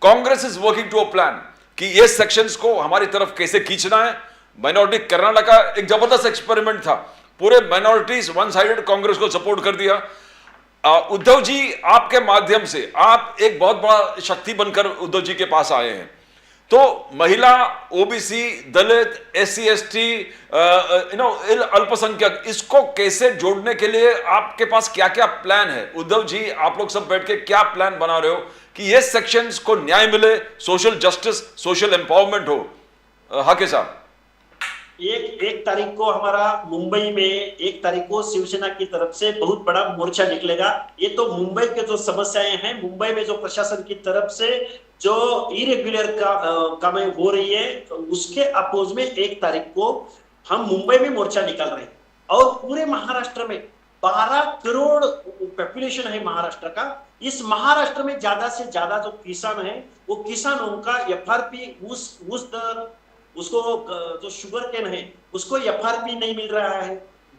Congress is working to a plan कि ये सेक्शंस को हमारी तरफ कैसे खींचना है। माइनॉरिटी, कर्नाटक का एक जबरदस्त एक्सपेरिमेंट था, पूरे माइनॉरिटीज वन साइडेड कांग्रेस को सपोर्ट कर दिया। उद्धव जी, आपके माध्यम से आप एक बहुत बड़ा शक्ति बनकर उद्धव जी के पास आए हैं, तो महिला, ओबीसी, दलित, एससी एसटी, अल्पसंख्यक, इसको कैसे जोड़ने के लिए आपके पास क्या क्या प्लान है? उद्धव जी, आप लोग सब बैठ के क्या प्लान बना रहे हो कि ये सेक्शंस को न्याय मिले, सोशल जस्टिस, सोशल एम्पावरमेंट हो? हाके साहब, एक तारीख को हमारा मुंबई में, 1 तारीख को शिवसेना की तरफ से बहुत बड़ा मोर्चा निकलेगा। ये तो मुंबई के जो समस्याएं हैं, मुंबई में जो प्रशासन की तरफ से जो इरेगुलर कामें हो रही है, उसके अपोज में 1 तारीख को हम मुंबई में मोर्चा निकाल रहे हैं। और पूरे महाराष्ट्र में 12 करोड़ पॉपुलेशन है महाराष्ट्र का। इस महाराष्ट्र में ज्यादा से ज्यादा जो किसान है वो किसानों का एफआरपी उस दर उसको जो शुगर केन है उसको एफआरपी नहीं मिल रहा है,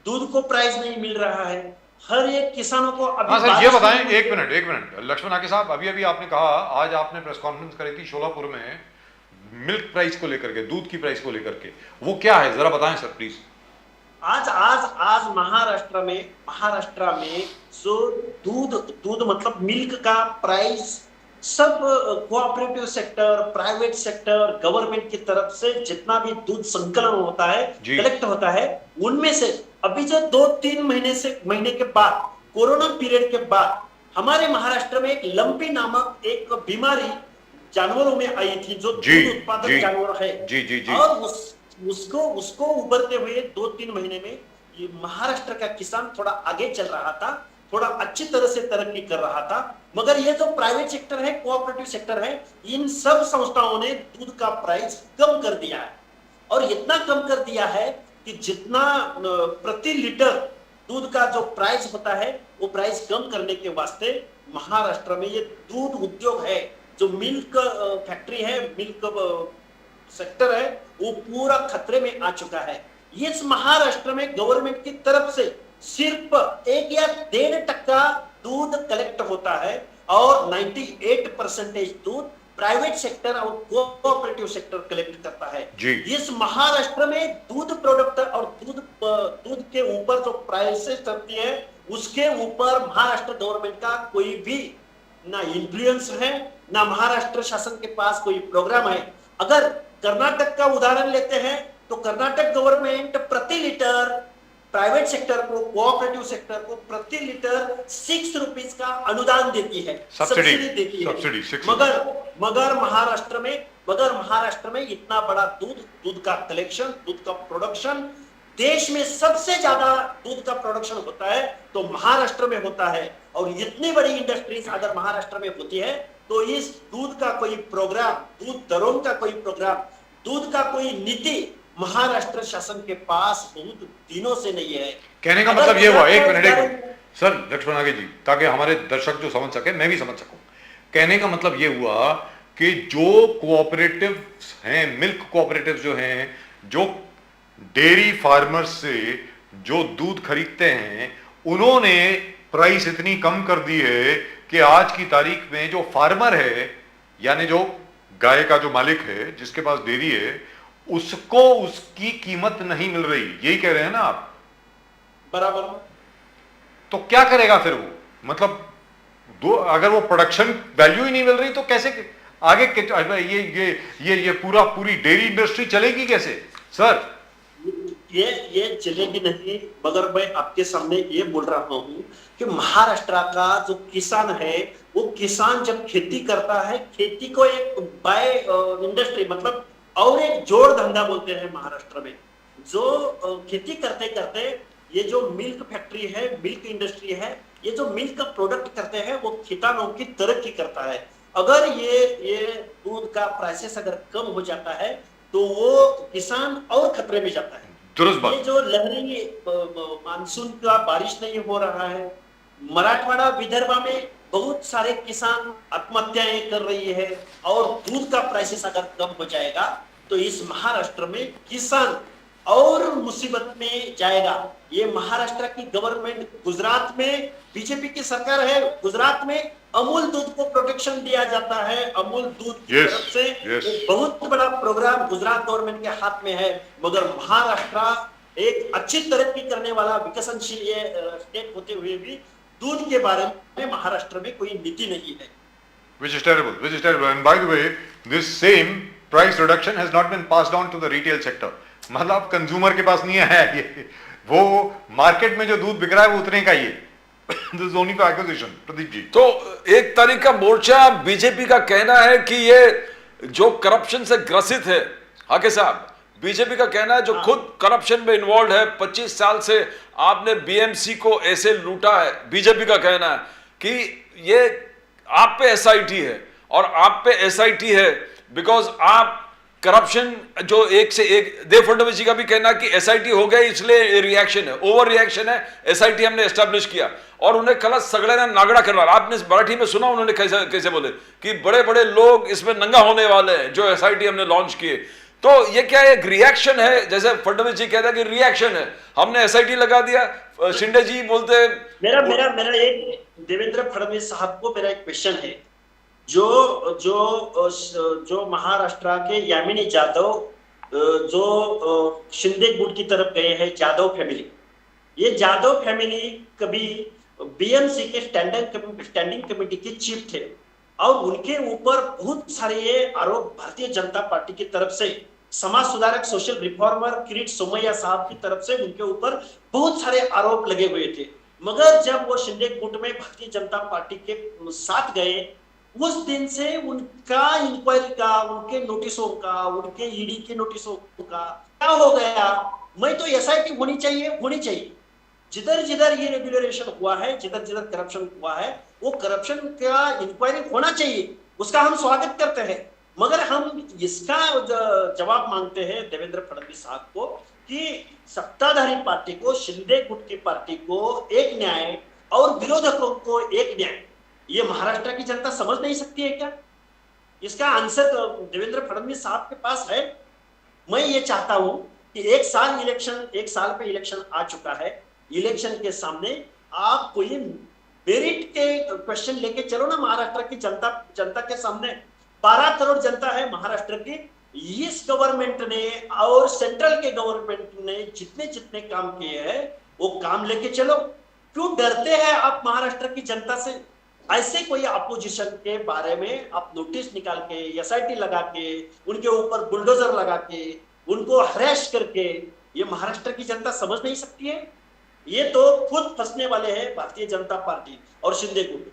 दूध को प्राइस नहीं मिल रहा है, हर एक किसानों को अभी हाँ सर, ये बताएं, एक मिनट लक्ष्मण आके साहब, अभी आपने कहा, आज आपने प्रेस कॉन्फ्रेंस करी थी शोलापुर में मिल्क प्राइस को लेकर के, दूध की प्राइस को लेकर के, वो क्या है जरा बताएं सर प्लीज। आज महाराष्ट्र में जो दूध मतलब मिल्क का प्राइस सब cooperative sector, private sector, government की तरफ से जितना भी दूध संकलन होता है, कलेक्ट होता है, उनमें से अभी जो 2-3 महीने के बाद, कोरोना पीरियड के बाद हमारे महाराष्ट्र में एक लंपी नामक एक बीमारी जानवरों में आई थी, जो दूध उत्पादक जानवर है, और उसको उभरते हुए 2-3 महीने में ये महाराष्ट्र का किसान थोड़ा आगे चल रहा था, थोड़ा अच्छी तरह से तरक्की कर रहा था। मगर ये जो प्राइवेट सेक्टर है, कोऑपरेटिव सेक्टर है, इन सब संस्थाओं ने दूध का प्राइस कम कर दिया है, और इतना कम कर दिया है कि जितना प्रति लीटर दूध का जो प्राइस होता है वो प्राइस कम करने के वास्ते महाराष्ट्र में ये दूध उद्योग है, जो मिल्क फैक्ट्री है, मिल्क सेक्टर है, वो पूरा खतरे में आ चुका है। इस महाराष्ट्र में गवर्नमेंट की तरफ से सिर्फ 1 या 1.5% दूध कलेक्ट होता है, और 98% दूध प्राइवेट सेक्टर और कोऑपरेटिव सेक्टर कलेक्ट करता है। इस महाराष्ट्र में दूध प्रोडक्ट और दूध के ऊपर जो प्राइसेस चलती है, उसके ऊपर महाराष्ट्र गवर्नमेंट का कोई भी ना इन्फ्लुएंस है, ना महाराष्ट्र शासन के पास कोई प्रोग्राम है। अगर कर्नाटक का उदाहरण लेते हैं तो कर्नाटक गवर्नमेंट प्रति लीटर प्राइवेट सेक्टर को, कोऑपरेटिव सेक्टर को प्रति लीटर 6 रुपीस का अनुदान देती है, सब्सिडी देती है। मगर महाराष्ट्र में इतना बड़ा दूध का कलेक्शन, दूध का प्रोडक्शन, देश में सबसे ज्यादा दूध का प्रोडक्शन होता है तो महाराष्ट्र में होता है, और इतनी बड़ी इंडस्ट्रीज अगर महाराष्ट्र में होती है तो इस दूध का कोई प्रोग्राम, दूध दरों का कोई प्रोग्राम, दूध का कोई नीति महाराष्ट्र शासन के पास बहुत दिनों से नहीं है। कहने का मतलब ये हुआ, एक मिनट सर लक्ष्मण आगे जी, ताकि हमारे दर्शक जो समझ सके, मैं भी समझ सकूं। कहने का मतलब ये हुआ कि जो कोऑपरेटिव हैं, मिल्क कोऑपरेटिव जो हैं, जो डेयरी फार्मर्स से जो दूध खरीदते हैं, उन्होंने प्राइस इतनी कम कर दी है कि आज की तारीख में जो फार्मर है, यानी जो गाय का जो मालिक है, जिसके पास डेयरी है, उसको उसकी कीमत नहीं मिल रही। यही कह रहे हैं ना आप? बराबर। तो क्या करेगा फिर वो? मतलब अगर वो प्रोडक्शन वैल्यू ही नहीं मिल रही तो कैसे आगे ये पूरी डेयरी इंडस्ट्री चलेगी कैसे सर? ये चलेगी नहीं। मगर मैं आपके सामने ये बोल रहा हूँ कि महाराष्ट्र का जो किसान है, वो किसान जब खेती करता है, खेती को एक बाय इंडस्ट्री मतलब और एक जोड़ धंधा बोलते हैं महाराष्ट्र में। जो खेती करते करते ये जो मिल्क फैक्ट्री है, मिल्क इंडस्ट्री है, ये जो मिल्क का प्रोडक्ट करते हैं वो किसानों की तरक्की करता है। अगर ये दूध का प्राइसेस अगर कम हो जाता है तो वो किसान और खतरे में जाता है। ये जो लहरी मानसून का बारिश नहीं हो रहा है, मराठवाड़ा विदर्भ में बहुत सारे किसान आत्महत्याएं कर रही है, और दूध का प्राइसेस अगर कम हो जाएगा तो इस महाराष्ट्र में किसान और मुसीबत में जाएगा। ये महाराष्ट्र की गवर्नमेंट, गुजरात में बीजेपी की सरकार है, गुजरात में अमूल दूध को प्रोटेक्शन दिया जाता है। अमूल दूध की तरफ से बहुत बड़ा प्रोग्राम गुजरात गवर्नमेंट के हाथ में है। मगर महाराष्ट्र एक अच्छी तरक्की करने वाला विकसनशील स्टेट होते हुए भी दूध के बारे में महाराष्ट्र में कोई नीति नहीं है। Which is terrible, which is terrible. And by the way, this same price reduction has not been passed on to the retail sector. मतलब कंज्यूमर के पास नहीं है ये, वो मार्केट में जो दूध बिक रहा है वो उतने का ही है। This is only for acquisition, Pradeep ji. तो एक तरीका मोर्चा बीजेपी का कहना है कि ये जो करप्शन से ग्रसित है, हाके साहब, बीजेपी का कहना है जो खुद करप्शन में इन्वॉल्व है, 25 साल से आपने बीएमसी को ऐसे लूटा है। बीजेपी का कहना है कि ये आप पे एसआईटी है, और आप पे एसआईटी है बिकॉज आप करप्शन जो एक से एक, देव फडणवीस जी का भी कहना कि एसआईटी हो गया इसलिए रिएक्शन है, ओवर रिएक्शन है, एसआईटी हमने एस्टैब्लिश किया, और उन्हें कल सगळ्यांना नागड़ा करवा। आपने मराठी में सुना उन्होंने कैसे कैसे बोले कि बड़े बड़े लोग इसमें नंगा होने वाले हैं जो एसआईटी हमने लॉन्च किए। तो ये क्या एक रिएक्शन है, जैसे फडणवीस जी कहते हैं कि रिएक्शन है, हमने एसआईटी लगा दिया, शिंदे जी बोलते मेरा मेरा मेरा एक देवेंद्र फडणवीस साहब को मेरा एक क्वेश्चन है, जो जो जो महाराष्ट्र के यामिनी जाधव जो शिंदे गुट की तरफ गए हैं, जाधव फैमिली, ये जाधव फैमिली कभी बीएमसी के स्टैंडिंग कमेटी के चीफ थे और उनके ऊपर बहुत सारे ये आरोप भारतीय जनता पार्टी की तरफ से, समाज सुधारक सोशल रिफॉर्मर किरीट सोमैया साहब की तरफ से उनके ऊपर बहुत सारे आरोप लगे हुए थे। मगर जब वो शिंदे गुट में भारतीय जनता पार्टी के साथ गए, उस दिन से उनका इंक्वायरी का, उनके नोटिसों का, उनके ईडी के नोटिसों का क्या हो गया? मैं तो एसआईटी होनी चाहिए। जिधर जिधर ये रेगुलरेशन हुआ है, जिधर जिधर करप्शन हुआ है, वो करप्शन का इंक्वायरी होना चाहिए, उसका हम स्वागत करते हैं। मगर हम इसका जवाब मांगते हैं देवेंद्र फडणवीस साहब को कि सत्ताधारी पार्टी को, शिंदे गुट की पार्टी को एक न्याय और विरोधकों को एक न्याय, ये महाराष्ट्र की जनता समझ नहीं सकती है क्या? इसका आंसर देवेंद्र फडणवीस साहब के पास है। मैं ये चाहता हूं कि एक साल पे इलेक्शन आ चुका है, इलेक्शन के सामने आप कोई मेरिट के क्वेश्चन लेके चलो ना महाराष्ट्र की जनता के सामने। 12 करोड़ जनता है महाराष्ट्र की। इस गवर्नमेंट ने और सेंट्रल के गवर्नमेंट ने जितने जितने काम किए हैं वो काम लेके चलो। क्यों डरते हैं आप महाराष्ट्र की जनता से? ऐसे कोई अपोजिशन के बारे में आप नोटिस निकाल के, एसआईटी लगा के, उनके ऊपर बुलडोजर लगा के, उनको हरेश करके ये महाराष्ट्र की जनता समझ नहीं सकती है। ये तो खुद फंसने वाले हैं भारतीय जनता पार्टी और शिंदे गुट।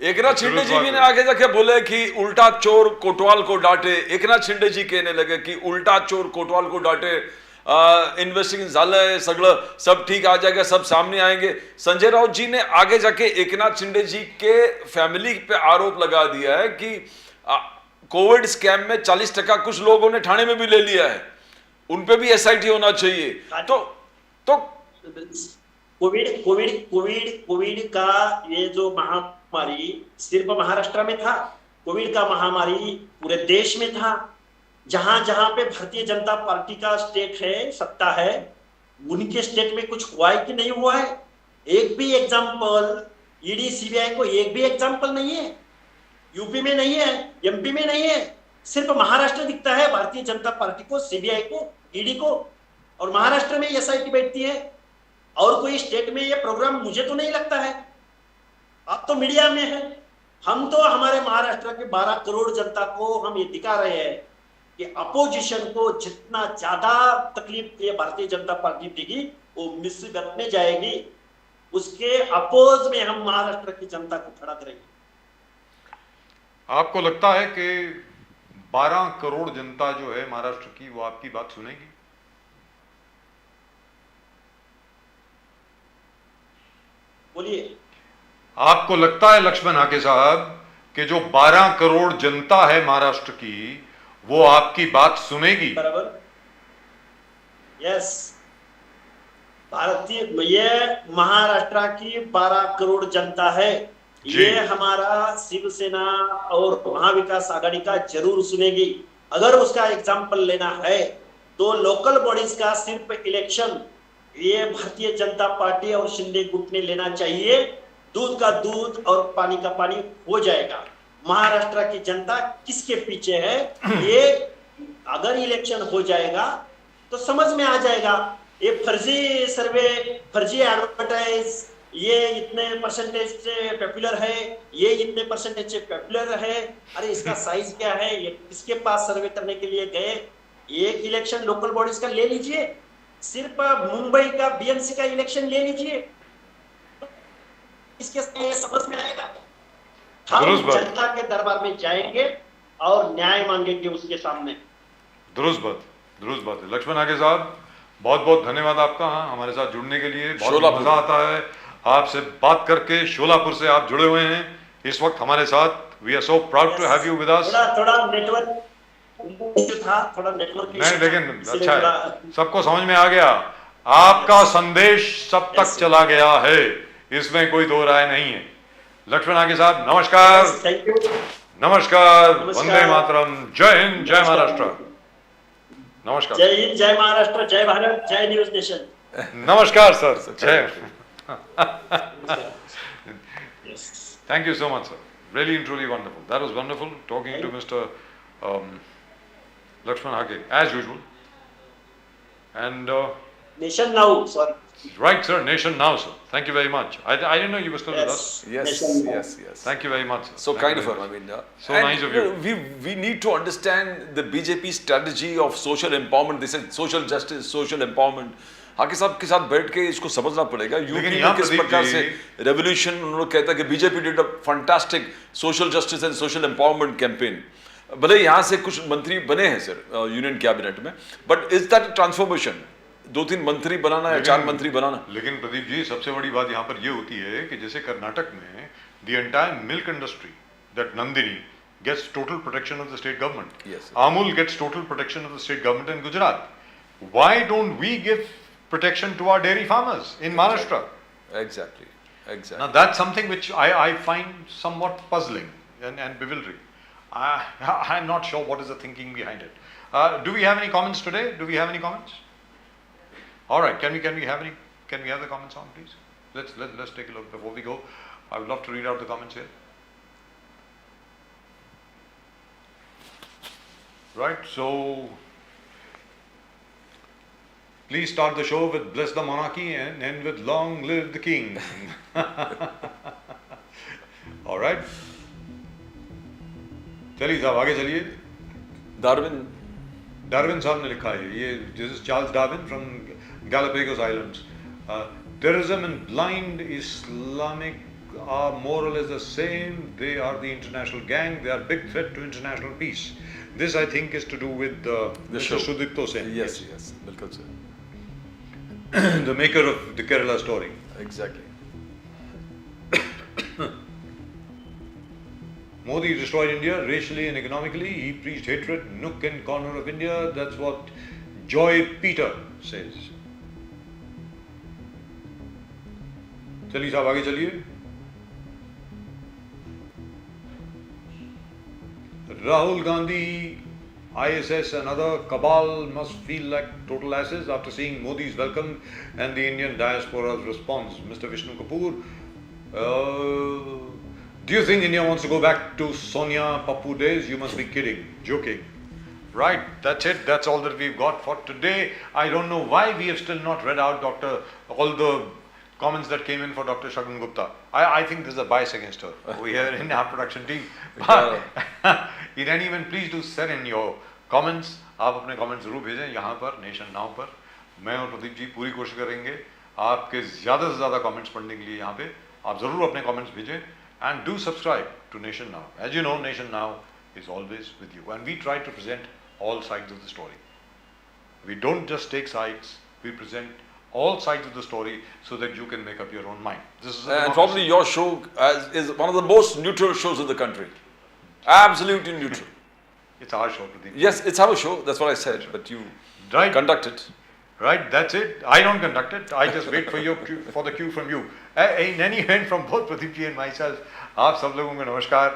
एकनाथ शिंदे जी भी ने आगे जाके बोले कि उल्टा चोर कोटवाल को डांटे। एकनाथ शिंदे जी कहने लगे कि उल्टा चोर कोटवाल को डांटे, इन्व्हेस्टिगेशन झालंय, सगळं सब ठीक आ जाएगा, सब सामने आएंगे। संजय राउत जी ने आगे जाके एकनाथ शिंदे जी के फैमिली पे आरोप लगा दिया है कि कोविड स्कैम में 40% कुछ लोगों ने ठाणे में भी ले लिया है, उनपे भी एसआईटी होना चाहिए। तो कोविड का ये जो महामारी सिर्फ महाराष्ट्र में था, कोविड का महामारी पूरे देश में था। जहां जहां पे भारतीय जनता पार्टी का स्टेट है, सत्ता है, उनके स्टेट में कुछ हुआ है कि नहीं हुआ है? एक भी एग्जांपल ईडी सीबीआई को एक भी एग्जांपल नहीं है। यूपी में नहीं है, एमपी में नहीं है, सिर्फ महाराष्ट्र दिखता है भारतीय जनता पार्टी को, सीबीआई को, ईडी को, और महाराष्ट्र में एसआईटी बैठती है। और कोई स्टेट में ये प्रोग्राम मुझे तो नहीं लगता है। आप तो मीडिया में है, हम तो हमारे महाराष्ट्र के 12 करोड़ जनता को हम ये दिखा रहे हैं कि अपोजिशन को जितना ज्यादा तकलीफ ये भारतीय जनता पार्टी देगी वो मुसीबत में जाएगी। उसके अपोज में हम महाराष्ट्र की जनता को खड़ा करेंगे। आपको लगता है कि 12 करोड़ जनता जो है महाराष्ट्र की वो आपकी बात सुनेगी? बोलिए। आपको लगता है लक्ष्मण हाके साहब कि जो 12 करोड़ जनता है महाराष्ट्र की वो आपकी बात सुनेगी? बराबर, यस। भारतीय ये महाराष्ट्र की 12 करोड़ जनता है, ये हमारा शिवसेना और महाविकास आघाड़ी का जरूर सुनेगी। अगर उसका एग्जाम्पल लेना है तो लोकल बॉडीज का सिर्फ इलेक्शन ये भारतीय जनता पार्टी और शिंदे गुट ने लेना चाहिए। दूध का दूध और पानी का पानी हो जाएगा। महाराष्ट्र की जनता किसके पीछे है ये अगर इलेक्शन हो जाएगा तो समझ में आ जाएगा। ये फर्जी सर्वे, फर्जी एडवर्टाइज, ये इतने परसेंटेज से पॉपुलर है, ये इतने परसेंटेज से पॉपुलर है, अरे इसका साइज क्या है, ये किसके पास सर्वे करने के लिए गए? एक इलेक्शन लोकल बॉडीज का ले लीजिए, सिर्फ मुंबई का बीएमसी का इलेक्शन ले लीजिए, इसके समझ में आएगा। हम जनता के दरबार में जाएंगे और न्याय मांगेंगे उसके सामने। दुरुस्त बात है। लक्ष्मण हाके साहब, बहुत बहुत धन्यवाद आपका, हाँ हमारे साथ जुड़ने के लिए। बहुत मजा आता है आपसे बात करके। शोलापुर से आप जुड़े हुए हैं इस वक्त हमारे साथ। We are so proud to have you with us. थोड़ा नेटवर्क इश्यू था, थोड़ा नेटवर्क नहीं, लेकिन इसलिए अच्छा थोड़ा है, सबको समझ में आ गया, आपका संदेश सब तक Yes, चला गया है, इसमें कोई दो राय नहीं है। लक्ष्मण आगे साहब नमस्कार। Thank you. नमस्कार, नमस्कार। वंदे मातरम, जय हिंद, जय महाराष्ट्र। नमस्कार, जय हिंद, जय महाराष्ट्र, जय भारत, जय न्यूज नेशन। नमस्कार सर, जय। Yes. Thank you so much, sir. Really and truly wonderful. That was wonderful talking to Mr. Lakshman Hake, as usual. And nation now, sorry. right, sir, Nation Now, sir. Thank you very much. I didn't know you were still with us. Yes, Nation now. yes. Thank you very much, sir. So Thank kind you of very her, I much. mean. So nice of you. We need to understand the BJP strategy of social empowerment. They said social justice, social empowerment. हाके साहब के साथ बैठ के इसको समझना पड़ेगा। UP में यहाँ किस प्रदीप प्रकार जी- से रेवोल्यूशन उन्होंने कहता है कि BJP did a fantastic social justice and social empowerment campaign. भले यहाँ से कुछ मंत्री बने हैं सर यूनियन कैबिनेट में, बट इज दैट ट्रांसफॉर्मेशन? 2-3 मंत्री बनाना या 4 मंत्री बनाना? लेकिन प्रदीप जी, सबसे बड़ी बात यहाँ पर ये होती है कि जैसे कर्नाटक में the entire milk industry, that Nandini, gets total protection of the state government. Yes. Amul gets total protection of the state government in Gujarat. Why don't we give protection to our dairy farmers in Maharashtra? Exactly. Now that's something which I find somewhat puzzling and bewildering. I'm not sure what is the thinking behind it. Do we have any comments today? Do we have any comments? All right. Can we have any? Can we have the comments on, please? Let's take a look before we go. I would love to read out the comments here. Right. So please start the show with "Bless the Monarchy" and end with "Long live the King." All right. चलिए साहब आगे चलिए। Darwin साहब ने लिखा है, ये this is Charles Darwin from Galapagos Islands. Terrorism and blind Islamic are more or less the same. They are the international gang. They are a big threat to international peace. This, I think, is to do with Mr. show. Sudipto Sen. Yes, bilkul sir. The maker of the Kerala story. Exactly. Modi destroyed India racially and economically. He preached hatred, nook and corner of India. That's what Joy Peter says. चलिए साहब आगे चलिए। Rahul Gandhi, ISS and other cabal must feel like total asses after seeing Modi's welcome and the Indian diaspora's response. Mr. Vishnu Kapoor, do you think India wants to go back to Sonia Pappu days? You must be kidding, joking. Right, that's it. That's all that we've got for today. I don't know why we have still not read out all the comments that came in for Dr. Shagun Gupta. I think there's a bias against her. We are in our production team. But in any event, please do send in your comments. आप अपने comments जरूर भेजें यहाँ पर nation now पर। मैं और प्रदीप जी पूरी कोशिश करेंगे आपके ज़्यादा से ज़्यादा comments पढ़ने के लिए यहाँ पे। आप ज़रूर अपने comments भेजें and do subscribe to Nation Now. As you know, Nation Now is always with you and we try to present all sides of the story. We don't just take sides, we present all sides of the story so that you can make up your own mind. This is And probably your show is one of the most neutral shows in the country. Absolutely neutral. It's our show, Pradeep. Yes, it's our show. That's what I said. But you Right. conduct it. Right, that's it. I don't conduct it. I just wait for the cue from you. In any event, from both Pradeep ji and myself, आप सब लोगों को नमस्कार.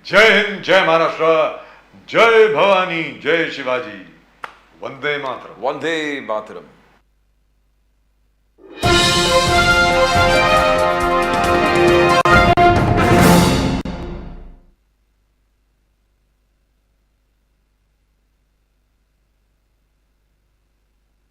जय हिंद, जय महाराष्ट्र, जय भवानी, जय Shivaji, Vande Mataram. Vande Mataram.